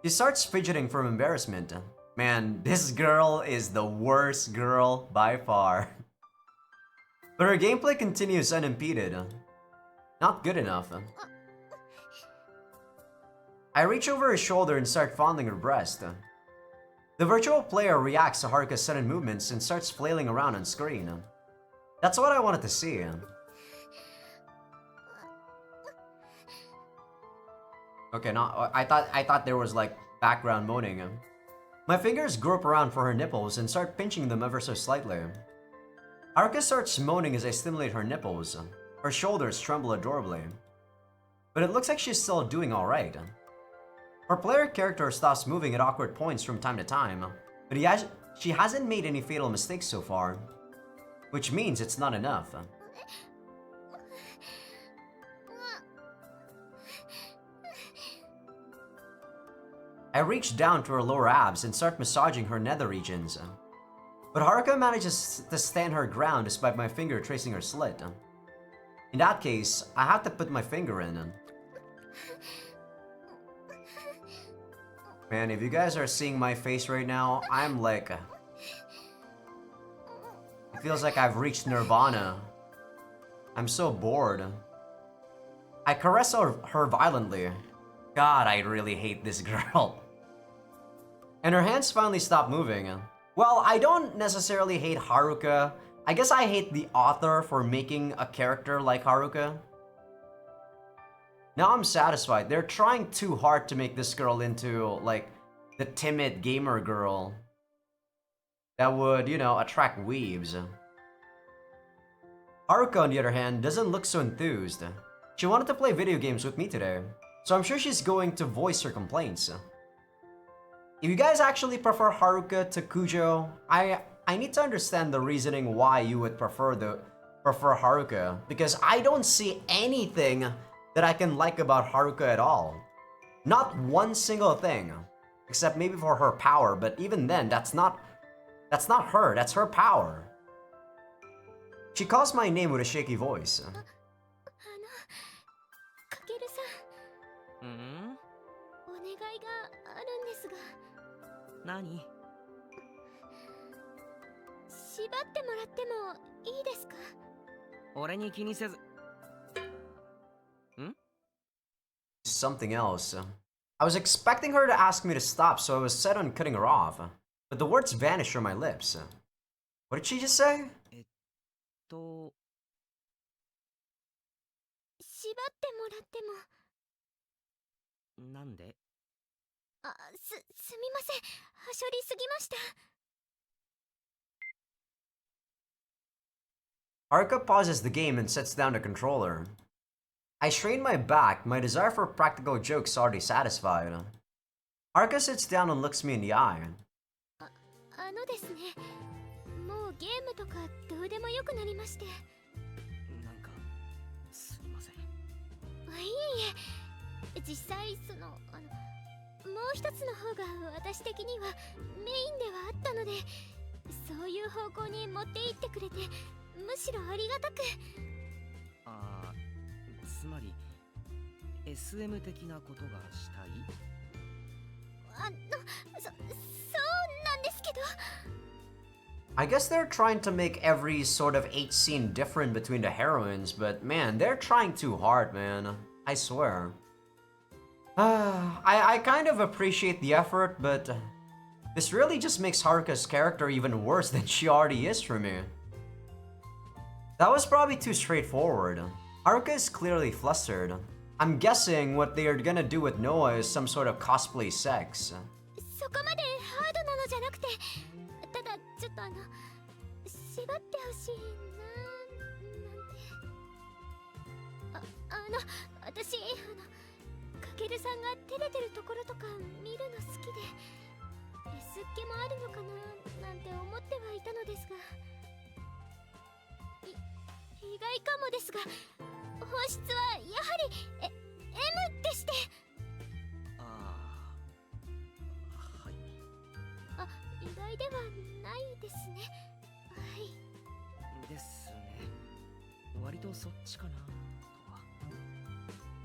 S1: She starts fidgeting from embarrassment. Man, this girl is the worst girl by far. But her gameplay continues unimpeded. Not good enough. I reach over her shoulder and start fondling her breast. The virtual player reacts to Haruka's sudden movements and starts flailing around on screen. That's what I wanted to see. Okay, no, I thought there was like background moaning. My fingers grope around for her nipples and start pinching them ever so slightly. Haruka starts moaning as I stimulate her nipples. Her shoulders tremble adorably. But it looks like she's still doing alright. Her player character stops moving at awkward points from time to time, but she hasn't made any fatal mistakes so far. Which means it's not enough. I reach down to her lower abs and start massaging her nether regions. But Haruka manages to stand her ground despite my finger tracing her slit. In that case, I have to put my finger in. Man, if you guys are seeing my face right now, I'm like... It feels like I've reached nirvana. I'm so bored. I caress her violently. God, I really hate this girl. And her hands finally stop moving. Well, I don't necessarily hate Haruka. I guess I hate the author for making a character like Haruka. Now I'm satisfied. They're trying too hard to make this girl into, like, the timid gamer girl that would, you know, attract weebs. Haruka, on the other hand, doesn't look so enthused. She wanted to play video games with me today, so I'm sure she's going to voice her complaints. If you guys actually prefer Haruka to Kujo, I need to understand the reasoning why you would prefer Haruka, because I don't see anything that I can like about Haruka at all. Not one single thing, except maybe for her power, but even then, that's not her, that's her power. She calls my name with a shaky voice.
S2: かけるさん、お願いがあるんですが。
S3: 何？
S2: 縛ってもらってもいいですか？
S3: 俺に気にせず。
S1: Something else. I was expecting her to ask me to stop, so I was set on cutting her off. But the words vanished from my lips. What did she just say?
S2: 縛ってもらっても。
S3: なんで？
S2: すみません。はしょりすぎました。
S1: Haruka pauses the game and sets down the controller. I strain my back, my desire for practical jokes already satisfied. Haruka sits down and looks me in the eye.
S2: ですね。もうゲームとかどうでもよくなりまして。
S3: なんかすみません。
S2: いえいえ、実際もう一つの方が私的にはメインではあったので、そういう方向に持っていってくれてむしろありがたく。
S3: つまり SM 的なことがしたい？
S2: そうなんですけど。
S1: I guess they're trying to make every sort of H scene different between the heroines, but man, they're trying too hard, man. I swear. I kind of appreciate the effort, but this really just makes Haruka's character even worse than she already is for me. That was probably too straightforward. Haruka is clearly flustered. I'm guessing what they are gonna do with Noah is some sort of cosplay sex.
S2: そこまでハードなのじゃなくて、ただちょっと縛ってほしいななんて。私かけるさんが照れてるところとか見るの好きで、Sっ気もあるのかななんて思ってはいたのですが、意外かもですが、本質はやはりM でして。
S3: はい。
S2: 意外ではないですね。はい。
S3: ですね。割とそっちかなとは。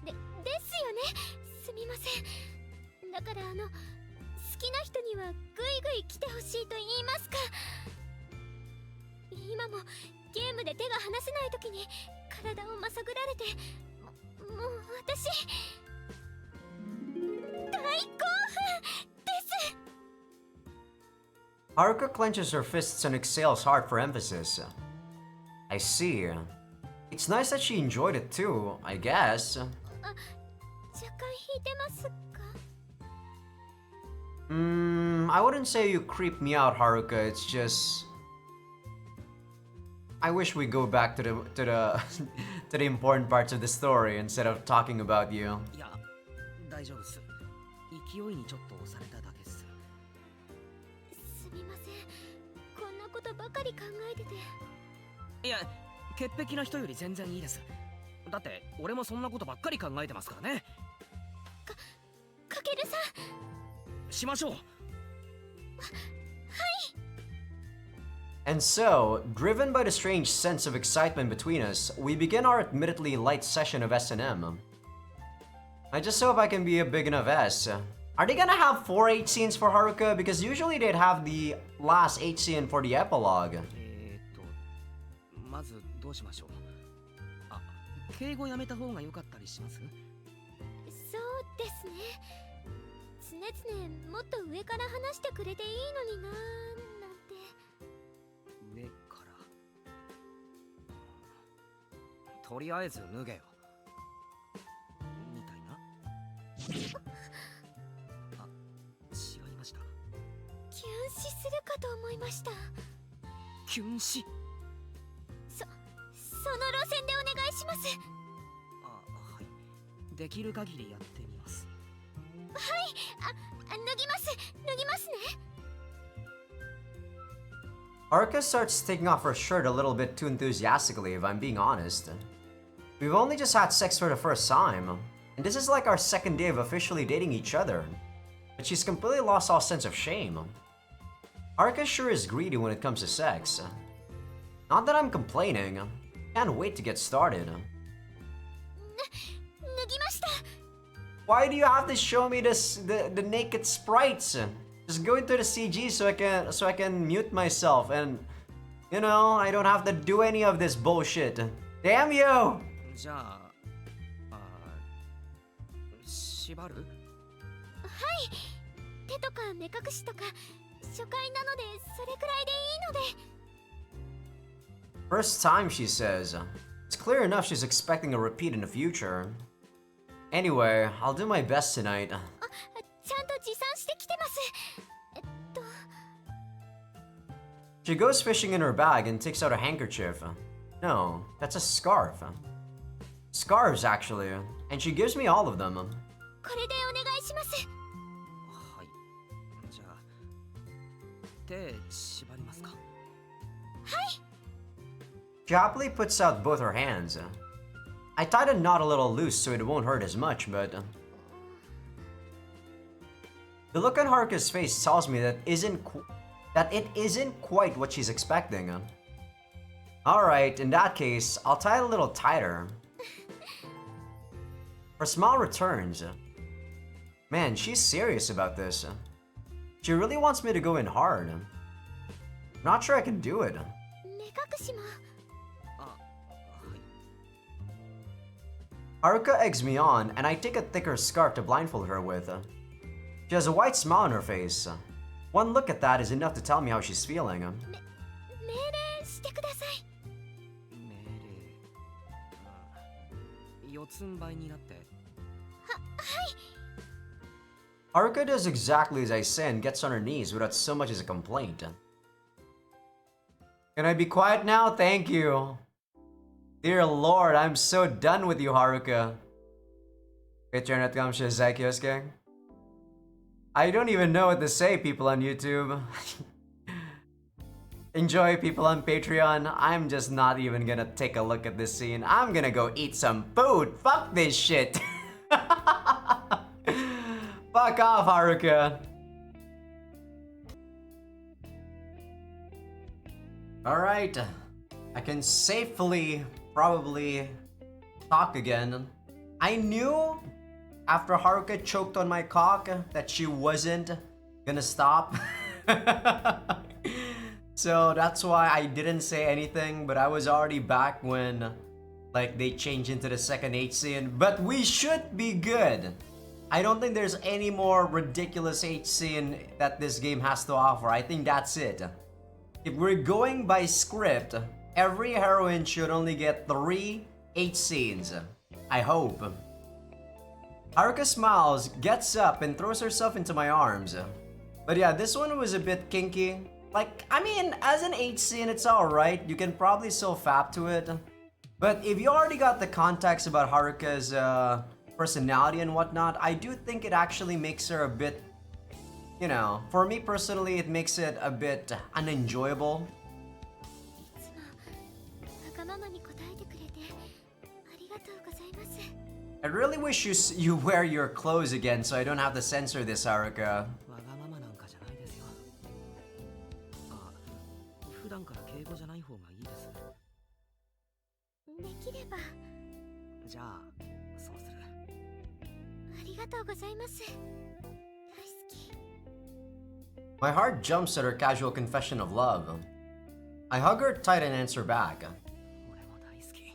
S2: ですよね。すみません。だから好きな人にはグイグイ来てほしいと言いますか。今もゲームで手が離せない時に体をまさぐられて、もう私大興奮です。
S1: Haruka clenches her fists and exhales hard for emphasis. I see. It's nice that she enjoyed it too, I guess.
S2: 若干引いてますか？
S1: I wouldn't say you creep me out, Haruka. It's just I wish we go back to the important parts of the story instead of talking about you.
S3: いや、大丈夫っす。勢いにちょっと押されただけっす。
S2: すみません。こんなことばかり考えてて。
S3: いや、潔癖な人より全然いいです。だって俺もそんなことばっかり考えてますからね。
S2: かけるさん、
S3: しましょう。
S1: And so, driven by the strange sense of excitement between us, we begin our admittedly light session of S&M. I just hope I can be a big enough S. Are they gonna have 4 8 scenes for Haruka? Because usually they'd have the last 8 scene for the epilogue.
S3: まずどうしましょう。あ、敬語やめた方が良かったりします？
S2: そうですね。常々もっと上から話してくれていいのになーなんて。
S3: 上から。とりあえず脱げよ。みたいな。あ、違いました。
S2: キュン死するかと思いました。
S3: キュン死。
S2: その路線でお願いします。
S3: あ、はい。できる限りやってみます。
S2: はい、脱ぎますね。
S1: Haruka starts taking off her shirt a little bit too enthusiastically, if I'm being honest. We've only just had sex for the first time, and this is like our second day of officially dating each other. But she's completely lost all sense of shame. Haruka sure is greedy when it comes to sex. Not that I'm complaining. Can't wait to get started.
S2: 脱ぎました。
S1: Why do you have to show me the naked sprites? Just go into the CG so I can mute myself and you know I don't have to do any of this bullshit. Damn you!
S3: じゃあ、縛る？
S2: はい。手とか目隠しとか初回なのでそれくらいでいいので。
S1: First time, she says. It's clear enough she's expecting a repeat in the future. Anyway, I'll do my best tonight.
S2: ちゃんと持参してきてます。
S1: She goes fishing in her bag and takes out a handkerchief. No, that's a scarf. Scarves, actually. And she gives me all of them.
S2: これでお願いします。
S3: はい。じゃあ、手縛りますか？
S1: She happily puts out both her hands. I tied a knot a little loose so it won't hurt as much, but... The look on Haruka's face tells me that it isn't quite what she's expecting. Alright, in that case, I'll tie it a little tighter. Her smile returns. Man, she's serious about this. She really wants me to go in hard. Not sure I can do it.
S2: 目隠しも。
S1: Haruka eggs me on, and I take a thicker scarf to blindfold her with. She has a white smile on her face. One look at that is enough to tell me how she's feeling.
S2: 命令してください。
S3: 命令。四つん這いになって。
S2: はい。
S1: Haruka does exactly as I say and gets on her knees without so much as a complaint. Can I be quiet now? Thank you. Dear Lord, I'm so done with you, Haruka. Internet comes to Azaikyousuke. I don't even know what to say, people on YouTube. Enjoy, people on Patreon. I'm just not even gonna take a look at this scene. I'm gonna go eat some food. Fuck this shit. Fuck off, Haruka. Alright. I can safely, probably, talk again. I knew after Haruka choked on my cock that she wasn't gonna stop. So that's why I didn't say anything, but I was already back when like they changed into the second 8 scene. But we should be good. I don't think there's any more ridiculous 8 scene that this game has to offer. I think that's it. If we're going by script, every heroine should only get 3 8 scenes. I hope. Haruka smiles, gets up, and throws herself into my arms. But yeah, this one was a bit kinky. Like, I mean, as an 8 scene, it's alright. You can probably still fap to it. But if you already got the context about Haruka's personality and whatnot, I do think it actually makes her a bit, you know, for me personally, it makes it a bit unenjoyable.
S2: いつもわがままに答えてくれてありがとうございます。
S1: I really wish you wear your clothes again so I don't have to censor this, Haruka.
S3: わが
S2: がとうございます。大好き。
S1: My heart jumps at her casual confession of love. I hug her tight and answer back.
S3: 俺も大好き。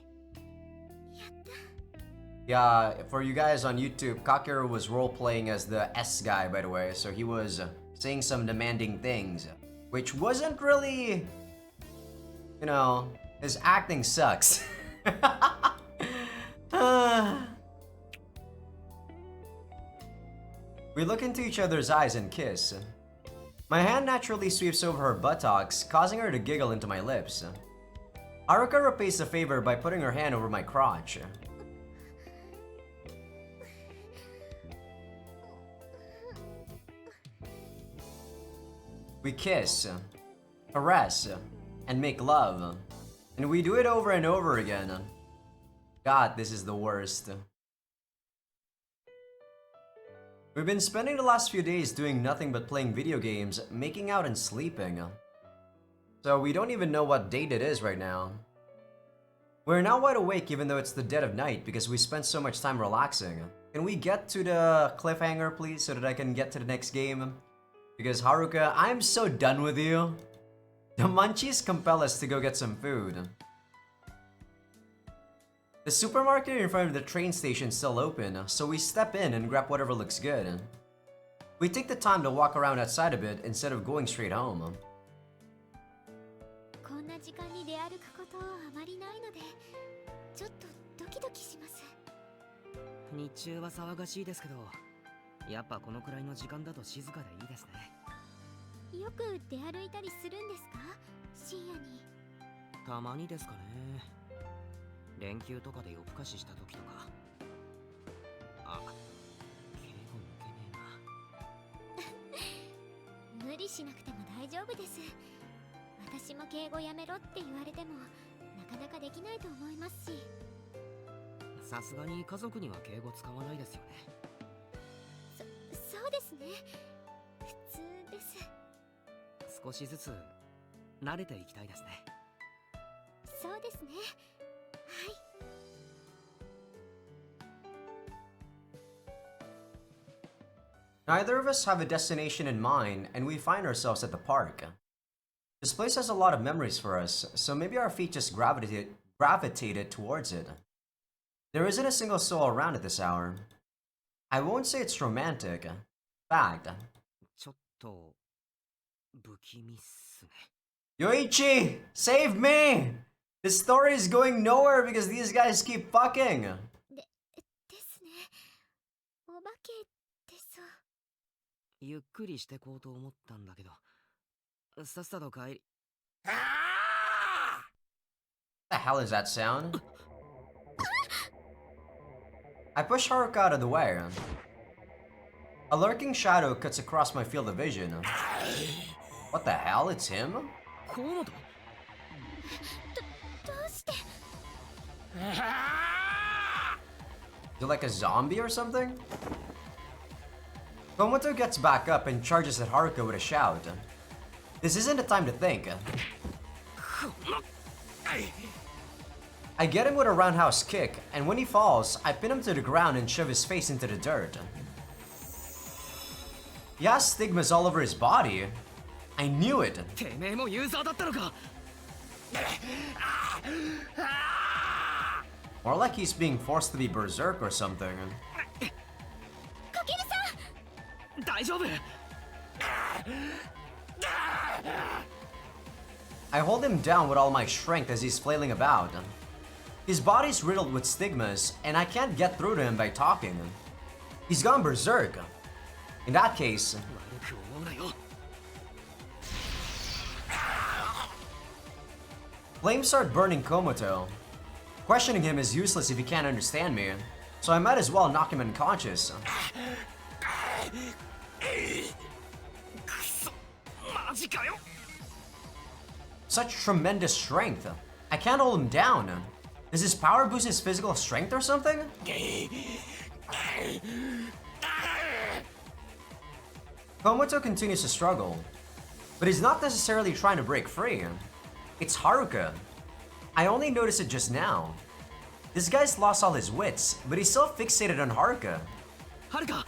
S1: Yeah, for you guys on YouTube, Kakeru was role-playing as the S guy, by the way, so he was saying some demanding things, which wasn't really, you know, his acting sucks. We look into each other's eyes and kiss. My hand naturally sweeps over her buttocks, causing her to giggle into my lips. Haruka repays the favor by putting her hand over my crotch. We kiss, caress, and make love. And we do it over and over again. God, this is the worst. We've been spending the last few days doing nothing but playing video games, making out and sleeping. So we don't even know what date it is right now. We're now wide awake even though it's the dead of night because we spent so much time relaxing. Can we get to the cliffhanger please so that I can get to the next game? Because Haruka, I'm so done with you. The munchies compel us to go get some food. The supermarket in front of the train station is still open, so we step in and grab whatever looks good. We take the time to walk around outside a bit instead of going straight home.
S2: こんな時間に出歩くことあまりないので、ちょっとドキドキします。
S3: 日中は騒がしいですけど、やっぱこのくらいの時間だと静かでいいですね。
S2: よく出歩いたりするんですか？深夜に。
S3: たまにですかね。連休とかで夜更かしした時とか。あ、敬語抜けねえな。
S2: 無理しなくても大丈夫です。私も敬語やめろって言われてもなかなかできないと思いますし。
S3: さすがに家族には敬語使わないですよね。
S2: そうですね。普通です。
S3: 少しずつ慣れていきたいですね。
S2: そうですね。
S1: はい。Neither of us have a destination in mind, and we find ourselves at the park. This place has a lot of memories for us, so maybe our feet just gravitated towards it. There isn't a single soul around at this hour. I won't say it's romantic. Fact.
S3: ちょっと不気味っすね。
S1: Yoichi! Save me! This story is going nowhere because these guys keep fucking!
S2: ですね。お化けです。
S3: ゆっくりしてこうと思ったんだけど、さっさと帰り。
S1: What the hell is that sound? I push Haruka out of the way. A lurking shadow cuts across my field of vision. What the hell? It's him?
S3: 河本。
S2: どうして？
S1: Is it like a zombie or something? Komoto gets back up and charges at Haruka with a shout. This isn't the time to think. I get him with a roundhouse kick, and when he falls, I pin him to the ground and shove his face into the dirt. He has stigmas all over his body. I knew it.
S3: てめえもユーザーだったのか。
S1: More like he's being forced to be berserk or something.
S2: かけるさん。
S3: 大丈夫。
S1: I hold him down with all my strength as he's flailing about. His body's riddled with stigmas, and I can't get through to him by talking. He's gone berserk. In that case,
S3: 悪く思うなよ。
S1: flames start burning Komoto. Questioning him is useless if he can't understand me, so I might as well knock him unconscious.
S3: くそ、マジかよ。
S1: Such tremendous strength. I can't hold him down. Does his power boost his physical strength or something? Komoto continues to struggle, but he's not necessarily trying to break free. It's Haruka. I only noticed it just now. This guy's lost all his wits, but he's still fixated on Haruka.
S3: はるか、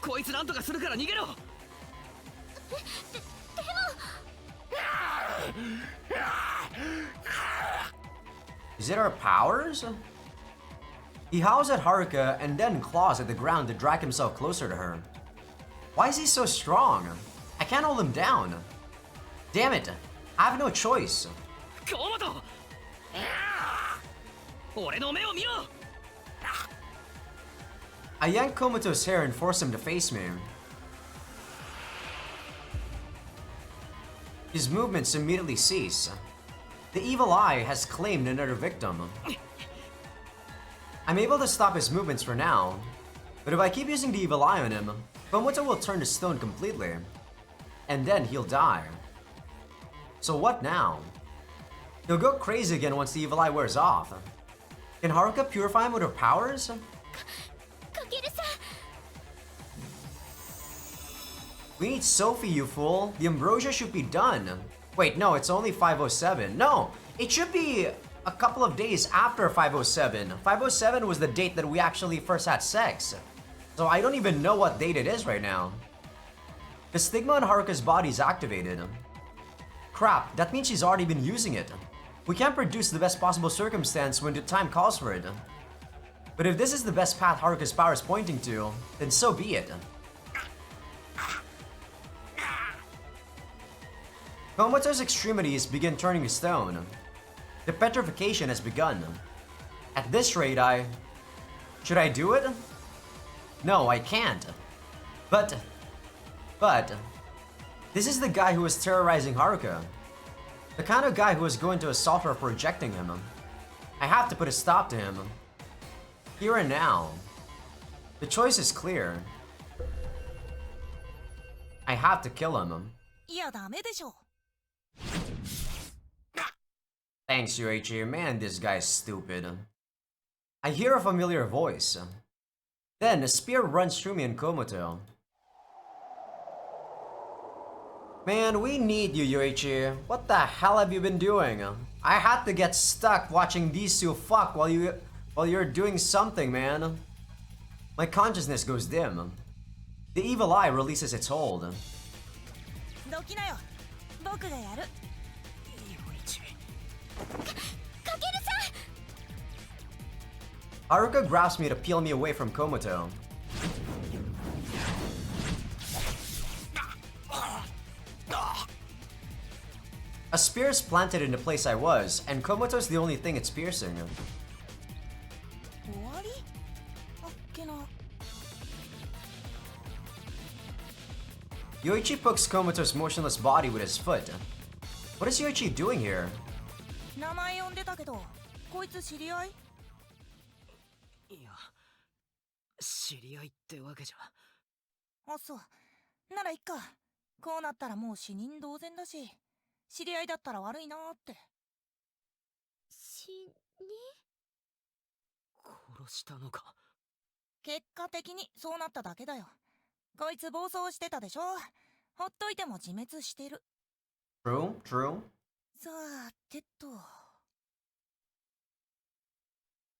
S3: こいつなんとかするから逃げろ。
S1: Is it our powers? He howls at Haruka and then claws at the ground to drag himself closer to her. Why is he so strong? I can't hold him down. Damn it, I have no choice.
S3: 河本、俺の目を見ろ。
S1: I yank Komoto's hair and force him to face me. His movements immediately cease. The evil eye has claimed another victim. I'm able to stop his movements for now, but if I keep using the evil eye on him, Komoto will turn to stone completely, and then he'll die. So what now? He'll go crazy again once the evil eye wears off. Can Haruka purify him with her powers? We need Sophie, you fool. The ambrosia should be done. Wait, no, it's only 507. No, it should be a couple of days after 507. 507 was the date that we actually first had sex. So I don't even know what date it is right now. The stigma on Haruka's body is activated. Crap, that means she's already been using it. We can't produce the best possible circumstance when the time calls for it. But if this is the best path Haruka's power is pointing to, then so be it. Komoto's extremities begin turning to stone. The petrification has begun. At this rate, should I do it? No, I can't. But... This is the guy who was terrorizing Haruka. The kind of guy who was going to assault her for rejecting him. I have to put a stop to him. Here and now. The choice is clear. I have to kill him.
S4: いやダメでしょ。
S1: Thanks, Yuichi. Man, this guy's stupid. I hear a familiar voice. Then a spear runs through me and Komoto. Man, we need you, Yuichi. What the hell have you been doing? I had to get stuck watching these two fuck while you're doing something, man. My consciousness goes dim. The evil eye releases its hold.
S4: どきなよ。僕がやる。
S1: Haruka grabs me to peel me away from Komoto. A spear is planted in the place I was, and Komoto's the only thing it's piercing.
S4: 終わり？あっけな。
S1: Yoichi pokes Komoto's motionless body with his foot. What is Yoichi doing here?
S4: 名前呼んでたけど、こいつ知り合い？
S3: いや、知り合いってわけじゃ。
S4: あ、そう。ならいっか。こうなったらもう死人同然だし、知り合いだったら悪いなーって。
S2: 死に？
S3: 殺したのか。
S4: 結果的にそうなっただけだよ。こいつ暴走してたでしょ。ほっといても自滅してる。
S1: True, true.
S4: さあ、てと。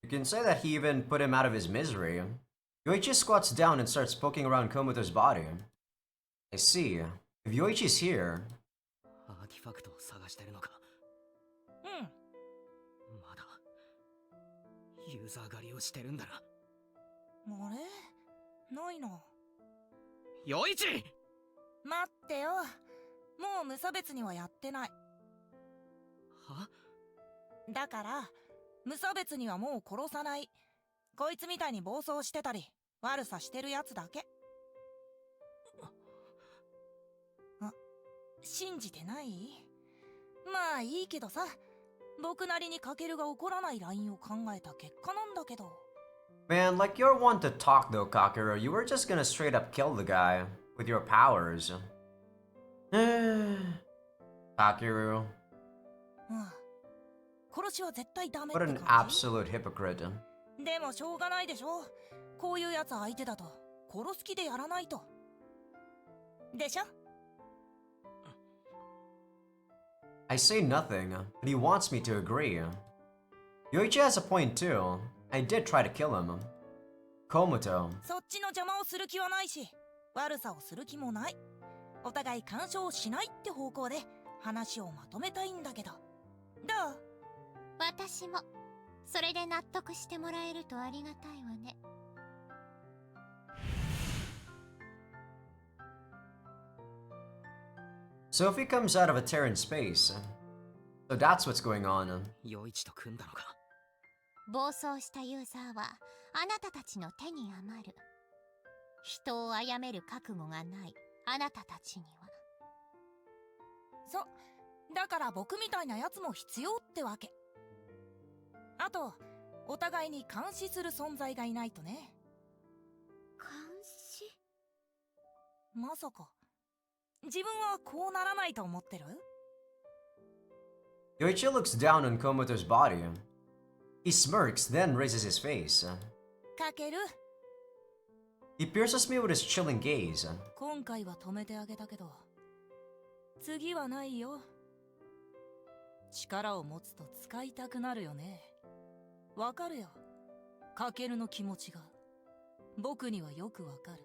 S1: You can say that he even put him out of his misery. Yoichi squats down and starts poking around Komoto's body. I see. If Yoichi's here...
S3: アーティファクトを探してるのか。
S4: うん。
S3: まだユーザー狩りをしてるんだな。
S4: あれ？ないな。
S3: ヨイチ！
S4: 待ってよ。もう無差別にはやってない。
S3: は？
S4: だから無差別にはもう殺さない。こいつみたいに暴走してたり悪さしてるやつだけ。あ、信じてない？まあいいけどさ、僕なりにカケルが怒らないラインを考えた結果なんだけど。
S1: Man, like you're one to talk though, Kakeru. You were just gonna straight up kill the guy with your powers. Kakeru.
S4: うん。殺しは絶対ダメって
S1: What an
S4: 感じ？
S1: absolute hypocrite.
S4: でもしょうがないでしょ。こういうやつ相手だと殺す気でやらないと。でしょ？
S1: I say nothing, but he wants me to agree. Yoichi has a point too. I did try to kill him. Komoto.
S5: そっちの邪魔をする気はないし、悪さをする気もない。お互い干渉しないって方向で話をまとめたいんだけど。どう？
S2: 私もそれで納得してもらえるとありがたいわね。
S1: Sophie comes out of a tear in space. So that's what's going on.
S3: 余一と組んだのか。
S2: 暴走したユーザーはあなたたちの手に余る。人を殺める覚悟がないあなたたちには。
S5: だから僕みたいなやつも必要ってわけ。あと、お互いに監視する存在がいないとね。
S2: 監視？
S5: まさか自分はこうならないと思ってる？
S1: Yoichi looks down on Komoto's body. He smirks, then raises his face.
S5: かける。
S1: He pierces me with his chilling gaze.
S5: 今回は止めてあげたけど、次はないよ。力を持つと使いたくなるよね。わかるよ。かけるの気持ちが。僕にはよくわかる。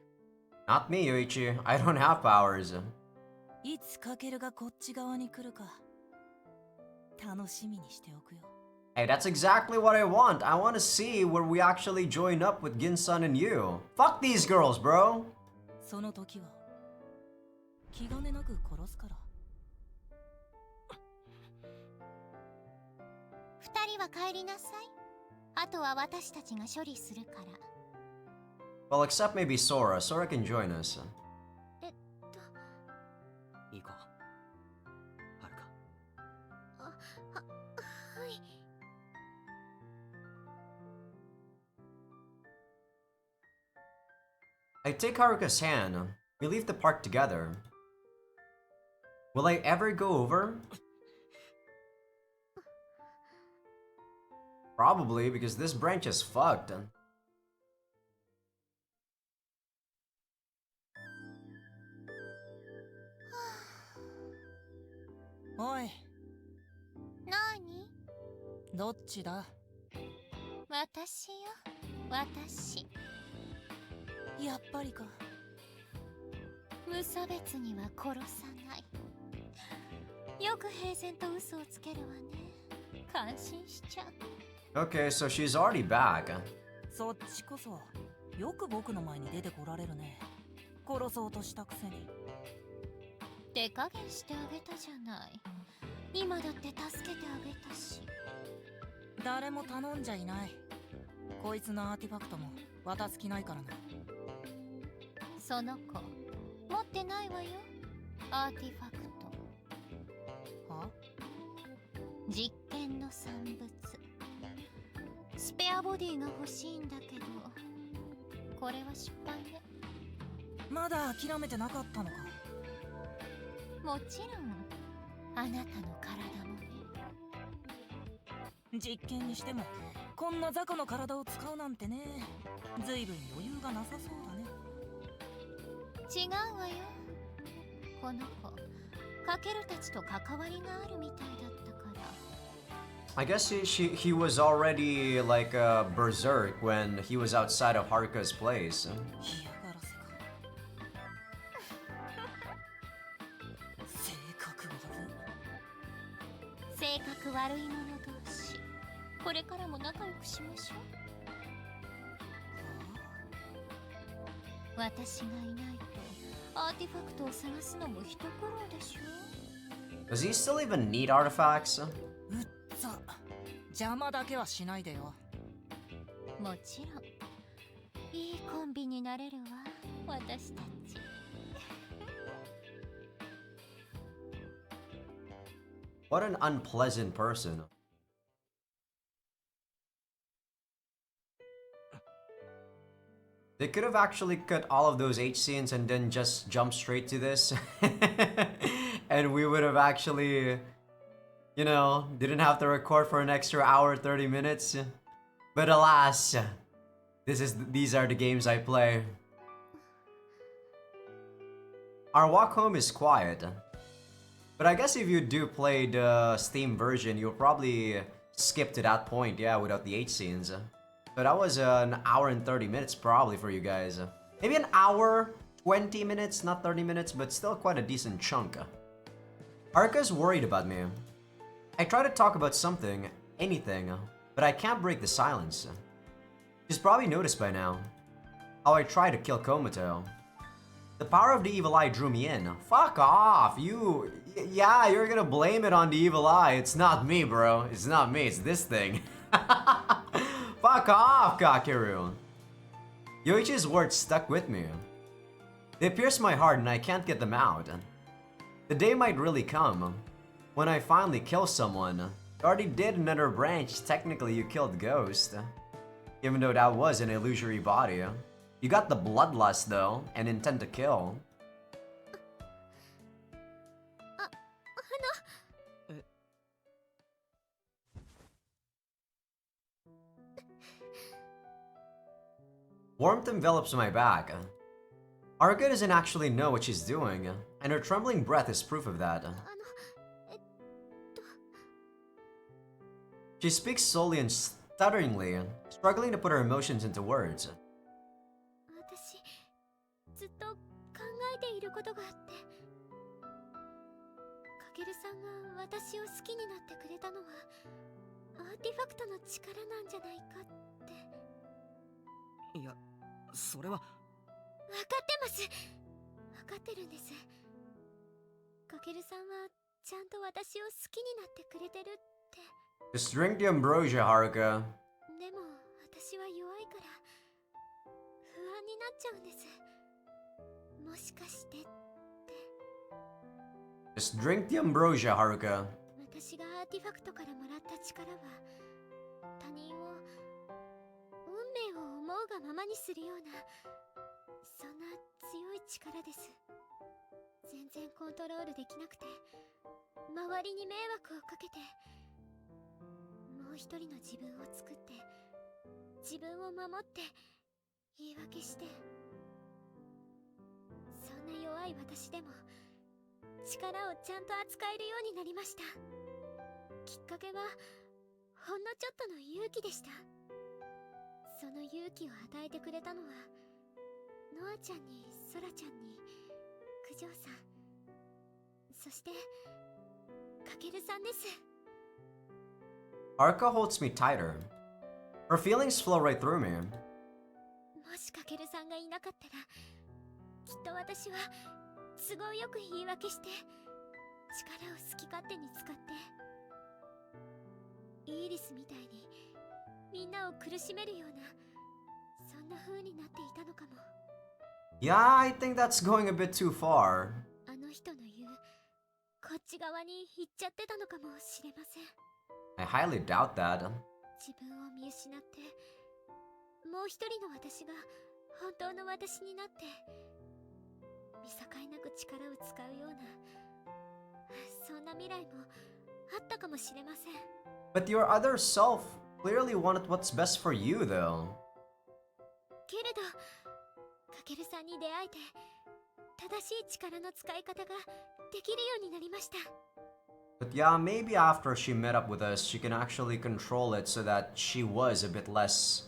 S1: Not me, Yoichi. I don't have powers.
S5: いつかけるがこっち側に来るか、楽しみにしておくよ。
S1: Hey, that's exactly what I want. I want to see where we actually join up with Ginsan and you. Fuck these girls, bro.
S5: その時は気兼ねなく殺すから。
S2: 二人は帰りなさい。あとは私たちが処理するから。
S1: Well, except maybe Sora. Sora can join us.
S3: 行こう。はるか。
S2: はい。
S1: I take Haruka's hand. We leave the park together. Will I ever go over? Probably, because this branch is fucked.
S5: おい、
S2: なに？
S5: どっちだ？
S2: 私よ、私。
S5: やっぱりか。
S2: 無差別には殺さない。よく平然と嘘をつけるわね。感心しちゃう。
S1: Okay, so she's already back.
S5: そっちこそよく僕の前に出てこられるね。殺そうとしたくせに。
S2: 手加減してあげたじゃない。今だって助けてあげたし。
S5: 誰も頼んじゃいない。こいつのアーティファクトも渡す気ないからな。
S2: その子持ってないわよ、アーティファクト。
S5: は？
S2: 実験の産物。スペアボディが欲しいんだけど、これは失敗ね。
S5: まだ諦めてなかったのか。
S2: もちろんあなたの体もね。
S5: 実験にしてもこんな雑魚の体を使うなんてね。ずいぶん余裕がなさそうだね。
S2: 違うわよ。この子かけるたちと関わりがあるみたいだったから。
S1: I guess he was already like a berserk when he was outside of Haruka's place.
S5: 嫌がらせか。性格悪。
S2: 性格悪い者同士、これからも仲良くしましょう。私がいないとアーティファクトを探すのも一苦労でしょ。
S1: Does he still even need artifacts?
S5: うっざ。邪魔だけはしないでよ。
S2: もちろんいいコンビになれるわ、私たち。
S1: What an unpleasant person. They could have actually cut all of those H scenes and then just jump straight to this. And we would have actually, you know, didn't have to record for an extra hour, 30 minutes. But alas, these are the games I play. Our walk home is quiet. But I guess if you do play the Steam version, you'll probably skip to that point, yeah, without the H scenes. So that was an hour and 30 minutes probably for you guys. Maybe an hour, 20 minutes, not 30 minutes, but still quite a decent chunk. Haruka's worried about me. I try to talk about something, anything, but I can't break the silence. She's probably noticed by now how I try to kill Komoto. The power of the evil eye drew me in. Fuck off, yeah, you're gonna blame it on the evil eye. It's not me, bro. It's not me, it's this thing. Fuck off, Kakeru. Yoichi's words stuck with me. They pierce my heart and I can't get them out. The day might really come when I finally kill someone. You already did another branch. Technically, you killed Ghost. Even though that was an illusory body. You got the bloodlust though, and intent to kill. Warmth envelops my back. Haruka doesn't actually know what she's doing, and her trembling breath is proof of that. She speaks slowly and stutteringly, struggling to put her emotions into words.
S2: 私ずっと考えていることがあって、かけるさんが私を好きになってくれたのはアーティファクトの力なんじゃないかって。
S3: いや、それは。
S2: 分かってます。分かってるんです。かけるさんはちゃんと私を好きになってくれてるって。
S1: Just drink the ambrosia, Haruka.
S2: でも私は弱いから不安になっちゃうんです。もしかしてって。
S1: Just drink the ambrosia, Haruka.
S2: 私がアーティファクトからもらった力は他人を運命を思うがままにするようなそんな強い力です。全然コントロールできなくて周りに迷惑をかけてもう一人の自分を作って自分を守って言い訳してそんな弱い私でも力をちゃんと扱えるようになりました。きっかけはほんのちょっとの勇気でした。その勇気を与えてくれたのはノアちゃんにソラちゃんに九条さんそしてかけるさんです。
S1: Haruka holds me tighter. Her feelings flow right through me.
S2: もしかけるさんがいなかったらきっと私は都合よく言い訳して力を好き勝手に使ってイーリスみたいにみんなを苦しめるようなそんな風になっていたのかも。
S1: Yeah, I think that's going a bit too far.
S2: あの人の言うこっち側に行っちゃってたのかもしれません。
S1: I highly doubt that.
S2: 自分を見失ってもう一人の私が本当の私になって見境なく力を使うようなそんな未来もあったかもしれません。
S1: But your other self clearly wanted what's best for you, though.
S2: けれどかけるさんに出会えて正しい力の使い方ができるようになりました。
S1: But yeah, maybe after she met up with us, she can actually control it so that she was a bit less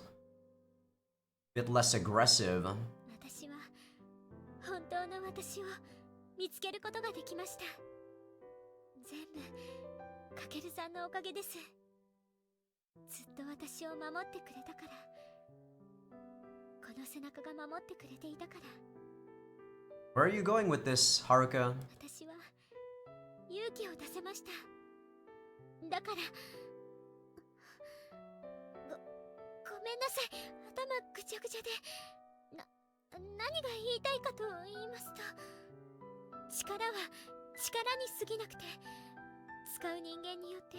S1: aggressive.
S2: 私は本当の私を見つけることができました。全部かけるさんのおかげです。ずっと私を守ってくれたからこの背中が守ってくれていたから。
S1: Where are you going with this, Haruka?
S2: 私は勇気を出せました。だからごめんなさい。頭ぐちゃぐちゃで何が言いたいかと言いますと力は力に過ぎなくて使う人間によって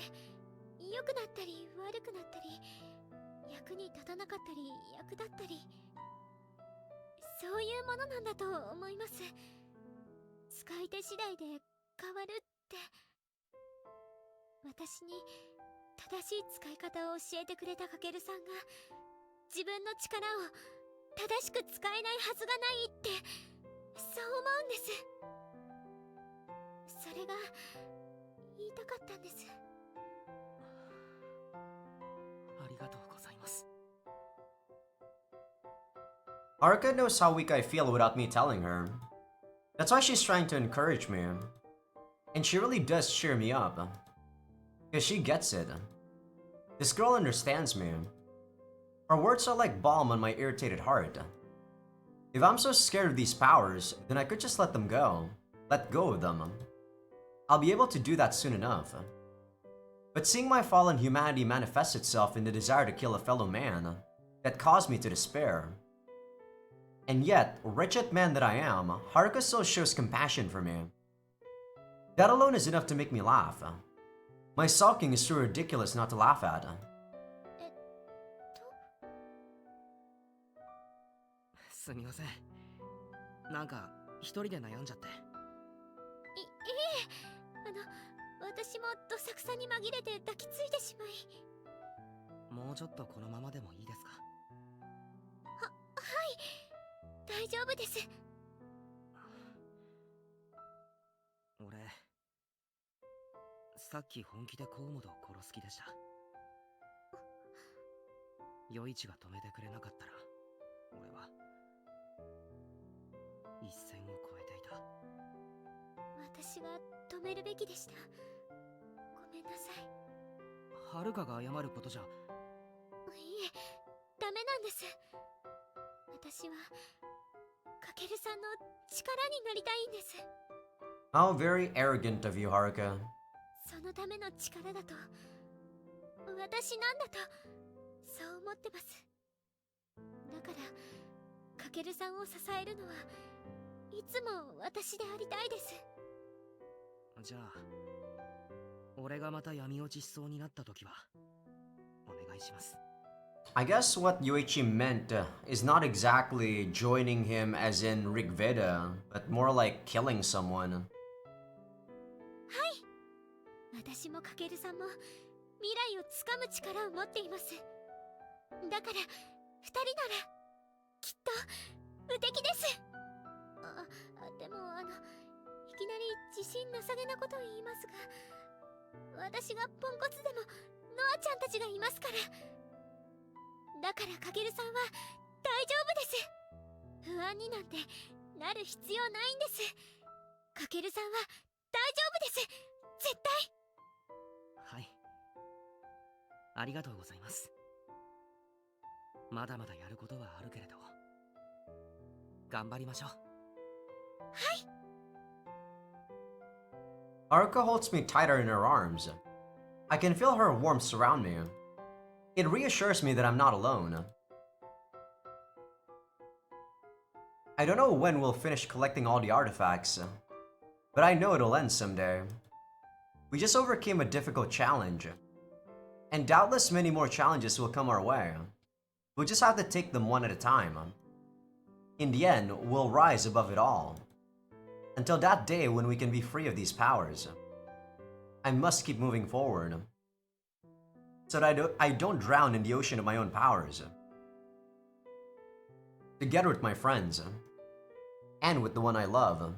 S2: 良くなったり悪くなったり役に立たなかったり役立ったりそういうものなんだと思います。使い手次第で変わるって私に正しい使い方を教えてくれたかけるさんが自分の力を正しく使えないはずがないってそう思うんです。それが言いたかったんです。
S3: ありがとうございます。
S1: Haruka knows how weak I feel without me telling her. That's why she's trying to encourage me. And she really does cheer me up. Because she gets it. This girl understands me. Her words are like balm on my irritated heart. If I'm so scared of these powers, then I could just let them go. Let go of them. I'll be able to do that soon enough. But seeing my fallen humanity manifest itself in the desire to kill a fellow man, that caused me to despair. And yet, wretched man that I am, Haruka still shows compassion for me. That alone is enough to make me laugh. My sulking is too ridiculous not to laugh at.
S3: すみません。なんか一人で悩んじゃって。
S2: 私もどさくさに紛れて抱きついてしまい。
S3: もうちょっとこのままでもいいですか？
S2: はい、大丈夫です。
S3: 俺、さっき本気で河本を殺す気でした。余一が止めてくれなかったら、俺は一線を越えていた。
S2: 私が止めるべきでした。ごめんなさい。
S3: はるかが謝ることじゃ。
S2: いえ、ダメなんです。私はかけるさんの力になりたいんです。
S1: How very arrogant of you, Haruka.
S2: そのための力だと、私なんだと、そう思ってます。だからかけるさんを支えるのはいつも私でありたいです。
S3: じゃあ俺がまた闇落ちしそうになった時はお願いします。
S1: I guess what Yoichi meant is not exactly joining him as in Rigveda, but more like killing someone.
S2: はい、私もかけるさんも未来をつかむ力を持っています。だから2人ならきっと無敵です。でもいきなり自信なさげなことを言いますが、私がポンコツでもノアちゃんたちがいますから。だからかけるさんは大丈夫です。不安になんてなる必要ないんです。かけるさんは大丈夫です。絶対。
S3: はい、ありがとうございます。まだまだやることはあるけれど頑張りましょう。
S2: はい。
S1: Haruka holds me tighter in her arms. I can feel her warmth surround me. It reassures me that I'm not alone. I don't know when we'll finish collecting all the artifacts, but I know it'll end someday. We just overcame a difficult challenge, and doubtless many more challenges will come our way. We'll just have to take them one at a time. In the end, we'll rise above it all. Until that day when we can be free of these powers. I must keep moving forward, so that I don't drown in the ocean of my own powers. Together with my friends, and with the one I love.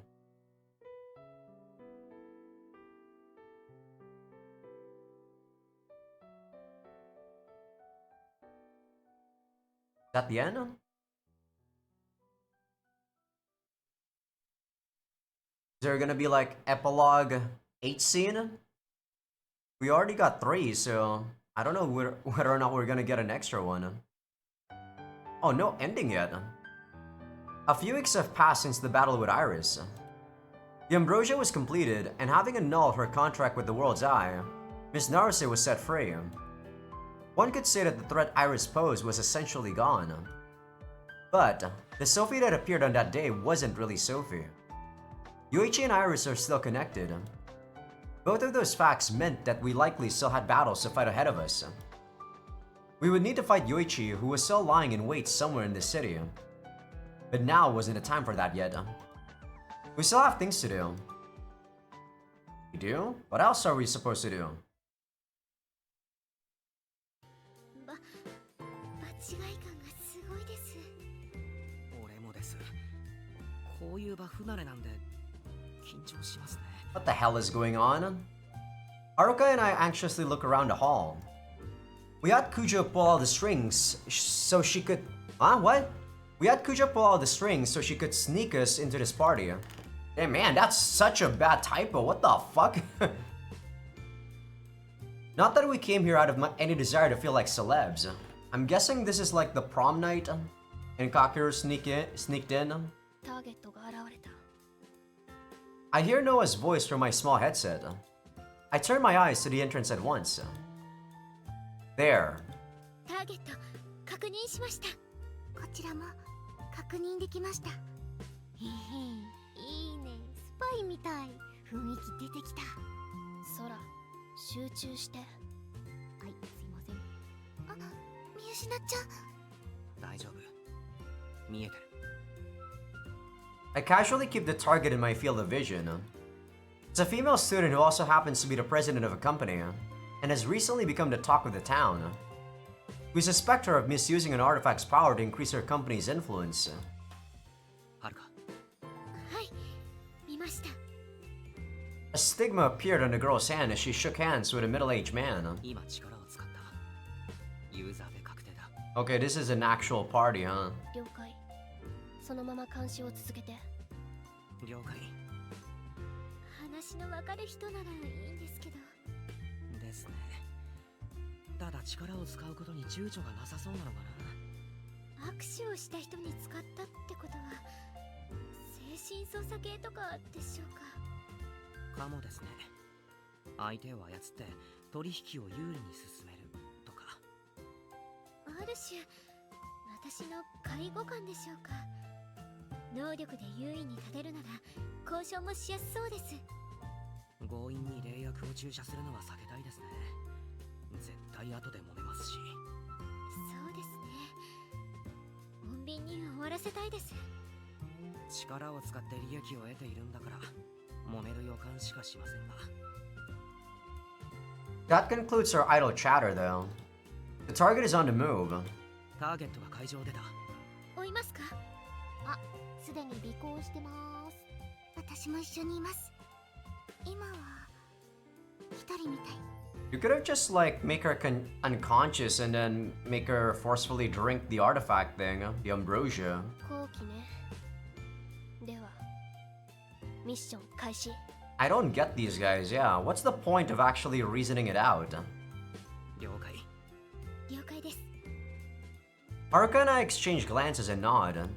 S1: Is that the end? Is there gonna be like epilogue 8 scene? We already got 3, so I don't know whether or not we're gonna get an extra one. Oh, no ending yet. A few weeks have passed since the battle with Iris. The Ambrosia was completed, and having annulled her contract with the World's Eye, Miss Naruse was set free. One could say that the threat Iris posed was essentially gone. But the Sophie that appeared on that day wasn't really Sophie. Yoichi and Iris are still connected. Both of those facts meant that we likely still had battles to fight ahead of us. We would need to fight Yoichi, who was still lying in wait somewhere in the city. But now wasn't the time for that yet. We still have things to do. We do? What else are we supposed to do?
S2: 間違い感がすごいです。
S3: 俺もです。こういう場不慣れなんで緊張しますね。
S1: What the hell is going on? Haruka and I anxiously look around the hall. We had Kujo pull all the strings so she could... Huh? What? We had Kuja pull out the strings so she could sneak us into this party. Hey man, that's such a bad typo, what the fuck? Not that we came here out of any desire to feel like celebs. I'm guessing this is like the prom night, and Kakeru sneaked in.
S2: ターゲットが現れた。
S1: I hear Noah's voice from my small headset. I turn my eyes to the entrance at once. There.
S2: ターゲット確認しました。こちらも確認できました。へへ、いいね。スパイみたい。雰囲気出てきた。
S4: 空、集中して。
S2: はい、すいません。あ、見失っちゃう。
S3: 大丈夫。見えてる。
S1: I casually keep the target in my field of vision. It's a female student who also happens to be the president of a company, and has recently become the talk of the town. We suspect her of misusing an artifact's power to increase her company's influence.
S3: はるか。
S2: はい、見ました。
S1: A stigma appeared on the girl's hand as she shook hands with a middle-aged man.
S3: 今力を使った。ユーザーで確定だ。
S1: Okay, this is an actual party, huh?
S2: 了解。そのまま監視を続けて。
S3: 了解。
S2: 話のわかる人ならいいんですけど。
S3: ですね。ただ力を使うことに躊躇がなさそうなのかな。
S2: 握手をした人に使ったってことは精神操作系とかでしょうか。
S3: かもですね。相手を操って取引を有利に進めるとか。
S2: ある種私の介護官でしょうか。能力で優位に立てるなら交渉もしやすそうです。
S3: 強引に霊薬を注射するのは避けたいですね。絶対後で揉めますし。
S2: そうですね。穏便に終わらせたいです。
S3: 力を使って利益を得ているんだから揉める予感しかしませんが。
S1: That concludes our idle chatter, though. The target is on the move.
S3: ターゲットが会場を出た。
S2: 追いますか。あ、すでに尾行してます。私も一緒にいます。今は一人みたい。
S1: You could have just like make her unconscious and then make her forcefully drink the artifact thing, the ambrosia.
S2: 後期ね。ではミッション開始。
S1: I don't get these guys, yeah. What's the point of actually reasoning it out?
S3: 了解。
S2: 了解です。
S1: Haruka and I exchange glances and nod.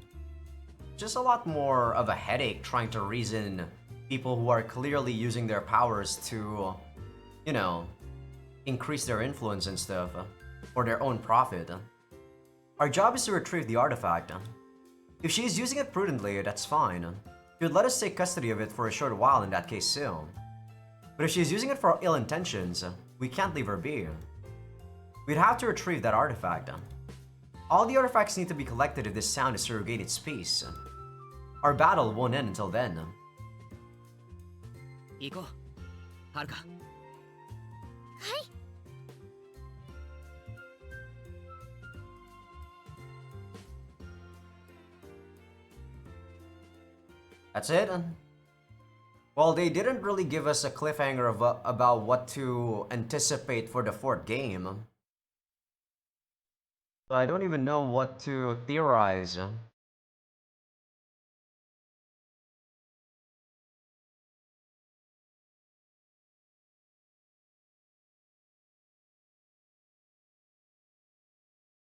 S1: Just a lot more of a headache trying to reason people who are clearly using their powers to, you know, increase their influence and stuff for their own profit. Our job is to retrieve the artifact. If she is using it prudently, that's fine. She would let us take custody of it for a short while in that case too. But if she is using it for ill intentions, we can't leave her be. We'd have to retrieve that artifact. All the artifacts need to be collected if this sound is to regain its peace. Our battle won't end until then.
S3: 行こう。はるか。
S1: That's it? Well, they didn't really give us a cliffhanger about what to anticipate for the fourth game. So I don't even know what to theorize.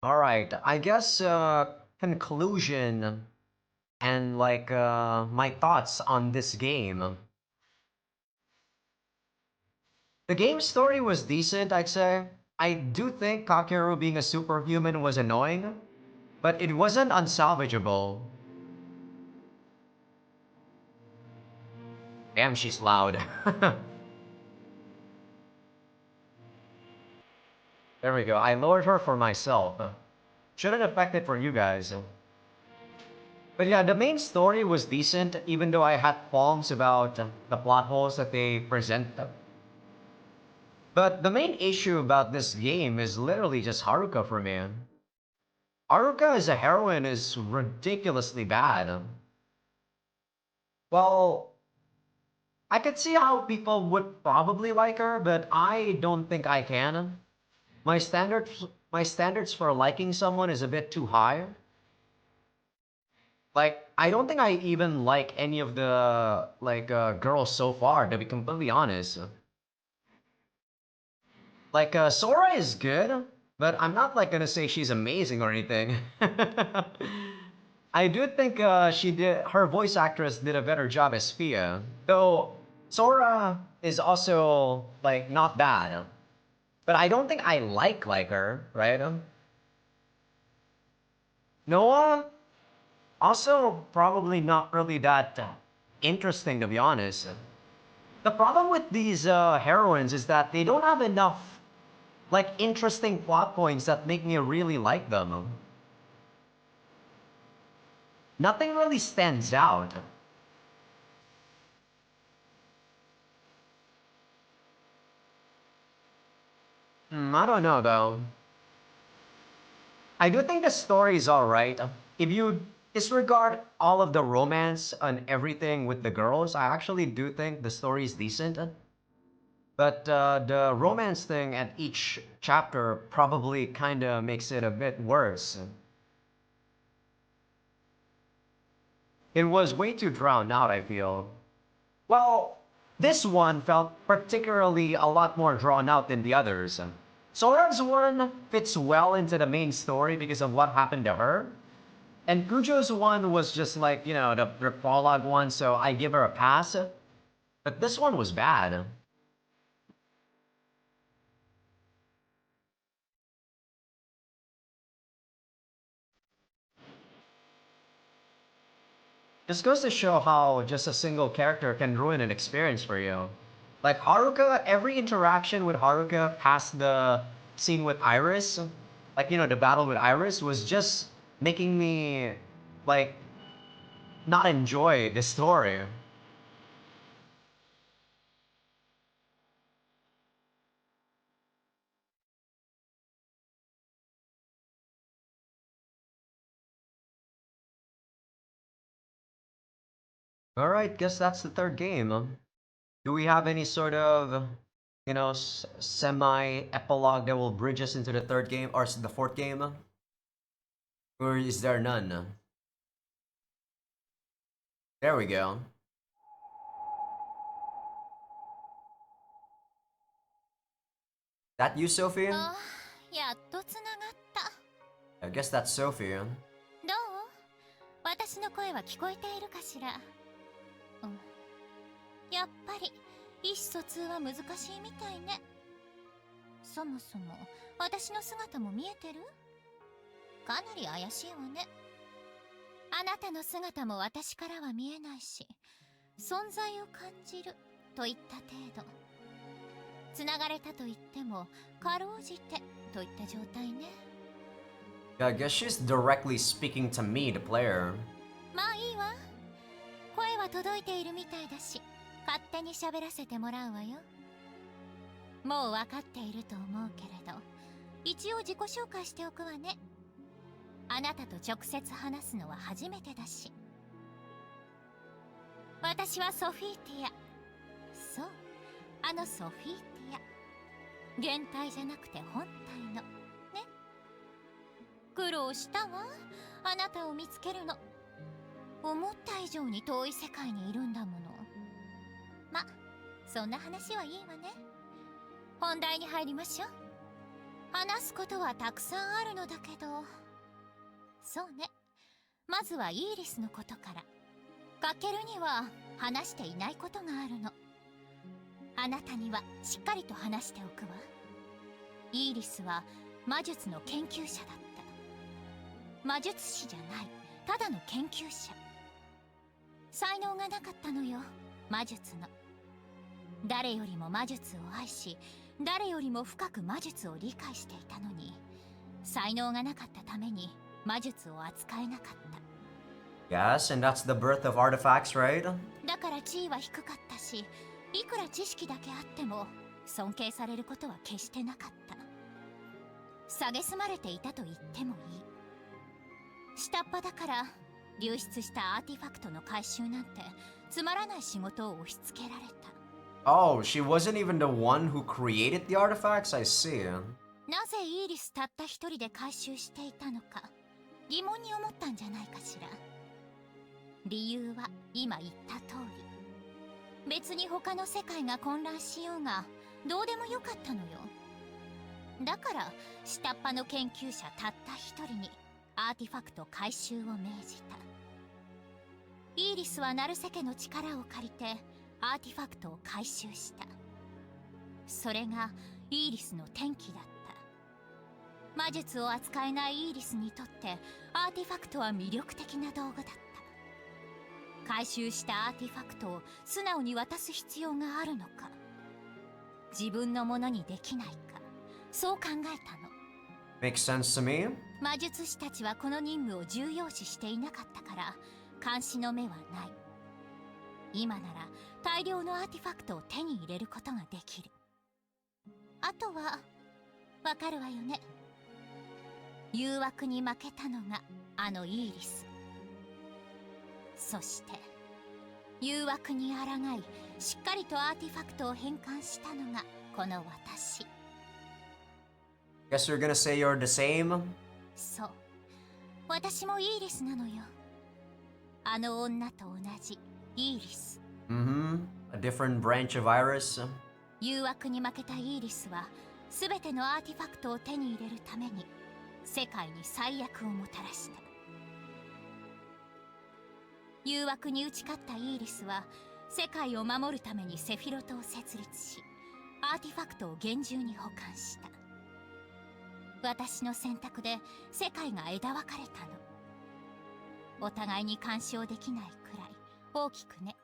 S1: Alright, I guess conclusion and like my thoughts on this game. The game's story was decent, I'd say. I do think Kakeru being a superhuman was annoying, but it wasn't unsalvageable. Damn, she's loud. There we go. I lowered her for myself. Shouldn't affect it for you guys. But yeah, the main story was decent, even though I had qualms about the plot holes that they present. But the main issue about this game is literally just Haruka for me. Haruka as a heroine is ridiculously bad. Well, I could see how people would probably like her, but I don't think I can. My standards for liking someone is a bit too high. Like, I don't think I even like any of the girls so far, to be completely honest. Like, Sora is good, but I'm not like gonna say she's amazing or anything. I do think her voice actress did a better job as Fia. Though Sora is also like not bad. But I don't think I like her, right? Noah also probably not really that interesting, to be honest. The problem with these heroines is that they don't have enough like interesting plot points that make me really like them. Nothing really stands out. I don't know though. I do think the story is alright. If you disregard all of the romance and everything with the girls, I actually do think the story is decent. But the romance thing at each chapter probably kinda makes it a bit worse. It was way too drowned out, I feel. Well, this one felt particularly a lot more drawn out than the others. Sora's one fits well into the main story because of what happened to her. And Kujo's one was just like, the prologue one, so I give her a pass. But this one was bad. This goes to show how just a single character can ruin an experience for you. Like Haruka, every interaction with Haruka past the scene with Iris, like, the battle with Iris was just making me, like, not enjoy the story. Alright, guess that's the third game. Do we have any sort of, semi-epilogue that will bridge us into the third game, or the fourth game? Or is there none? There we go. That you, Sophie?
S2: ああ、やっとつながった。
S1: I guess that's Sophie.
S2: どう？私の声は聞こえているかしら。うん。やっぱり意思疎通は難しいみたいね。そもそも私の姿も見えてる？かなり怪しいわね。あなたの姿も私からは見えないし、存在を感じるといった程度。つながれたと言ってもかろうじてといった状態ね。
S1: Yeah, I guess she's directly speaking to me, the player.
S2: まあいいわ。声は届いているみたいだし、勝手に喋らせてもらうわよ。もう分かっていると思うけれど、一応自己紹介しておくわね。あなたと直接話すのは初めてだし。私はソフィーティア。そう、あのソフィーティア。原体じゃなくて本体の。ね。苦労したわ。あなたを見つけるの。思った以上に遠い世界にいるんだもの。ま、そんな話はいいわね。本題に入りましょう。話すことはたくさんあるのだけど。そうね。まずはイーリスのことから。カケルには話していないことがあるの。あなたにはしっかりと話しておくわ。イーリスは魔術の研究者だった。魔術師じゃない、ただの研究者。才能がなかったのよ、魔術の。誰よりも魔術を愛し、誰よりも深く魔術を理解していたのに、才能がなかったために魔術を扱えなかった。
S1: Yes, and that's the birth of artifacts, right?
S2: だから地位は低かったし、いくら知識だけあっても尊敬されることは決してなかった。蔑まれていたと言ってもいい。下っ端だから流出したアーティファクトの回収なんてつまらない仕事を押し付けられた。
S1: Oh, she wasn't even the one who created the artifacts? I see.
S2: なぜイーリスたった一人で回収していたのか疑問に思ったんじゃないかしら。理由は今言った通り。別に他の世界が混乱しようがどうでもよかったのよ。だから下っ端の研究者たった一人にアーティファクト回収を命じた。イーリスはナルセ家の力を借りてアーティファクトを回収した。それがイーリスの転機だった。魔術を扱えないイーリスにとってアーティファクトは魅力的な道具だった。回収したアーティファクトを素直に渡す必要があるのか、自分のものにできないか、そう考えたの。
S1: Makes sense to me.
S2: 魔術師たちはこの任務を重要視していなかったから監視の目はない。今なら大量のアーティファクトを手に入れることができる。あとはわかるわよね。誘惑に負けたのがあのイーリス。そして誘惑に抗いしっかりとアーティファクトを返還したのがこの私。
S1: Guess you're gonna say you're the same?
S2: そう、私もイーリスなのよ。あの女と同じイーリス。
S1: Mm-hmm. A different branch of Iris.
S2: 誘惑に負けたイーリスは全てのアーティファクトを手に入れるために世界に最悪をもたらした。誘惑に打ち勝ったイーリスは世界を守るためにセフィロトを設立しアーティファクトを厳重に保管した。私の選択で世界が枝分かれたの。お互いに干渉できないくらい大きくね。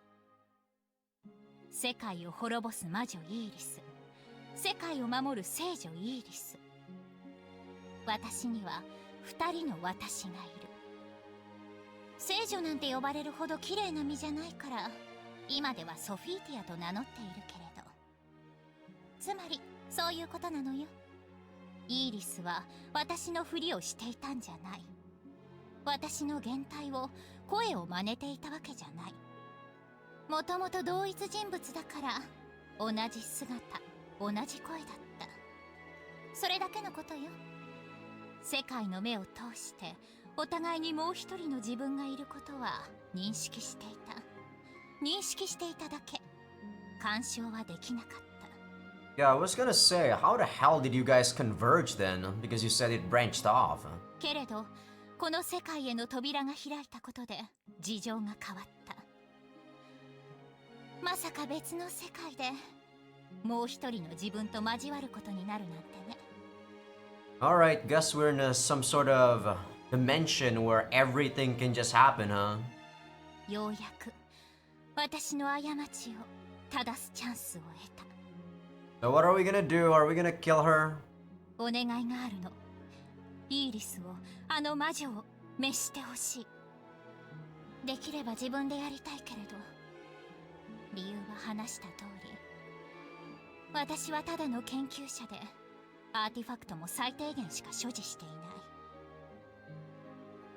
S2: 世界を滅ぼす魔女イーリス、世界を守る聖女イーリス。私には2人の私がいる。聖女なんて呼ばれるほど綺麗な身じゃないから今ではソフィーティアと名乗っているけれど、つまりそういうことなのよ。イーリスは私のふりをしていたんじゃない。私の原体を声を真似ていたわけじゃない。もともと同一人物だから同じ姿同じ声だった。それだけのことよ。世界の目を通してお互いにもう一人の自分がいることは認識していた。認識していただけ。干渉はできなかった。
S1: Yeah, I was gonna say, how the hell did you guys converge then? Because you said it branched off.
S2: けれどこの世界への扉が開いたことで事情が変わった。まさか別の世界でもう一人の自分と交わることになるなんてね。
S1: Alright, guess we're in some sort of dimension where everything can just happen, huh?
S2: ようやく私の過ちを正すチャンスを得た。
S1: So what are we gonna do? Are we gonna kill her?
S2: お願いがあるの。イーリスをあの魔女を召してほしい。できれば自分でやりたいけれど、理由は話した通り私はただの研究者でアーティファクトも最低限しか所持していない。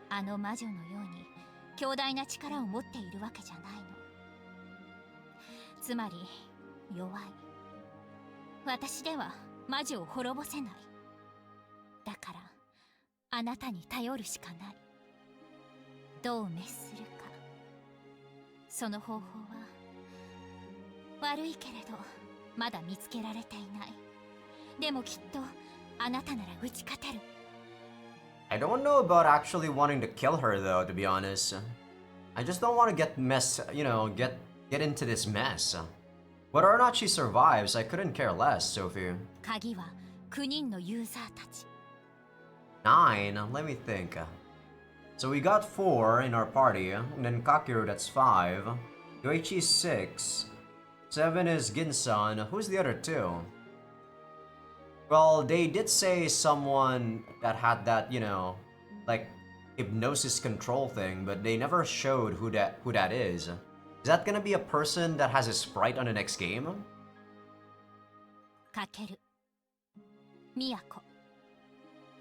S2: あの魔女のように強大な力を持っているわけじゃないの。つまり弱い。私では魔女を滅ぼせない。だからあなたに頼るしかない。どう滅するか。その方法は悪いけれどまだ見つけられていない。でもきっとあなたなら打ち勝てる。
S1: I don't know about actually wanting to kill her though, to be honest. I just don't want to get get into this mess. Whether or not she survives, I couldn't care less, Sophie.
S2: 鍵は9人のユーザーたち。
S1: 9? Let me think. So we got 4 in our party, and then Kakeru, that's 5. Yoichi's 6. 7 is Ginsan. Who's the other 2? Well, they did say someone that had that, like hypnosis control thing, but they never showed who that is. Is that gonna be a person that has a sprite on the next game?
S2: かける、みやこ、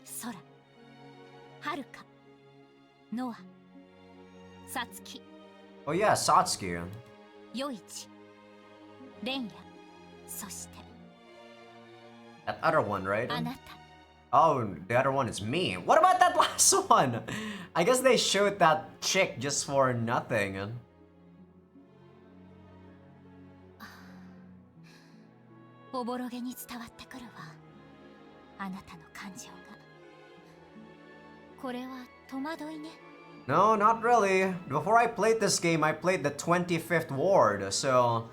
S2: そら、はるか、ノア、さつき、
S1: Oh yeah, Satsuki.
S2: よいち、れんや、そして
S1: That other one, right?
S2: あなた。
S1: Oh, the other one is me. What about that last one? I guess they showed that chick just for nothing.
S2: おぼろげに伝わってくるわ、あなたの感情が。これは戸惑いね。
S1: No, not really. Before I played this game, I played the 25th ward, so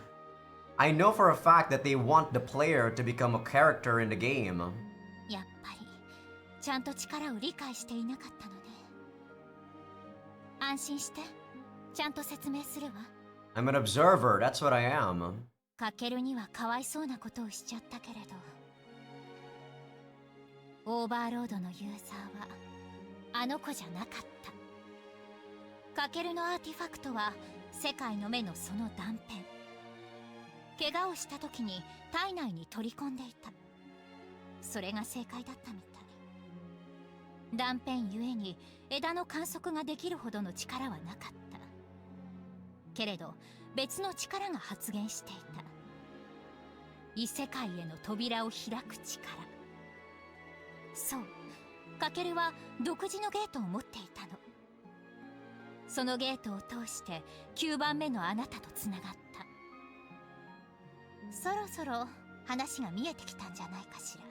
S1: I know for a fact that they want the player to become a character in the game.
S2: やっぱりちゃんと力を理解していなかったのね。安心して、ちゃんと説明するわ。
S1: I'm an observer, that's what I am.
S2: かけるにはかわいそうなことをしちゃったけれど、オーバーロードのユーザーはあの子じゃなかった。かけるのアーティファクトは世界の目のその断片。怪我をした時に体内に取り込んでいた。それが正解だったみたい。断片ゆえに枝の観測ができるほどの力はなかった。けれど別の力が発現していた。異世界への扉を開く力。そう、かけるは独自のゲートを持っていたの。そのゲートを通して9番目のあなたとつながった。そろそろ話が見えてきたんじゃないかしら。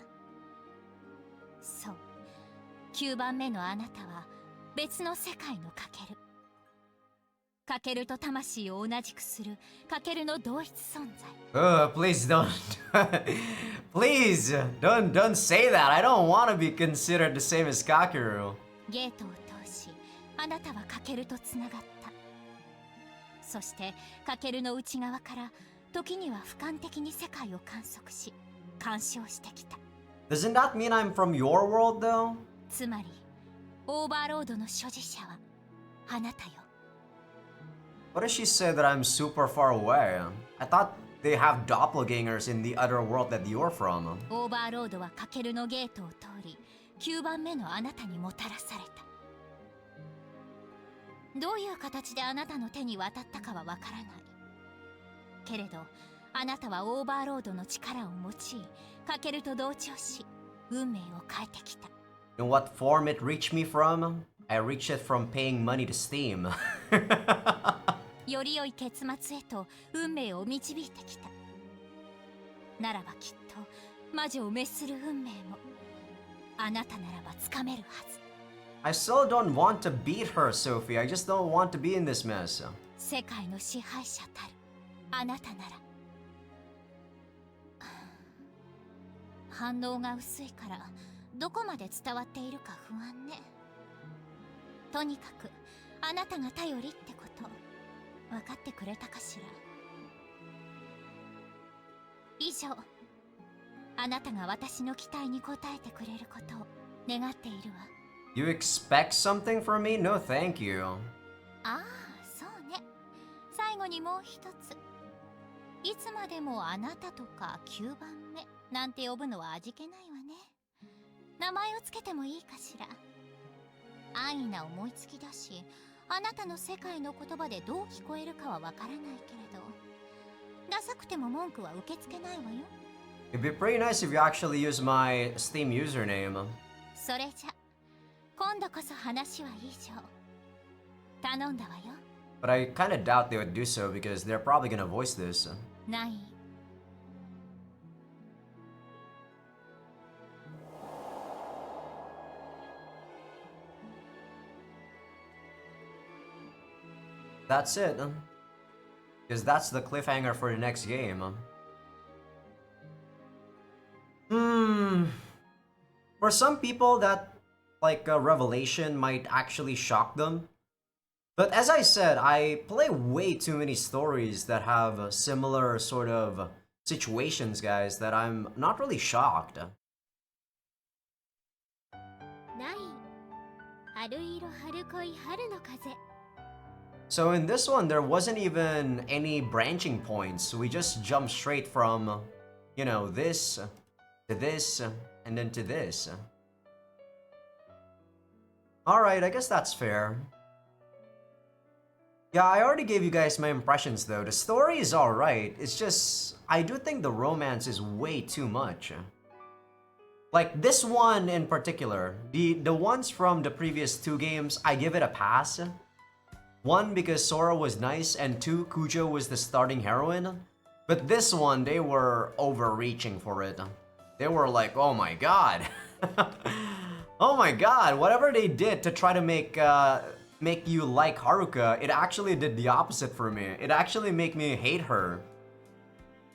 S2: そう、9番目のあなたは別の世界のかける。かけると魂を同じくするかけるの同一存在。
S1: Please don't. Please don't say that. I don't want to be considered the same as Kakeru.
S2: ゲートを通し、あなたはかけるとつながった。そしてかけるの内側から時には俯瞰的に世界を観測し干渉してきた。
S1: Doesn't that mean I'm from your world though?
S2: つまりオーバーロードの所持者はあなたよ。
S1: What if she said that I'm super far away? I thought they have doppelgangers in the other world that you're from.
S2: オーバーロードはかけるのゲートを通り9番目のあなたにもたらされた。どういう形であなたの手に渡ったかはわからない。けれどあなたはオーバーロードの力を用いかけると同調し運命を変えてきた。
S1: In what form it reached me from? I reached it from paying money to Steam.
S2: より良い結末へと運命を導いてきた。ならばきっと魔女を滅する運命もあなたならばつかめるはず。
S1: I still don't want to beat her, Sophie. I just don't want to be in this mess.
S2: 世界の支配者たるあなたなら。反応が薄いからどこまで伝わっているか不安ね。とにかくあなたが頼りってこと分かってくれたかしら。以上、あなたが私の期待に応えてくれることを願っているわ。
S1: You expect something from me? No, thank you.
S2: ああ、そうね。最後にもう一つ。いつまでもあなたとか9番目なんて呼ぶのは味気ないわね。名前をつけてもいいかしら。安易な思いつきだし、あなたの世界の言葉でどう聞こえるかはわからないけれど、ダサくても文句は受け付けないわよ。
S1: It'd be pretty nice if you actually use my Steam username.
S2: それじゃ、今度こそ話は以上。頼んだわよ。
S1: But I kinda doubt they would do so because they're probably gonna voice this.
S2: ない。
S1: That's it. Because that's the cliffhanger for the next game. For some people, that like a revelation might actually shock them. But as I said, I play way too many stories that have similar sort of situations, guys, that I'm not really shocked.
S2: ない。春色春恋春の風。
S1: So in this one, there wasn't even any branching points. We just jumped straight from, you know, this to this and then to this. Alright, I guess that's fair. Yeah, I already gave you guys my impressions though. The story is alright. It's just, I do think the romance is way too much. Like this one in particular, the ones from the previous two games, I give it a pass. One, because Sora was nice, and two, Kujo was the starting heroine. But this one, they were overreaching for it. They were like, oh my god. Oh my god, whatever they did to try to make you like Haruka, it actually did the opposite for me. It actually made me hate her.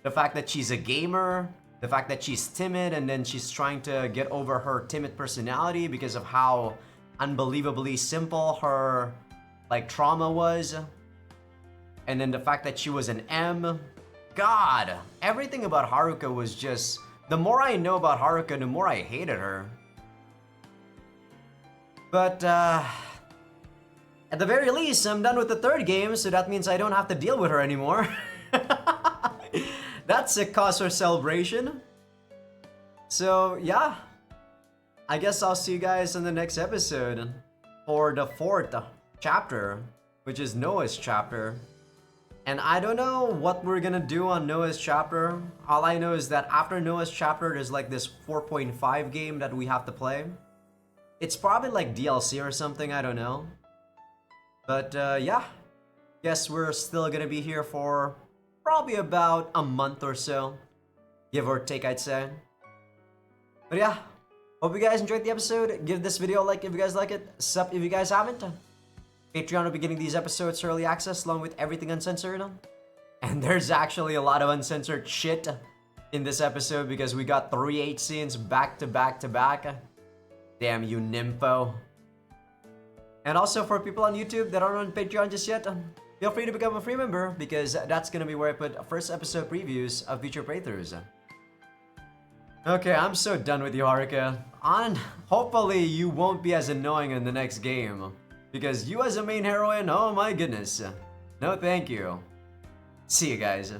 S1: The fact that she's a gamer, the fact that she's timid, and then she's trying to get over her timid personality because of how unbelievably simple her like trauma was. And then the fact that she was an M. God, everything about Haruka was just... The more I know about Haruka, the more I hated her. But, at the very least, I'm done with the third game, so that means I don't have to deal with her anymore. That's a cause for celebration. So, yeah. I guess I'll see you guys in the next episode for the fourth chapter, which is Noah's chapter. And I don't know what we're gonna do on Noah's chapter. All I know is that after Noah's chapter, there's like this 4.5 game that we have to play. It's probably like DLC or something, I don't know. But yeah, guess we're still gonna be here for probably about a month or so. Give or take, I'd say. But yeah, hope you guys enjoyed the episode. Give this video a like if you guys like it. Sub if you guys haven't. Patreon will be getting these episodes early access along with everything uncensored. And there's actually a lot of uncensored shit in this episode because we got 3 8 scenes back to back to back. Damn you, Nympho. And also for people on YouTube that aren't on Patreon just yet, feel free to become a free member because that's gonna be where I put first episode previews of future playthroughs. Okay, I'm so done with you, Haruka. Hopefully you won't be as annoying in the next game. Because you as a main heroine, oh my goodness. No thank you. See you guys.